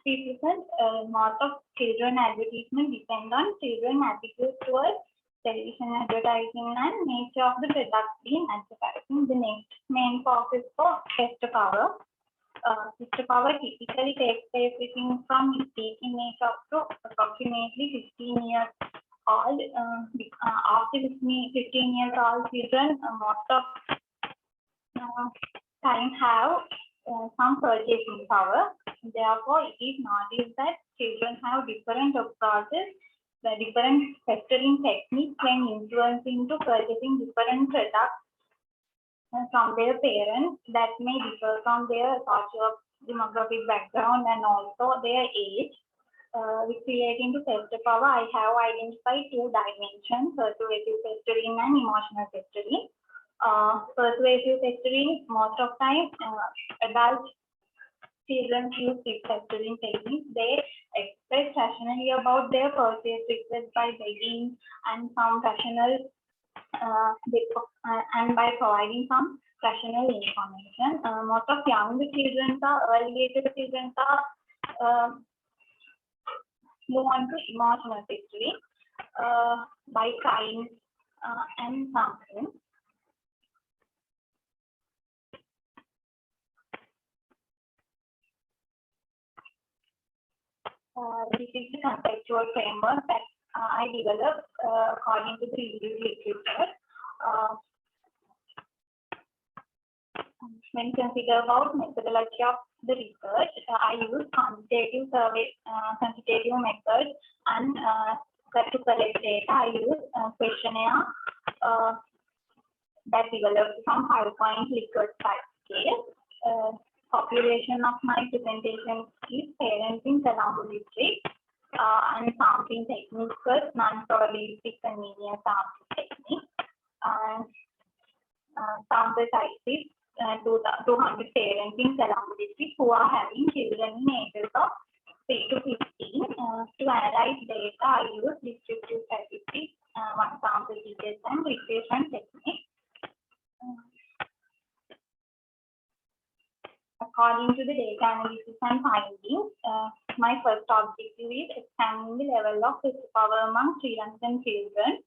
represents most of children advertisement depend on children attitude towards television advertising and nature of the product being advertising. The next main focus for pest power. Pest power typically takes place within from its peak in age up to approximately 15 years old, after 15 years old children, most of time have some purchasing power. Therefore, it is noticed that children have different approaches, the different factoring techniques when influencing to purchasing different products from their parents that may differ from their socio-demographic background and also their age. With relating to tester power, I have identified two dimensions, persuasive testering and emotional testering. Persuasive testering, most of time, adult children use this testering technique. They express rationally about their purchase request by begging and some rational and by providing some rational information. Most of younger children are early age children are move on to emotional testering by crying and something. This is the conceptual framework that I developed according to the review literature. When consider about methodology of the research, I use quantitative survey, quantitative methods, and to collect data, I use questionnaire that developed from 5-point Likert scale. Population of my presentation is parenting around district and sampling techniques first, non-probabilistic convenience sampling technique. And sample size is 200 parenting around district who are having children in ages of 3 to 15. To analyze data, I use descriptive statistics, one sample details, and regression technique. According to the data analysis and findings, my first objective is examining the level of test power among Sri Lankan children.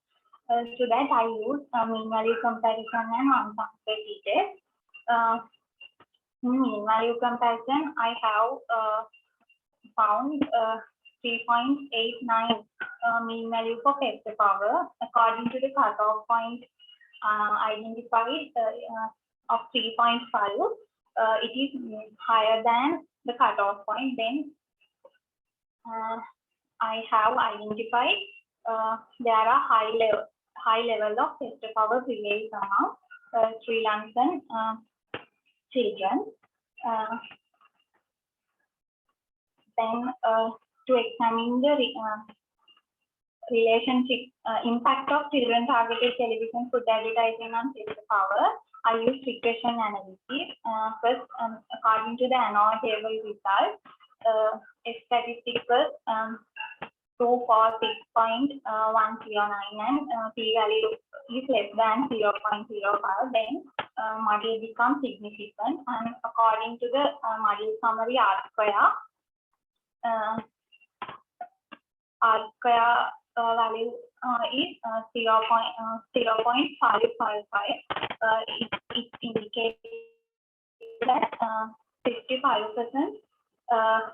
To that, I use mean value comparison and one-sample details. In mean value comparison, I have found 3.89 mean value for test power. According to the cutoff point identified of 3.5. It is higher than the cutoff point, then I have identified there are high level of test power prevails among Sri Lankan children. Then to examine the relationship impact of children targeted television food advertising on test power, I use regression analysis. First, according to the ANOVA table results, statistics was 246.109 and p-value is less than 0.05. Then model becomes significant, and according to the model summary R-square value is 0.555. It indicates that 55%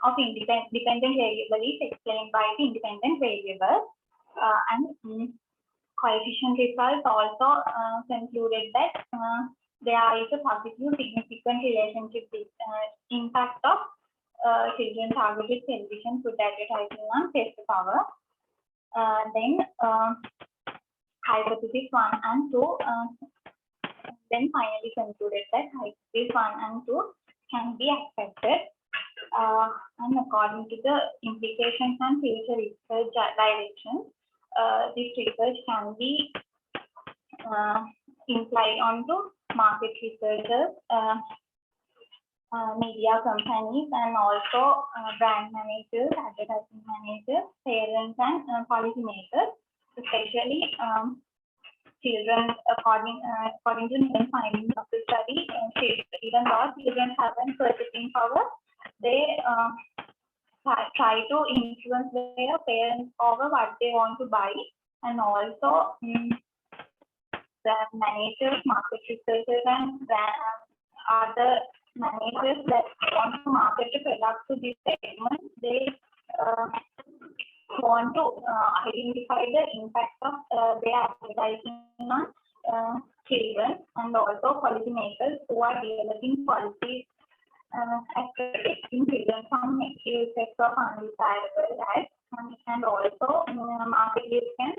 of dependent variable is explained by the independent variable, and coefficient results also concluded that there is a positive significant relationship with impact of children targeted television food advertising on test power. Then hypothesis 1 and 2 then finally concluded that hypothesis 1 and 2 can be accepted, and according to the implications and future research direction, this research can be implied onto market researchers, media companies, and also brand managers, advertising managers, parents, and policymakers, especially children. According to the findings of the study, even though children have an purchasing power, they try to influence their parents over what they want to buy, and also the managers, market researchers, and other managers that want to market the product to this segment, they want to identify the impact of their advertising on children and also policymakers who are developing policies at protecting children from effects of undesirable ads, and also marketers can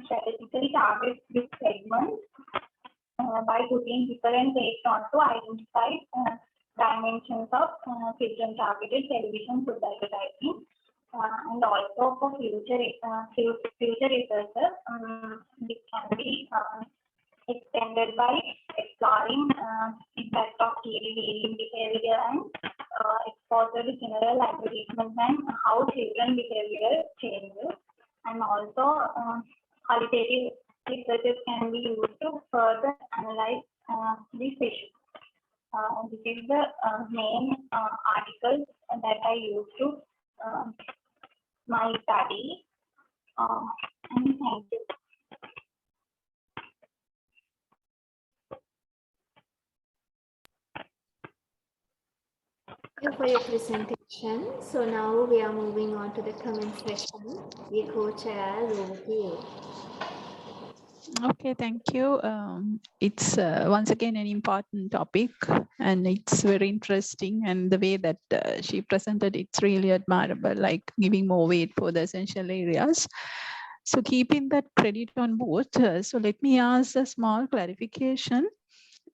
strategically target this segment by putting different rates on to identify dimensions of children targeted television food advertising. And also for future researchers, this can be extended by exploring impact of TV viewing behavior and exposure to general advertisements and how children behavior changes. And also qualitative researches can be used to further analyze this issue. This is the main articles that I used to my study. And thank you. Thank you for your presentation. So now we are moving on to the comment section. We co-chair over to you. Okay, thank you. It's once again an important topic, and it's very interesting. And the way that she presented, it's really admirable, like giving more weight for the essential areas. So keeping that credit on both, so let me ask a small clarification.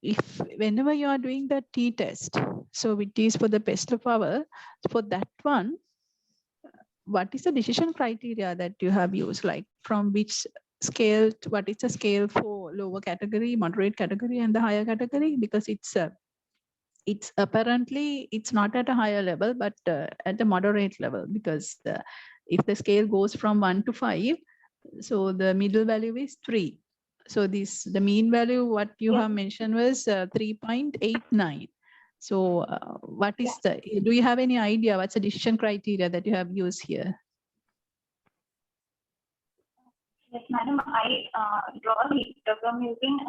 If whenever you are doing the t-test, so it is for the best of our, for that one, what is the decision criteria that you have used? Like from which scale, what is the scale for lower category, moderate category, and the higher category? Because it's apparently it's not at a higher level, but at a moderate level. Because if the scale goes from 1 to 5, so the middle value is 3. So the mean value what you have mentioned was 3.89. So what is do you have any idea what's the decision criteria that you have used here? Yes, madam. I draw the histogram using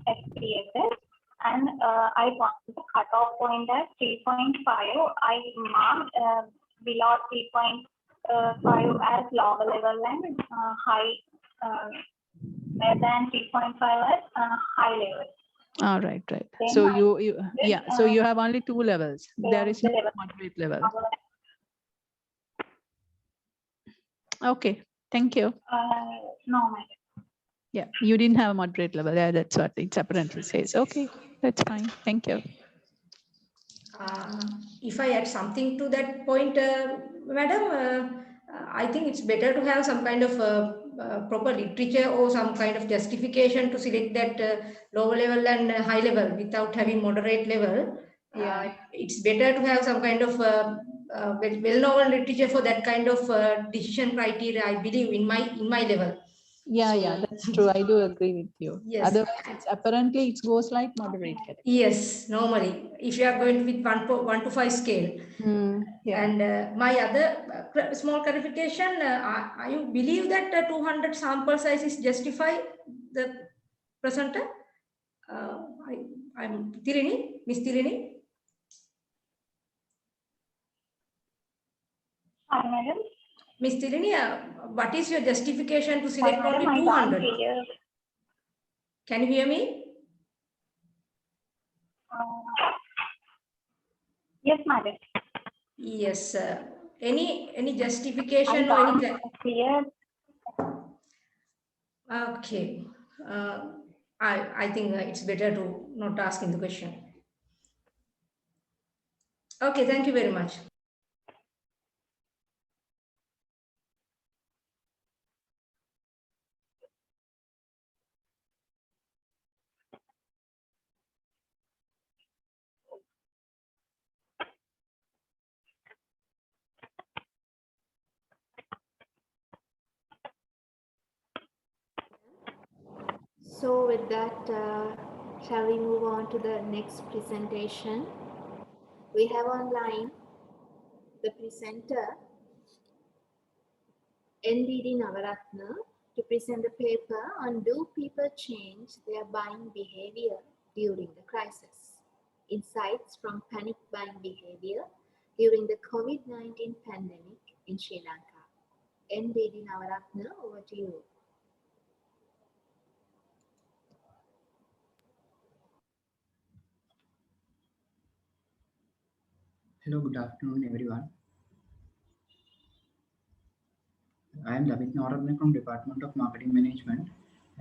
SPSS, and I want the cutoff point as 3.5. I marked below 3.5 as lower level and high than 3.5 as high level. All right, right. Then So so you have only 2 levels. There is no moderate level. Okay, thank you. No, madam. Yeah, you didn't have a moderate level. Yeah, that's what it apparently says. Okay, that's fine. Thank you. If I add something to that point, madam, I think it's better to have some kind of proper literature or some kind of justification to select that lower level and high level without having moderate level. It's better to have some kind of well-known literature for that kind of decision criteria, I believe, in my level. Yeah, So, yeah, that's true. I do agree with you. Yes. Otherwise, apparently it goes like moderate category. Yes, normally, if you are going with 1 to 5 scale. Yeah. And my other small clarification, I believe that 200 sample size is justify the presenter? I'm Tirini, Miss Tirini. Hi, madam. Miss Tirini, what is your justification to select Madam, only I 200? can't hear. Can you hear me? Yes, madam. Yes. Any justification I or any? can't hear. Okay. I think it's better to not asking the question. Okay, thank you very much. So with that, shall we move on to the next presentation? We have online the presenter NDD Navaratna to present the paper on do people change their buying behavior during the crisis? Insights from panic buying behavior during the COVID-19 pandemic in Sri Lanka. Lady Navaratna, over to you. Hello, good afternoon, everyone. I am David Noratne from Department of Marketing Management.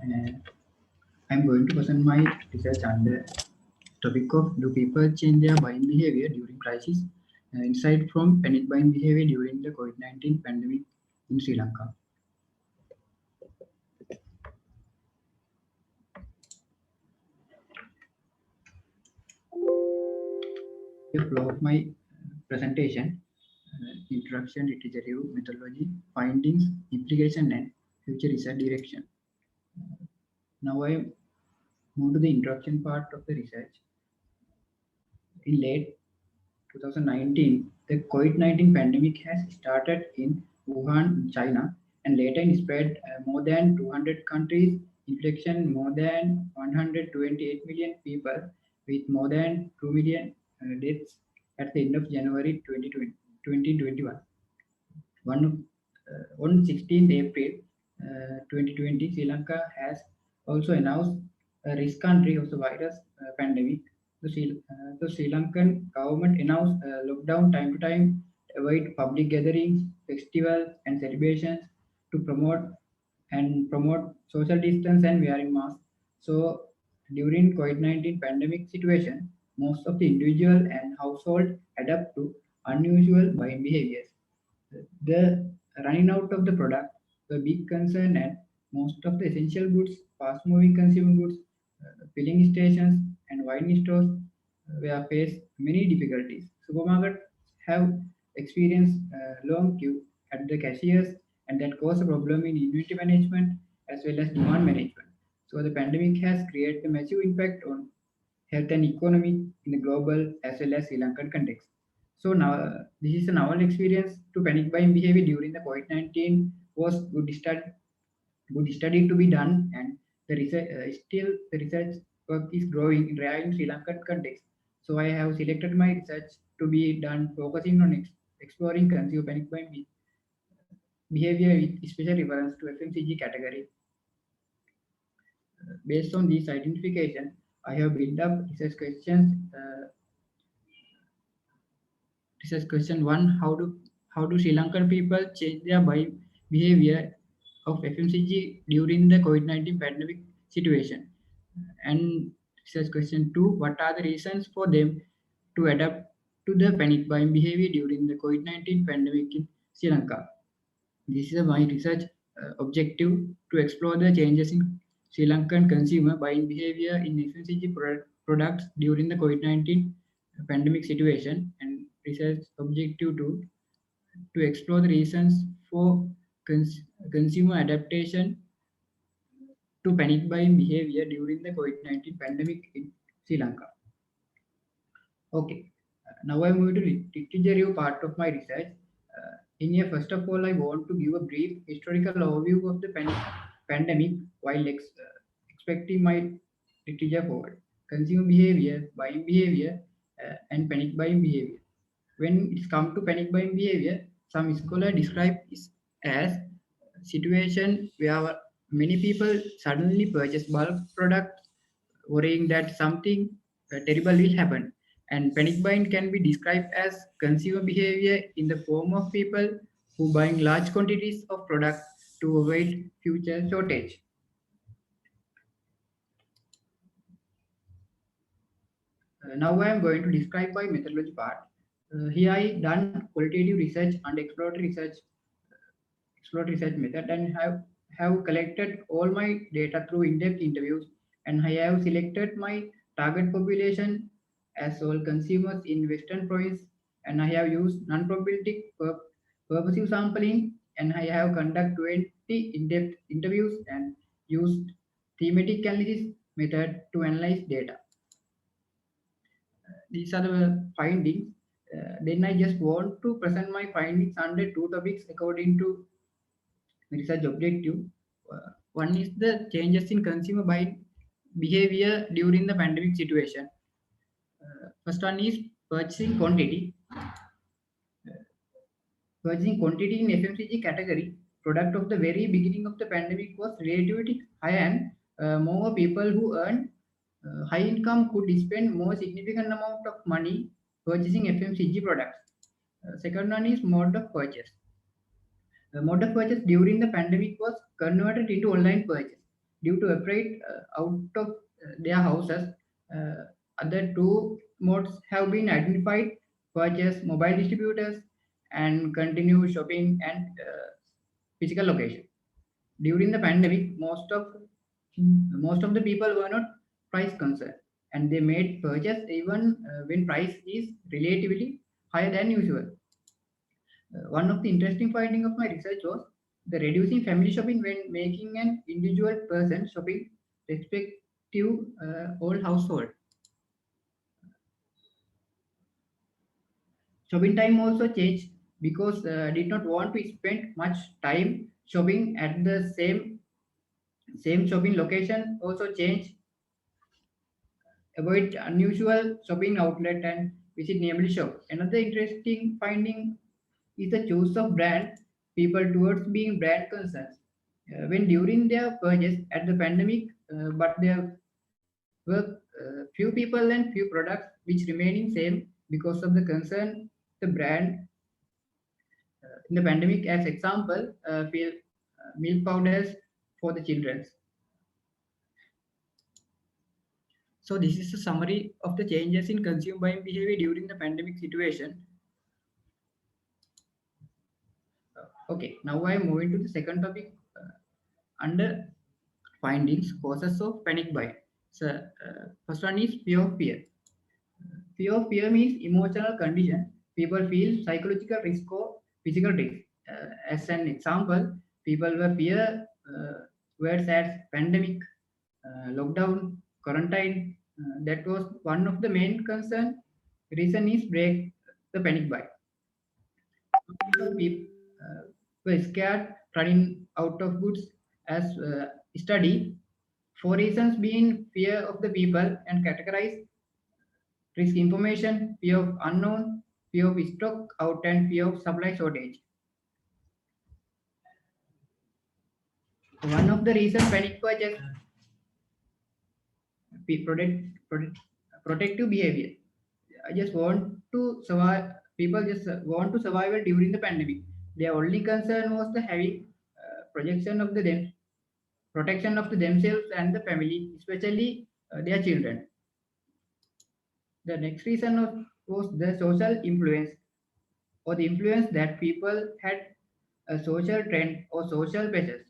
I am going to present my research on the topic of do people change their buying behavior during crisis? Insight from panic buying behavior during the COVID-19 pandemic in Sri Lanka. The flow of my presentation, introduction, literature review, methodology, findings, implication, and future research direction. Now I move to the introduction part of the research. In late 2019, the COVID-19 pandemic has started in Wuhan, China, and later spread more than 200 countries, infection more than 128 million people, with more than 2 million deaths at the end of January 2021. On 16th April 2020, Sri Lanka has also announced a risk country of the virus pandemic. The Sri Lankan government announced lockdown time to time to avoid public gatherings, festivals, and celebrations to promote social distance and wearing masks. So during COVID-19 pandemic situation, most of the individual and household adapt to unusual buying behaviors. The running out of the product, the big concern, and most of the essential goods, fast-moving consumer goods, filling stations, and wine stores were faced many difficulties. Supermarkets have experienced long queue at the cashiers, and that caused a problem in inventory management as well as demand management. So the pandemic has created a massive impact on health and economy in the global as well as Sri Lankan context. So now this is a novel experience to panic buying behavior during the COVID-19 was good study to be done, and the research still the research work is growing in rare in Sri Lankan context. So I have selected my research to be done focusing on exploring consumer panic buying behavior with special reference to FMCG category. Based on this identification, I have built up research questions. Research question one: how do Sri Lankan people change their buying behavior of FMCG during the COVID-19 pandemic situation? And research question two: what are the reasons for them to adapt to the panic buying behavior during the COVID-19 pandemic in Sri Lanka? This is my research objective to explore the changes in Sri Lankan consumer buying behavior in FMCG products during the COVID-19 pandemic situation, and research objective to explore the reasons for consumer adaptation to panic buying behavior during the COVID-19 pandemic in Sri Lanka. Okay, now I move to literature review part of my research. In here, first of all, I want to give a brief historical overview of the pandemic while expecting my literature forward. Consumer behavior, buying behavior, and panic buying behavior. When it's come to panic buying behavior, some scholars describe it as a situation where many people suddenly purchase bulk products, worrying that something terrible will happen. And panic buying can be described as consumer behavior in the form of people who buying large quantities of product to avoid future shortage. Now I am going to describe my methodology part. Here I done qualitative research and exploratory research method, and have collected all my data through in-depth interviews, and I have selected my target population as all consumers in Western province, and I have used non-probabilistic purposive sampling, and I have conducted 20 in-depth interviews and used thematic analysis method to analyze data. These are the findings. Then I just want to present my findings under two topics according to research objective. One is the changes in consumer buying behavior during the pandemic situation. First one is purchasing quantity. Purchasing quantity in FMCG category product of the very beginning of the pandemic was relatively high, and more people who earn high income could spend more significant amount of money purchasing FMCG products. Second one is mode of purchase. The mode of purchase during the pandemic was converted into online purchase due to afraid out of their houses. Other two modes have been identified: purchase, mobile distributors, and continue shopping and physical location. During the pandemic, most of the people were not price concerned, and they made purchase even when price is relatively higher than usual. One of the interesting findings of my research was the reducing family shopping when making an individual person shopping respective all household. Shopping time also changed because did not want to spend much time shopping at the same shopping location. Also changed, avoid unusual shopping outlet and visit nearby shop. Another interesting finding is the choice of brand people towards being brand concerns. When during their purchase at the pandemic, but there were few people and few products which remaining same because of the concern the brand. In the pandemic, as example, milk powders for the children. So this is a summary of the changes in consumer buying behavior during the pandemic situation. Okay, now I am moving to the second topic under findings, causes of panic buying. So first one is fear of fear. Fear of fear means emotional condition. People feel psychological risk or physical risk. As an example, people were fear words as pandemic, lockdown, quarantine. That was one of the main concern. Reason is break the panic buy. People were scared running out of goods. As study, four reasons being fear of the people and categorize risk information, fear of unknown, fear of stock out, and fear of supply shortage. One of the reasons panic purchase protective behavior. I just want to survive. People just want to survive during the pandemic. Their only concern was the having protection of themselves and the family, especially their children. The next reason was the social influence, or the influence that people had a social trend or social pressure.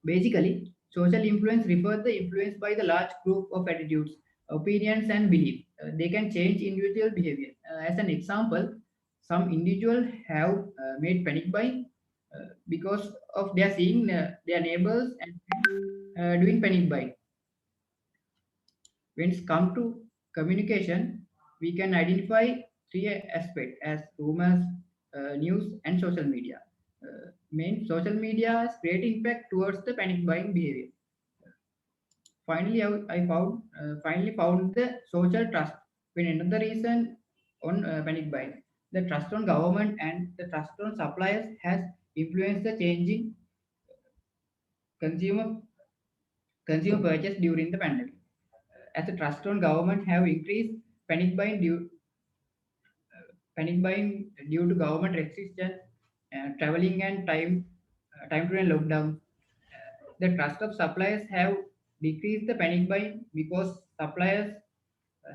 Basically, social influence refers the influence by the large group of attitudes, opinions, and beliefs. They can change individual behavior. As an example, some individuals have made panic buying because of their seeing their neighbors and doing panic buying. When it comes to communication, we can identify three aspects as rumors, news, and social media. Main social media has great impact towards the panic buying behavior. Finally, I found the social trust. When another reason on panic buying, the trust on government and the trust on suppliers has influenced the changing consumer purchase during the pandemic. As the trust on government have increased, panic buying due to government restrictions, traveling and time to lockdown. The trust of suppliers have decreased the panic buying because suppliers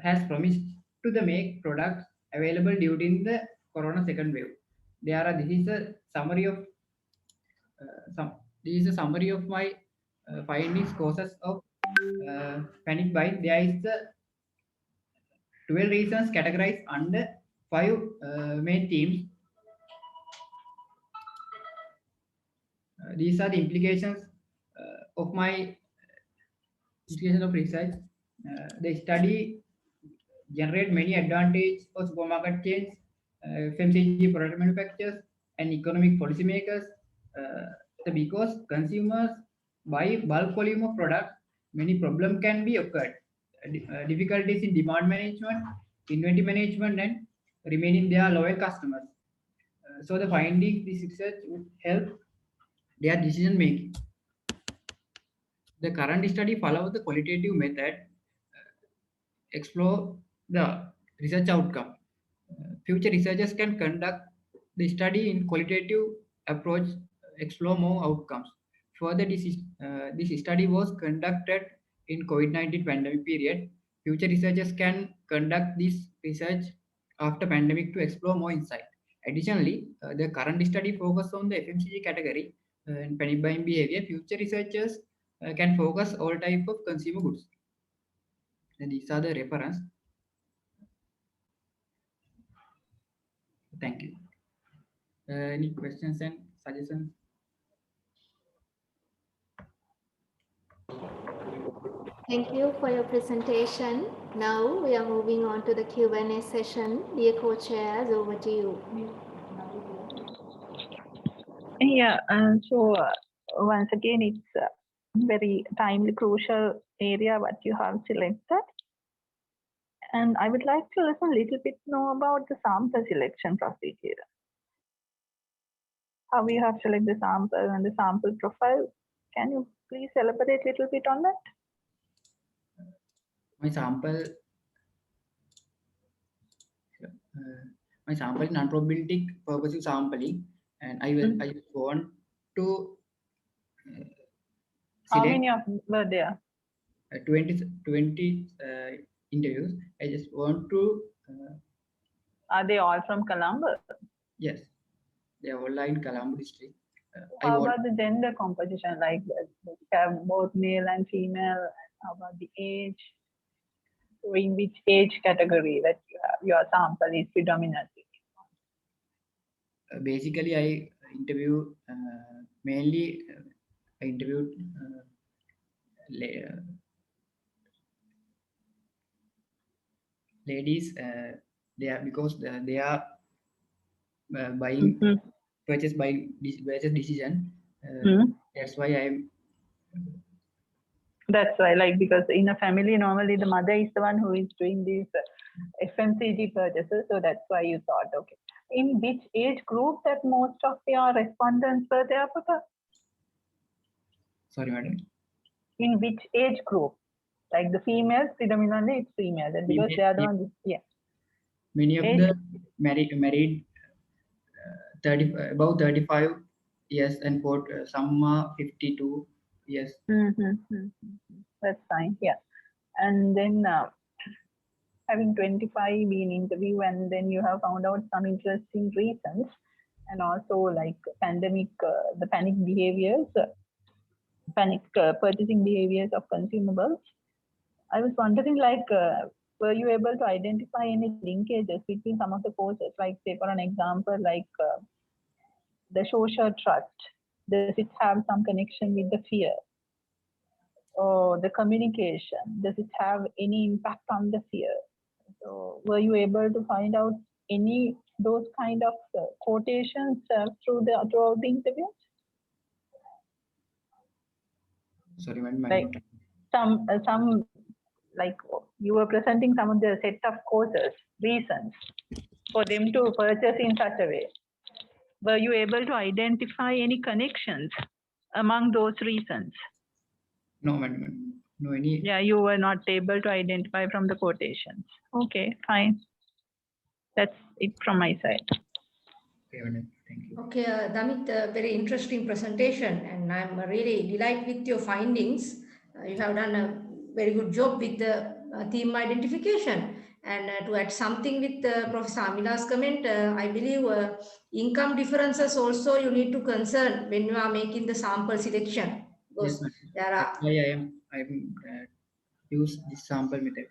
has promised to the make products available during the corona second wave. This is a summary of my findings, causes of panic buying. There is the 12 reasons categorized under 5 main themes. These are the implications of my research. The study generate many advantages for supermarket chains, FMCG product manufacturers, and economic policymakers. Because consumers buy bulk volume of products, many problems can be occurred. Difficulties in demand management, inventory management, and remaining their loyal customers. So the finding this research would help their decision making. The current study follows the qualitative method, explore the research outcome. Future researchers can conduct the study in qualitative approach, explore more outcomes. Further, this study was conducted in COVID-19 pandemic period. Future researchers can conduct this research after pandemic to explore more insight. Additionally, the current study focuses on the FMCG category and panic buying behavior. Future researchers can focus all type of consumer goods. And these are the reference. Thank you. Any questions and suggestions? Thank you for your presentation. Now we are moving on to the Q&A session. Dear co-chairs, over to you. Yeah, once again, it's a very timely, crucial area what you have selected. And I would like to listen a little bit more about the sample selection procedure. How you have selected the sample and the sample profile. Can you please elaborate a little bit on that? My sample is non-probabilistic purposive sampling, and I want to How select many of were there? 20 interviews. I just want to. Are they all from Colombo? Yes, they are all in Colombo district. How about the gender composition? Like, you have both male and female. How about the age? So in which age category that you have, your sample is predominantly? Basically, I interview mainly. I interviewed ladies. They are because they are buying purchase decision. That's why I'm. That's why, like, because in a family, normally the mother is the one who is doing these FMCG purchases. So that's why you thought, okay. In which age group that most of your respondents were there, Papa? Sorry, madam. In which age group? Like the females, predominantly it's females, and because they are the ones, yeah. Many of the married about 35 years and some are 52 years. That's fine, yeah. And then having 25 been interview, and then you have found out some interesting reasons, and also like pandemic, the panic behaviors, purchasing behaviors of consumables. I was wondering, like, were you able to identify any linkages between some of the causes? Like, say, for an example, like the social trust. Does it have some connection with the fear? Or the communication? Does it have any impact on the fear? So, were you able to find out any those kind of quotations throughout the interview? Sorry, madam. Like some like you were presenting some of the set of causes, reasons for them to purchase in such a way. Were you able to identify any connections among those reasons? No, madam. No, any. Yeah, you were not able to identify from the quotations. Okay, fine. That's it from my side. Okay, madam. Thank you. Okay, Damit, very interesting presentation, and I'm really delighted with your findings. You have done a very good job with the theme identification. And to add something with Professor Amila's comment, I believe income differences also you need to concern when you are making the sample selection. Because Yes, there are. that's why I'm use this sample method.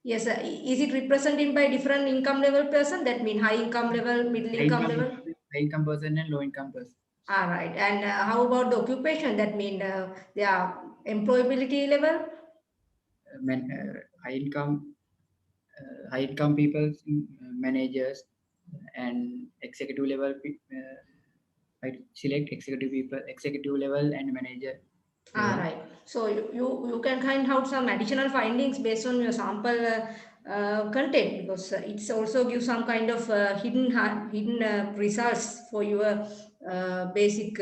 Yes, is it represented by different income level person? That means high income level, middle income level? High income person and low income person. All right. And how about the occupation? That means their employability level? High income people, managers, and executive level. I select executive people, executive level, and manager. All right. So you can find out some additional findings based on your sample content, because it's also give some kind of hidden results for your basic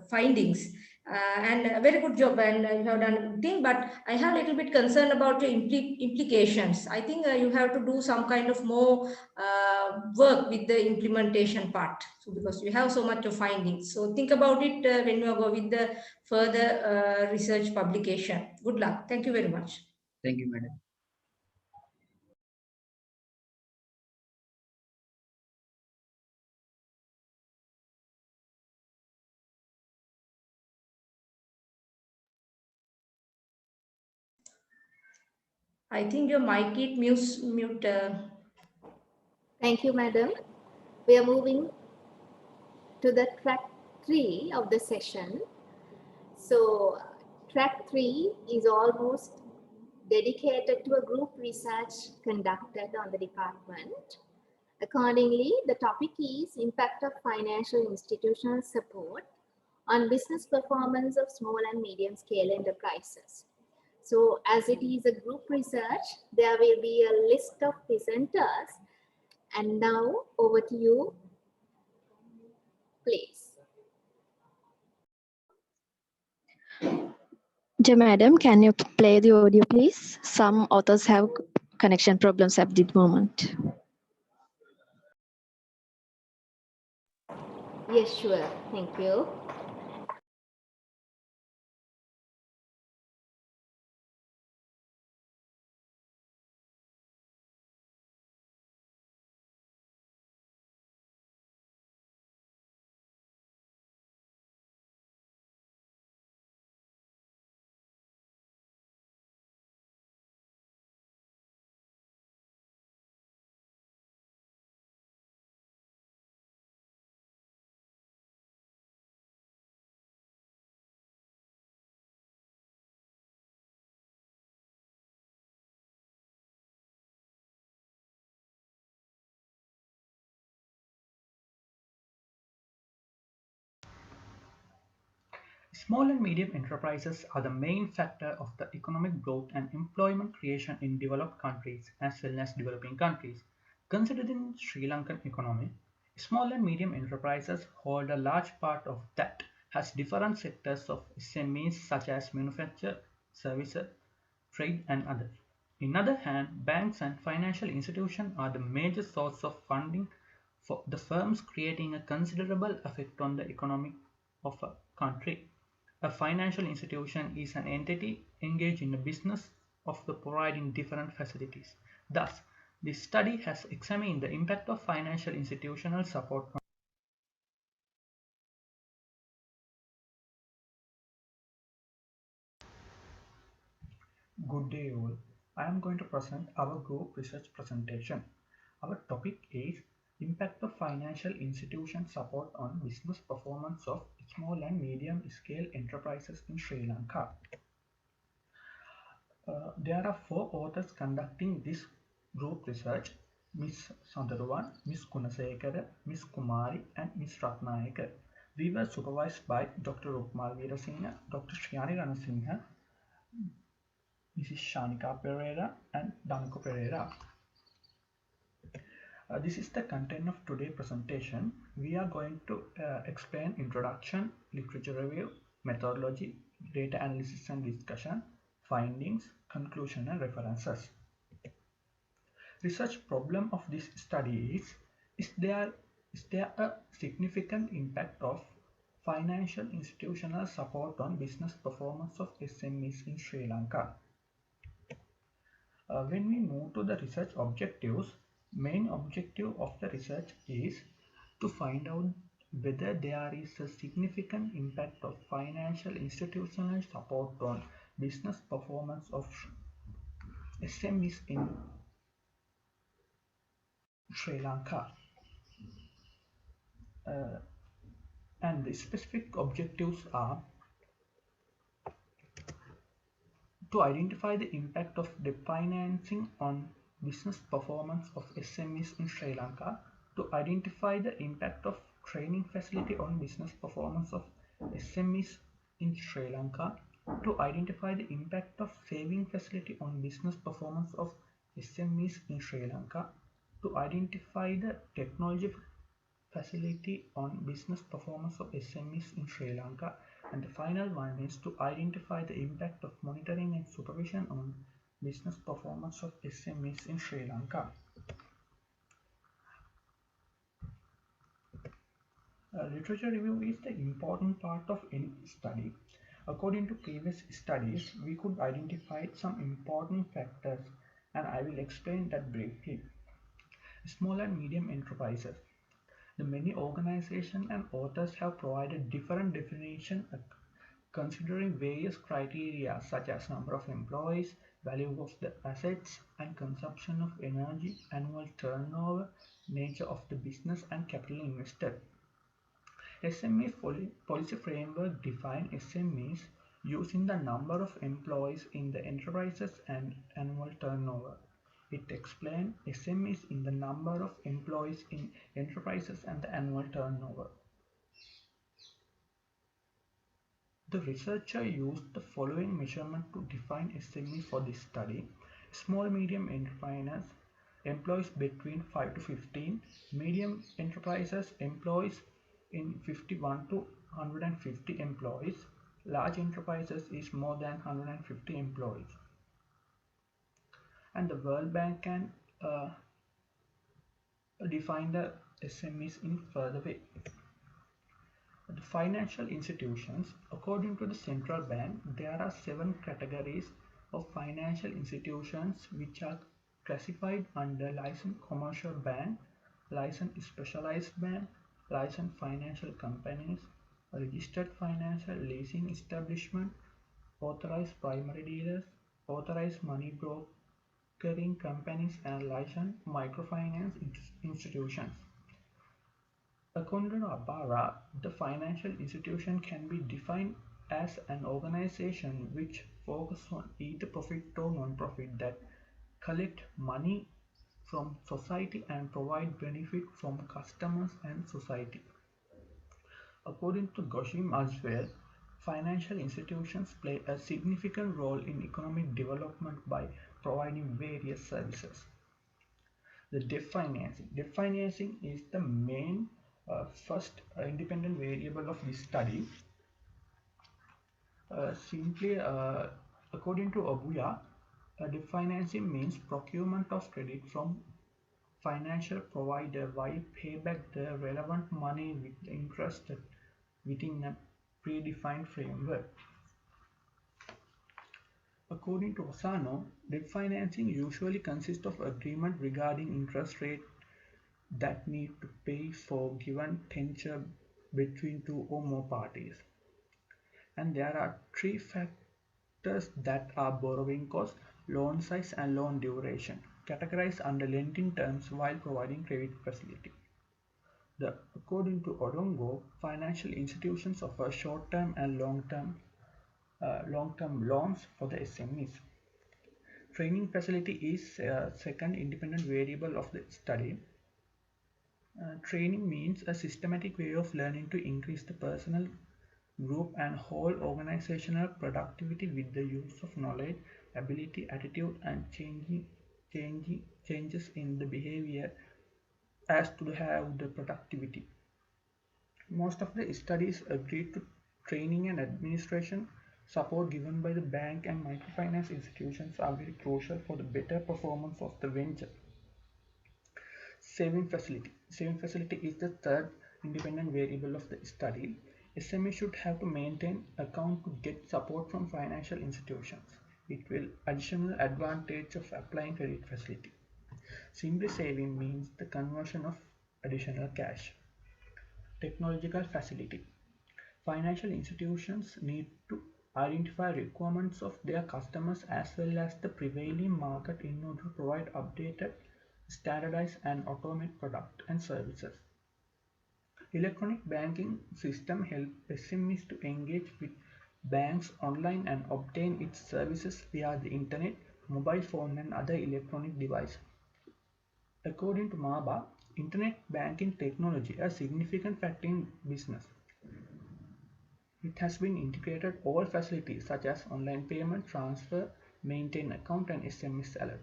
findings. And a very good job, and you have done a good thing, but I have a little bit concern about your implications. I think you have to do some kind of more work with the implementation part, so because you have so much of findings. So think about it when you go with the further research publication. Good luck. Thank you very much. Thank you, madam. I think your mic is mute. Thank you, madam. We are moving to the track 3 of the session. So track 3 is almost dedicated to a group research conducted on the department. Accordingly, the topic is impact of financial institutional support on business performance of small and medium scale enterprises. So as it is a group research, there will be a list of presenters. And now over to you, please. Madam, can you play the audio, please? Some authors have connection problems at this moment. Yes, sure. Thank you. Small and medium enterprises are the main factor of the economic growth and employment creation in developed countries as well as developing countries. Considering Sri Lankan economy, small and medium enterprises hold a large part of that has different sectors of SMEs such as manufacture, services, trade and others. On the other hand, banks and financial institutions are the major source of funding for the firms, creating a considerable effect on the economy of a country. A financial institution is an entity engaged in a business of providing different facilities. Thus, this study has examined the impact of financial institutional support on Good day all. I am going to present our group research presentation. Our topic is impact of financial institution support on business performance of small and medium scale enterprises in Sri Lanka. There are 4 authors conducting this group research: Ms. Sandaruwan, Ms. Kunasekara, Ms. Kumari, and Ms. Ratnayaka. We were supervised by Dr. Rukmal Veerasinghe, Dr. Shriyani Ranasinghe, Mrs. Shanika Pereira, and Danko Pereira. This is the content of today's presentation. We are going to explain introduction, literature review, methodology, data analysis and discussion, findings, conclusion and references. Research problem of this study is there a significant impact of financial institutional support on business performance of SMEs in Sri Lanka? When we move to the research objectives, main objective of the research is to find out whether there is a significant impact of financial institutional support on business performance of SMEs in Sri Lanka. And the specific objectives are to identify the impact of debt financing on business performance of SMEs in Sri Lanka, to identify the impact of training facility on business performance of SMEs in Sri Lanka, to identify the impact of saving facility on business performance of SMEs in Sri Lanka, to identify the technology facility on business performance of SMEs in Sri Lanka, and the final one is to identify the impact of monitoring and supervision on business performance of SMEs in Sri Lanka. Literature review is the important part of any study. According to previous studies, we could identify some important factors, and I will explain that briefly. Small and medium enterprises. The many organizations and authors have provided different definitions considering various criteria such as number of employees, value of the assets, and consumption of energy, annual turnover, nature of the business, and capital invested. SME policy framework defines SMEs using the number of employees in the enterprises and annual turnover. It explains SMEs in the number of employees in enterprises and the annual turnover. The researcher used the following measurement to define SME for this study. Small medium enterprises employs between 5 to 15, medium enterprises employs in 51 to 150 employees, large enterprises is more than 150 employees. And the World Bank can define the SMEs in further way. The financial institutions, according to the central bank, there are 7 categories of financial institutions which are classified under licensed commercial bank, licensed specialized bank, licensed financial companies, registered financial leasing establishment, authorized primary dealers, authorized money brokering companies, and licensed microfinance institutions. According to Abara, the financial institution can be defined as an organization which focuses on either profit or non-profit that collect money from society and provide benefit from customers and society. According to Goshim as well, financial institutions play a significant role in economic development by providing various services. The debt financing. Debt financing is the main first independent variable of this study. Simply, according to Abuya, debt financing means procurement of credit from financial provider while pay back the relevant money with the interest within a predefined framework. According to Osano, debt financing usually consists of agreement regarding interest rate that need to pay for given tenure between 2 or more parties. And there are 3 factors that are borrowing cost, loan size, and loan duration, categorized under lending terms while providing credit facility. According to Odongo, financial institutions offer short-term and long-term loans for the SMEs. Training facility is a second independent variable of the study. Training means a systematic way of learning to increase the personal, group, and whole organizational productivity with the use of knowledge, ability, attitude, and changes in the behavior as to have the productivity. Most of the studies agreed to training and administration support given by the bank and microfinance institutions are very crucial for the better performance of the venture. Saving facility. Saving facility is the third independent variable of the study. SME should have to maintain account to get support from financial institutions. It will additional advantage of applying credit facility. Simply saving means the conversion of additional cash. Technological facility. Financial institutions need to identify requirements of their customers as well as the prevailing market in order to provide updated, standardized, and automate product and services. Electronic banking system help SMEs to engage with banks online and obtain its services via the internet, mobile phone, and other electronic device. According to MABA, internet banking technology is a significant factor in business. It has been integrated all facilities such as online payment, transfer, maintain account, and SMS alert.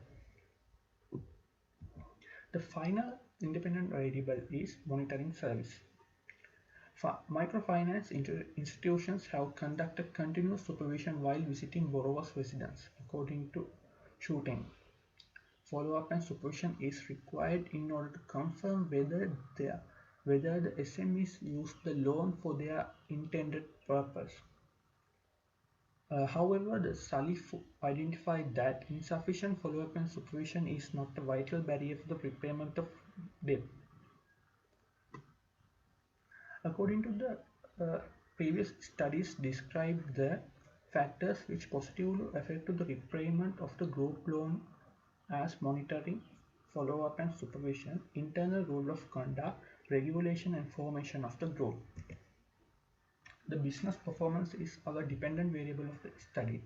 The final independent variable is monitoring service. Microfinance institutions have conducted continuous supervision while visiting borrowers' residence, according to shooting. Follow-up and supervision is required in order to confirm whether the SMEs used the loan for their intended purpose. However, the SALIF identified that insufficient follow-up and supervision is not a vital barrier for the repayment of debt. According to the previous studies described the factors which positively affect the repayment of the group loan as monitoring, follow-up and supervision, internal rule of conduct, regulation and formation of the group. The business performance is our dependent variable of the study.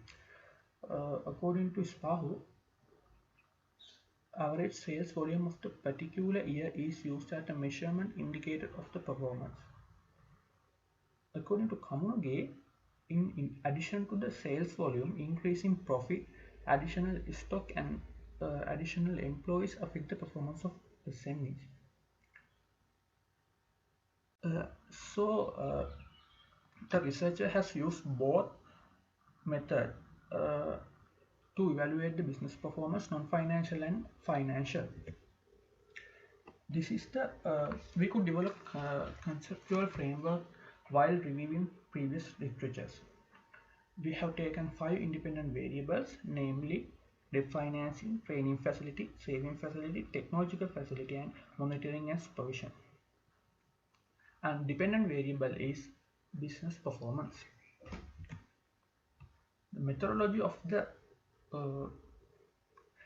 According to SPAHU, average sales volume of the particular year is used as a measurement indicator of the performance. According to Kamunage, in addition to the sales volume, increase in profit, additional stock and additional employees affect the performance of the SMEs. The researcher has used both methods to evaluate the business performance, non-financial and financial. This is the we could develop conceptual framework while reviewing previous literatures. We have taken 5 independent variables, namely debt financing, training facility, saving facility, technological facility, and monitoring and supervision. And dependent variable is business performance. The methodology of the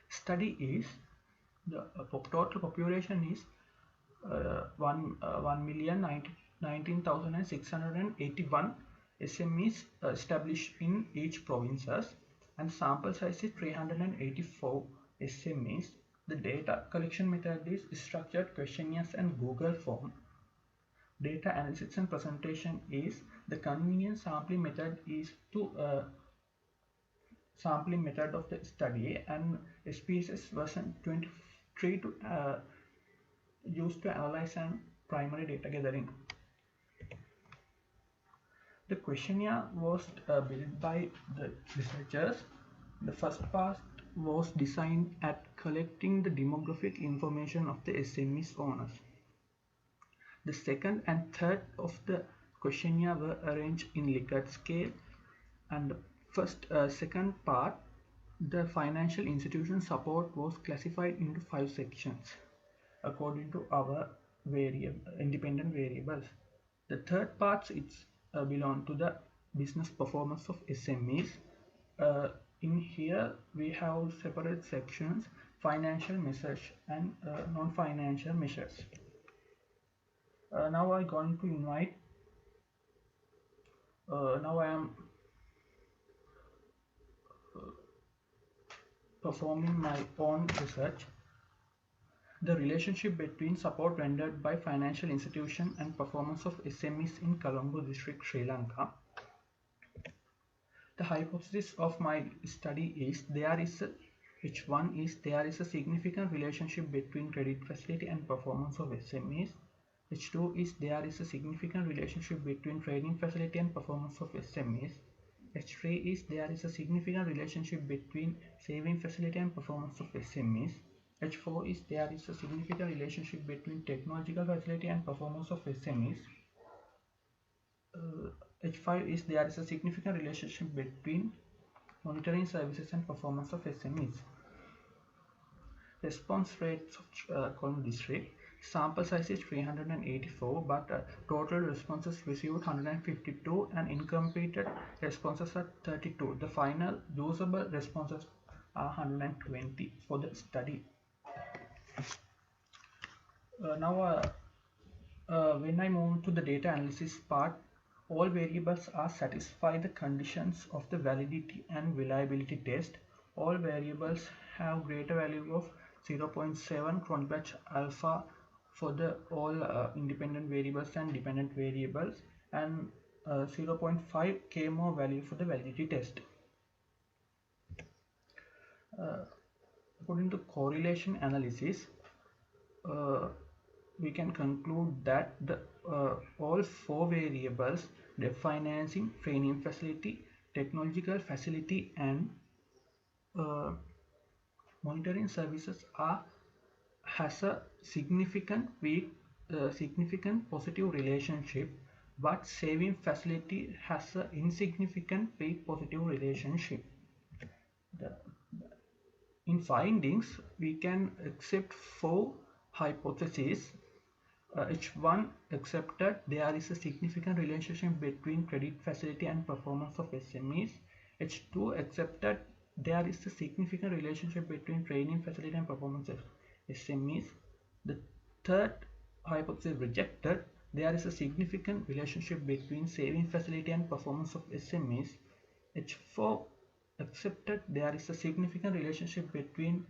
study is the total population is 1,19,681 SMEs established in each provinces, and sample size is 384 SMEs. The data collection method is structured questionnaires and Google form. Data analysis and presentation is the convenient sampling method is to sampling method of the study, and SPSS version 23 to used to analyze and primary data gathering. The questionnaire was built by the researchers. The first part was designed at collecting the demographic information of the SMEs owners. The second and third of the questionnaire were arranged in Likert scale, and the second part, the financial institution support, was classified into 5 sections according to our independent variables. The third part belong to the business performance of SMEs. In here we have separate sections: financial measures and non-financial measures. Now I'm going to invite. Now I am performing my own research. The relationship between support rendered by financial institution and performance of SMEs in Colombo district, Sri Lanka. The hypothesis of my study is there is a significant relationship between credit facility and performance of SMEs. H2 is there is a significant relationship between training facility and performance of SMEs. H3 is there is a significant relationship between saving facility and performance of SMEs. H4 is there is a significant relationship between technological facility and performance of SMEs. H5 is there is a significant relationship between monitoring services and performance of SMEs. Response rates of Colombo district. Sample size is 384, but total responses received 152 and incompleted responses are 32. The final usable responses are 120 for the study. When I move to the data analysis part, all variables are satisfy the conditions of the validity and reliability test. All variables have greater value of 0.7 Cronbach alpha for the all independent variables and dependent variables, and 0.5 k-more value for the validity test. According to correlation analysis, we can conclude that the all four variables, the financing, training facility, technological facility, and uh, monitoring services are has a significant positive relationship, but saving facility has an insignificant weak positive relationship. The, in findings, we can accept four hypotheses. Each one accepted there is a significant relationship between credit facility and performance of SMEs. H2 accepted there is a significant relationship between training facility and performance of SMEs. The third hypothesis rejected there is a significant relationship between saving facility and performance of SMEs. H4 accepted there is a significant relationship between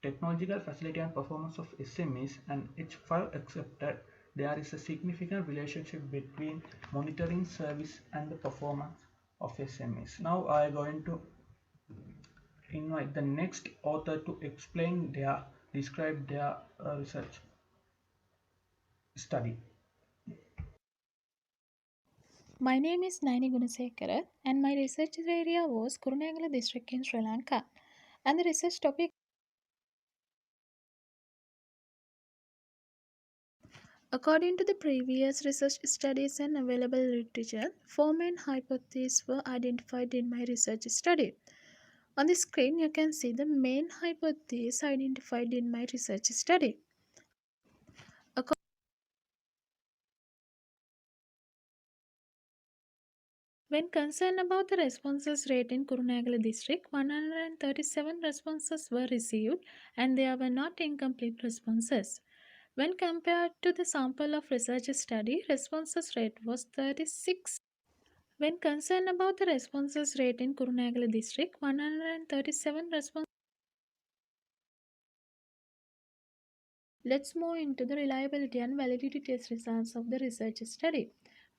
technological facility and performance of SMEs, and H5 accepted there is a significant relationship between monitoring service and the performance of SMEs. Now I am going to invite the next author to describe their research study. My name is Naini Gunasekara and my research area was Kurunegala district in Sri Lanka. And the research topic, according to the previous research studies and available literature, four main hypotheses were identified in my research study. On the screen, you can see the main hypothesis identified in my research study. When concerned about the responses rate in Kurunegala district, 137 responses were received and there were not incomplete responses. When compared to the sample of research study, responses rate was 36. When concerned about the responses rate in Kurunegala district, 137 responses. Let's move into the reliability and validity test results of the research study.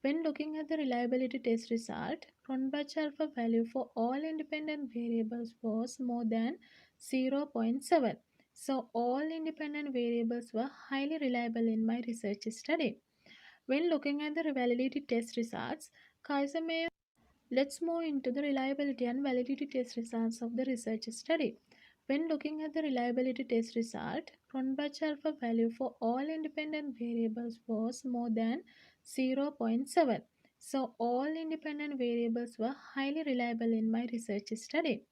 When looking at the reliability test result, Cronbach alpha value for all independent variables was more than 0.7. So all independent variables were highly reliable in my research study. When looking at the validity test results, Kaiser-Mayo. Let's move into the reliability and validity test results of the research study. When looking at the reliability test result, Cronbach alpha value for all independent variables was more than 0.7. So all independent variables were highly reliable in my research study.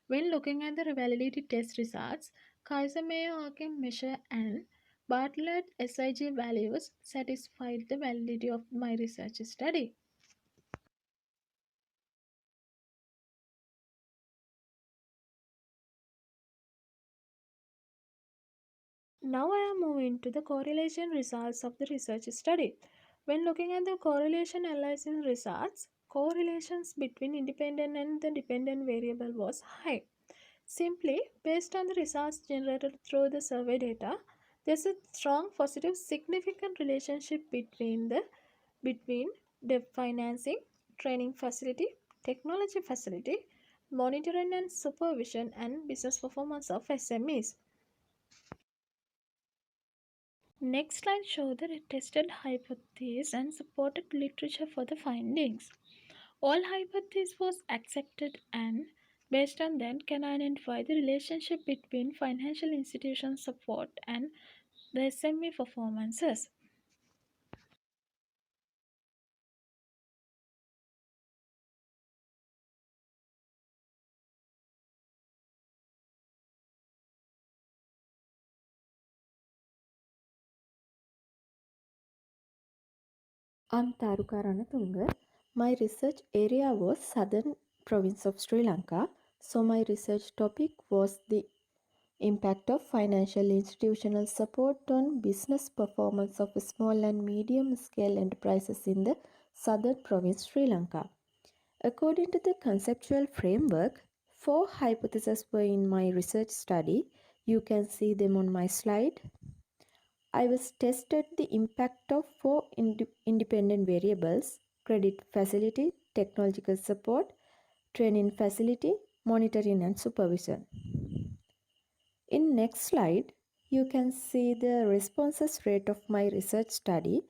When looking at the validity test results, Kaiser-Mayo-Hakim measure and Bartlett SIG values satisfied the validity of my research study. Now I am moving to the correlation results of the research study. When looking at the correlation analysis results, correlations between independent and the dependent variable was high. Simply, based on the results generated through the survey data, there is a strong positive significant relationship between the financing, training facility, technology facility, monitoring and supervision, and business performance of SMEs. Next slide shows the tested hypothesis and supported literature for the findings. All hypothesis was accepted and based on that can identify the relationship between financial institution support and the SME performances. I'm Taruka Ranatunga. My research area was southern province of Sri Lanka. So my research topic was the impact of financial institutional support on business performance of small and medium scale enterprises in the southern province Sri Lanka. According to the conceptual framework, four hypotheses were in my research study. You can see them on my slide. I was tested the impact of four independent variables: credit facility, technological support, training facility, monitoring and supervision. In next slide, You can see the responses rate of my research study.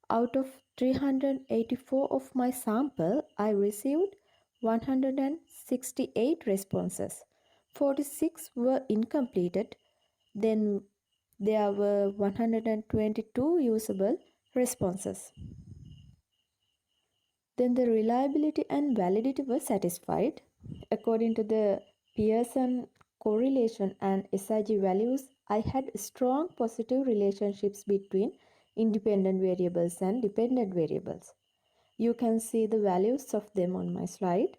Out of 384 of my sample, I received 168 responses. 46 were incompleted. Then there were 122 usable responses. Then the reliability and validity were satisfied. According to the Pearson correlation and SIG values, I had strong positive relationships between independent variables and dependent variables. You can see the values of them on my slide.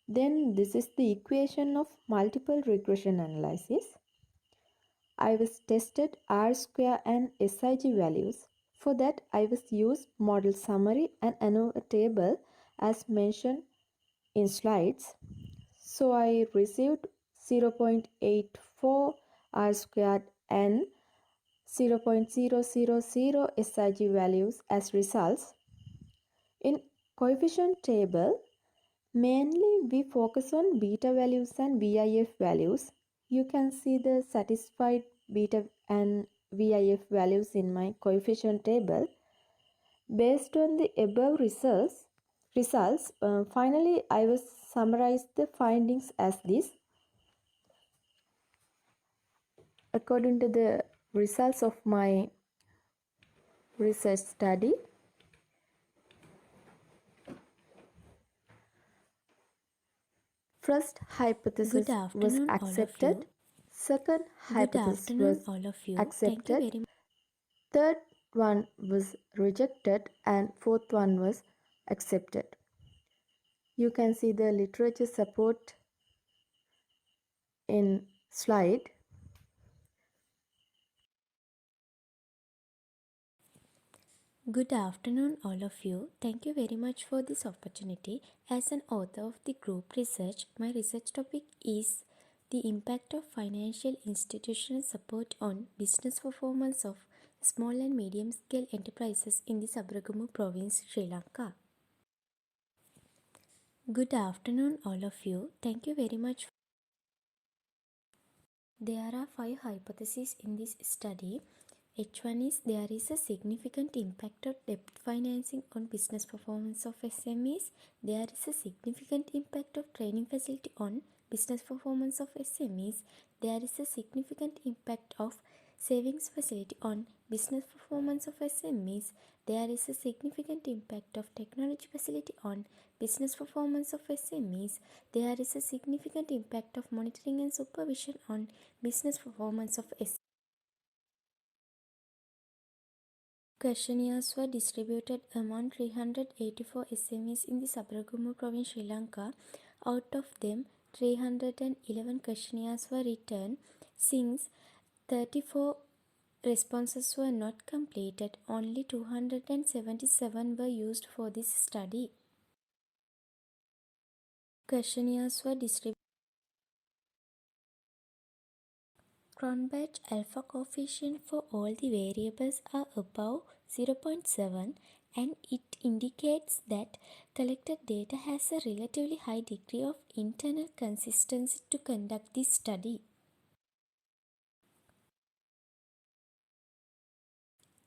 Then this is the equation of multiple regression analysis. I was tested R-square and SIG values. For that, I was used model summary and ANOVA table as mentioned in slides. So I received 0.84 R-squared and 0.000 SIG values as results. In coefficient table, mainly we focus on beta values and VIF values. You can see the satisfied beta and VIF values in my coefficient table. Based on the above results, finally I will summarize the findings as this. According to the results of my research study, first hypothesis was accepted, second hypothesis was accepted, third one was rejected, and fourth one was accepted. You can see the literature support in slide. Good afternoon, all of you. Thank you very much for this opportunity. As an author of the group research, my research topic is the impact of financial institutional support on business performance of small and medium scale enterprises in the Sabaragamu province, Sri Lanka. Good afternoon, all of you. Thank you very much. There are 5 hypotheses in this study. H1 is there is a significant impact of debt financing on business performance of SMEs. There is a significant impact of training facility on business performance of SMEs. There is a significant impact of savings facility on business performance of SMEs. There is a significant impact of technology facility on business performance of SMEs. There is a significant impact of monitoring and supervision on business performance of SMEs. Questionnaires were distributed among 384 SMEs in the Sabaragamu province, Sri Lanka. Out of them, 311 questionnaires were returned. Since 34 responses were not completed, only 277 were used for this study. Questionnaires were distributed. Cronbach alpha coefficient for all the variables are above 0.7 and it indicates that collected data has a relatively high degree of internal consistency to conduct this study.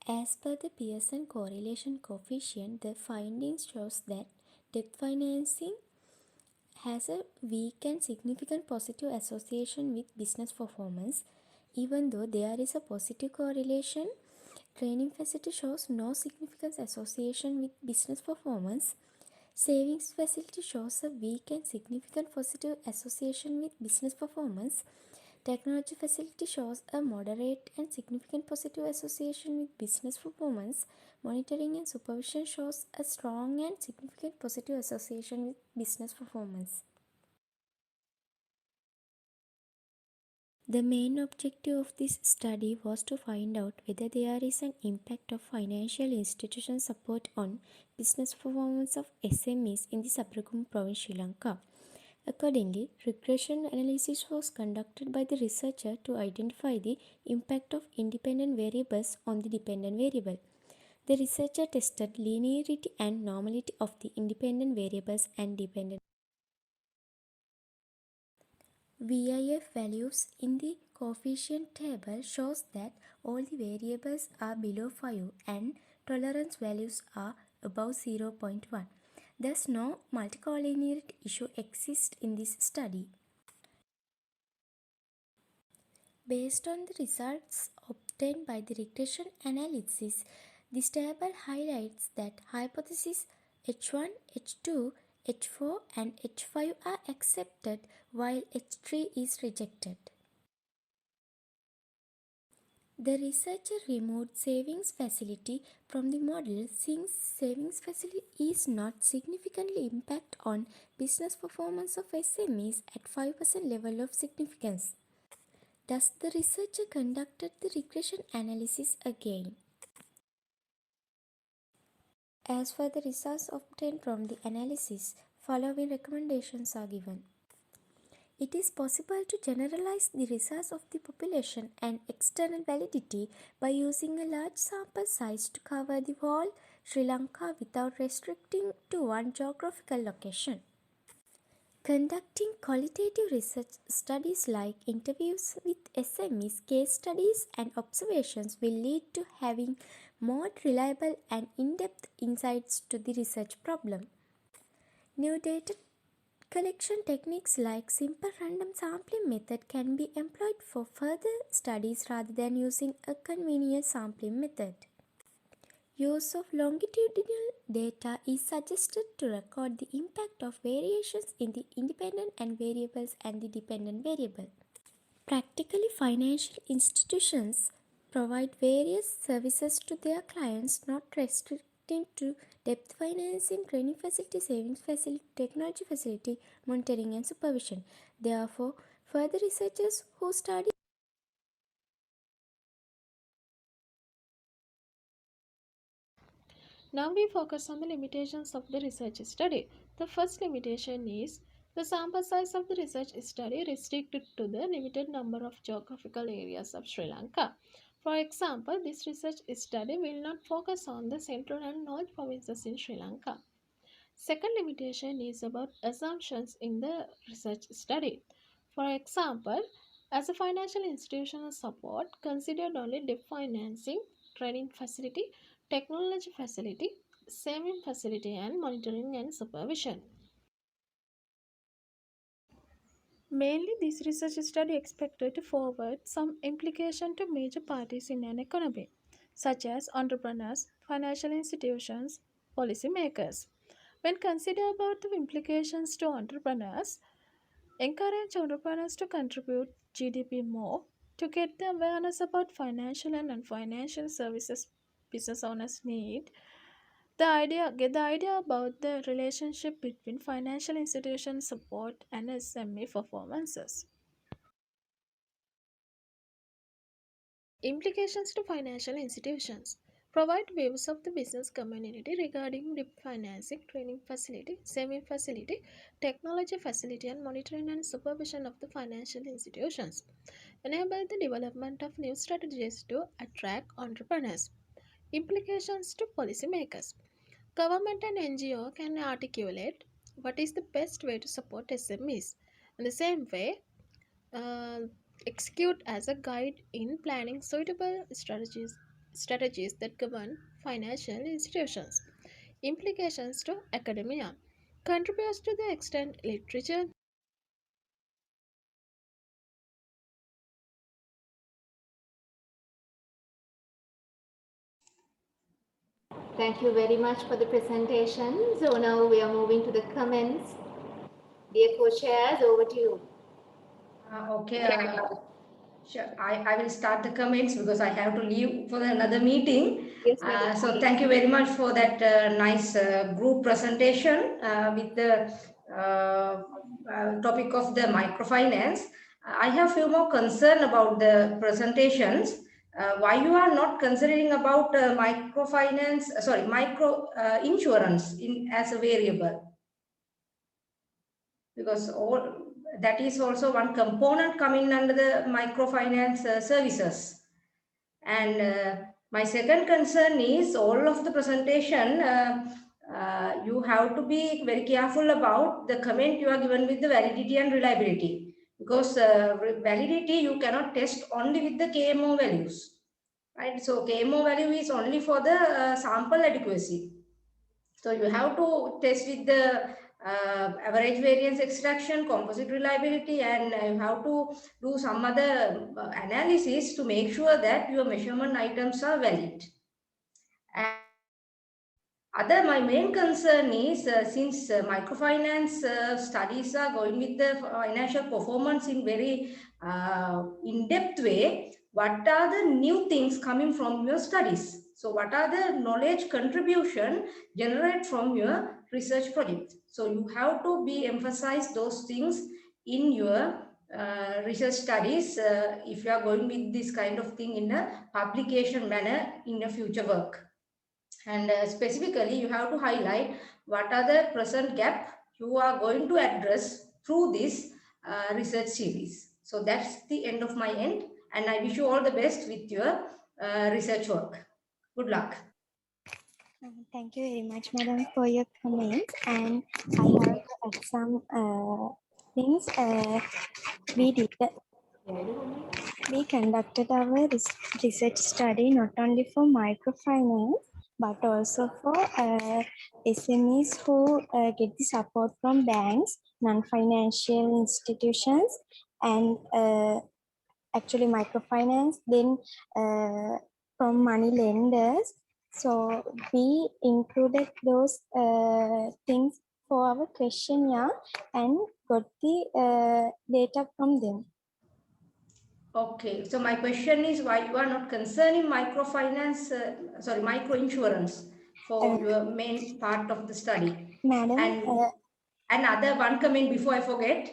As per the Pearson correlation coefficient, the findings shows that debt financing has a weak and significant positive association with business performance. Even though there is a positive correlation, training facility shows no significant association with business performance. Savings facility shows a weak and significant positive association with business performance. Technology facility shows a moderate and significant positive association with business performance. Monitoring and supervision shows a strong and significant positive association with business performance. The main objective of this study was to find out whether there is an impact of financial institution support on business performance of SMEs in the Sabaragamu province, Sri Lanka. Accordingly, regression analysis was conducted by the researcher to identify the impact of independent variables on the dependent variable. The researcher tested linearity and normality of the independent variables and dependent. VIF values in the coefficient table shows that all the variables are below 5 and tolerance values are above 0.1. Thus, no multicollinearity issue exists in this study. Based on the results obtained by the regression analysis, this table highlights that hypotheses H1, H2, H4 and H5 are accepted while H3 is rejected. The researcher removed savings facility from the model since savings facility is not significantly impact on business performance of SMEs at 5% level of significance. Thus, the researcher conducted the regression analysis again. As for the results obtained from the analysis, following recommendations are given. It is possible to generalize the results of the population and external validity by using a large sample size to cover the whole Sri Lanka without restricting to one geographical location. Conducting qualitative research studies like interviews with SMEs, case studies and observations will lead to having more reliable and in-depth insights to the research problem. New data collection techniques like simple random sampling method can be employed for further studies rather than using a convenient sampling method. Use of longitudinal data is suggested to record the impact of variations in the independent and variables and the dependent variable. Practically, financial institutions provide various services to their clients, not restricting to debt financing, training facility, savings facility, technology facility, monitoring and supervision. Therefore, further researchers who study Now we focus on the limitations of the research study. The first limitation is the sample size of the research study restricted to the limited number of geographical areas of Sri Lanka. For example, this research study will not focus on the central and north provinces in Sri Lanka. Second limitation is about assumptions in the research study. For example, as a financial institutional support, considered only debt financing, training facility, technology facility, saving facility, and monitoring and supervision. Mainly, this research study expected to forward some implication to major parties in an economy, such as entrepreneurs, financial institutions, policymakers. When consider about the implications to entrepreneurs, encourage entrepreneurs to contribute GDP more to get the awareness about financial and non-financial services business owners need. Get the idea about the relationship between financial institution support and SME performances. Implications to financial institutions. Provide views of the business community regarding debt financing, training facility, saving facility, technology facility, and monitoring and supervision of the financial institutions. Enable the development of new strategies to attract entrepreneurs. Implications to policymakers. Government and NGO can articulate what is the best way to support SMEs. In the same way, uh, execute as a guide in planning suitable strategies that govern financial institutions. Implications to academia. Contributes to the extent literature. Thank you very much for the presentation. So now we are moving to the comments. Dear co-chairs, over to you. Okay. Sure. I will start the comments because I have to leave for another meeting. Yes, So thank you very much for that nice group presentation with the topic of the microfinance. I have few more concern about the presentations. Why you are not considering about microfinance, micro insurance as a variable? Because all that is also one component coming under the microfinance services. And my second concern is all of the presentation, you have to be very careful about the comment you are given with the validity and reliability. because validity you cannot test only with the KMO values, right? So KMO value is only for the sample adequacy. So you have to test with the average variance extraction, composite reliability, and you have to do some other analysis to make sure that your measurement items are valid. My main concern is since microfinance studies are going with the financial performance in very in-depth way, what are the new things coming from your studies? So what are the knowledge contribution generated from your research project? So you have to be emphasize those things in your research studies if you are going with this kind of thing in a publication manner in a future work. And specifically, you have to highlight what are the present gap you are going to address through this research series. So that's the end of my end, and I wish you all the best with your research work. Good luck. Thank you very much, madam, for your comments. And I have to add some things. We conducted our research study not only for microfinance, but also for SMEs who get the support from banks, non-financial institutions, and actually microfinance, then from money lenders. So we included those things for our questionnaire and got the data from them. Okay, so my question is why you are not concerned in microfinance, micro insurance for your main part of the study? Madam, and another one comment before I forget,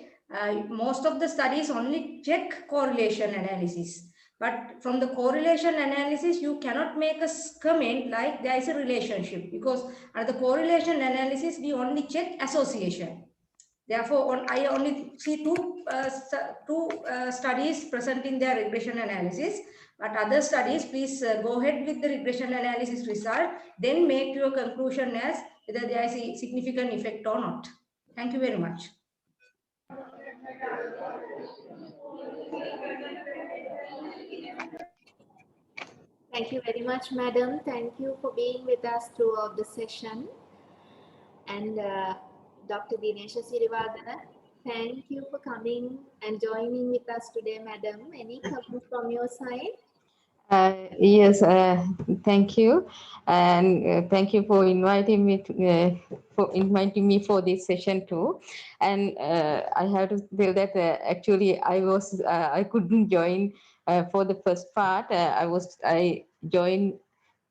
most of the studies only check correlation analysis, but from the correlation analysis you cannot make a comment like there is a relationship, because at the correlation analysis we only check association. Therefore, I only see two studies present in their regression analysis, but other studies, please go ahead with the regression analysis result, then make your conclusion as whether there is a significant effect or not. Thank you very much. Thank you very much, madam. Thank you for being with us throughout the session. And Dr. Dinesha Sirivadana, thank you for coming and joining with us today, madam. Any comments from your side? Yes, thank you, and thank you for inviting me for this session too. And I have to tell that actually I couldn't join for the first part. I joined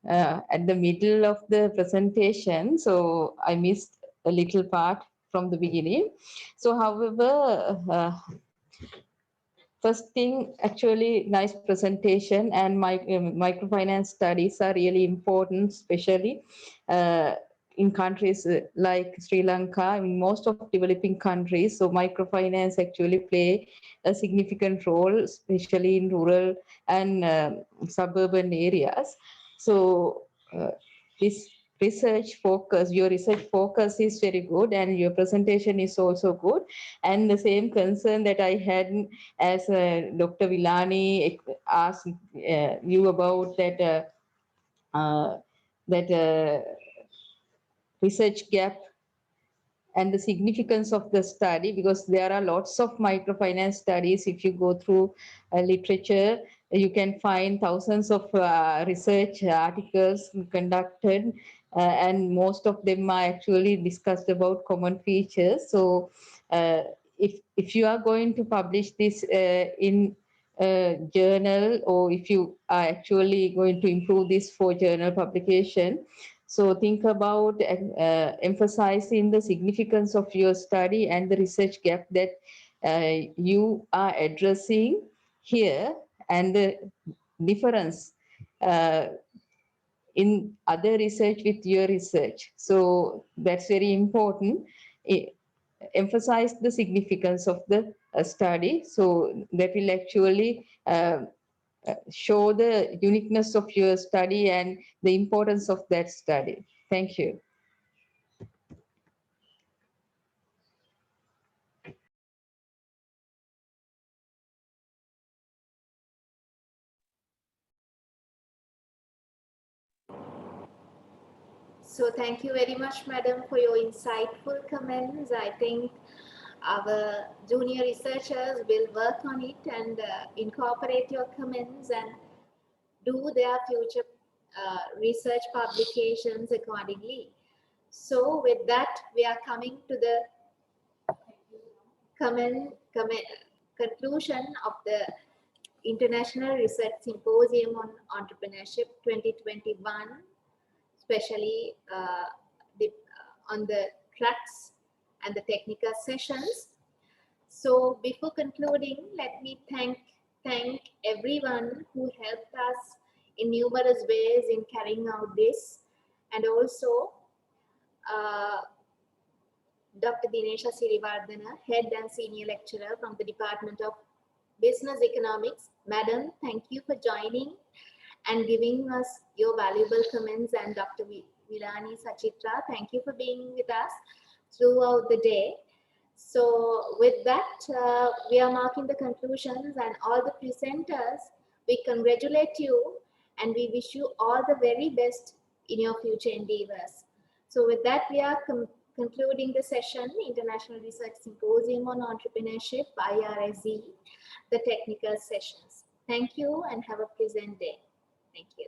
at the middle of the presentation, so I missed a little part from the beginning. So, however. First thing, actually, nice presentation, and microfinance studies are really important, especially in countries like Sri Lanka, in most of developing countries. So microfinance actually play a significant role, especially in rural and suburban areas. So this your research focus is very good, and your presentation is also good. And the same concern that I had as Dr. Villani asked you about that research gap and the significance of the study, because there are lots of microfinance studies. If you go through literature, you can find thousands of research articles conducted, and most of them are actually discussed about common features. So if you are going to publish this in a journal, or if you are actually going to improve this for journal publication, so think about emphasizing the significance of your study and the research gap that you are addressing here, and the difference in other research with your research. So that's very important. Emphasize the significance of the study. So that will actually show the uniqueness of your study and the importance of that study. Thank you. So thank you very much, madam, for your insightful comments. I think our junior researchers will work on it and incorporate your comments and do their future research publications accordingly. So with that, we are coming to the conclusion of the International Research Symposium on Entrepreneurship 2021, especially on the tracks and the technical sessions. So before concluding, let me thank everyone who helped us in numerous ways in carrying out this, and also Dr. Dinesha Sirivardhana, Head and Senior Lecturer from the Department of Business Economics. Madam, thank you for joining and giving us your valuable comments, and Dr. Vilani Sachitra, thank you for being with us throughout the day. So with that, we are marking the conclusions, and all the presenters, we congratulate you and we wish you all the very best in your future endeavors. So with that, we are concluding the session, International Research Symposium on Entrepreneurship, IRSE, the technical sessions. Thank you and have a pleasant day. Thank you.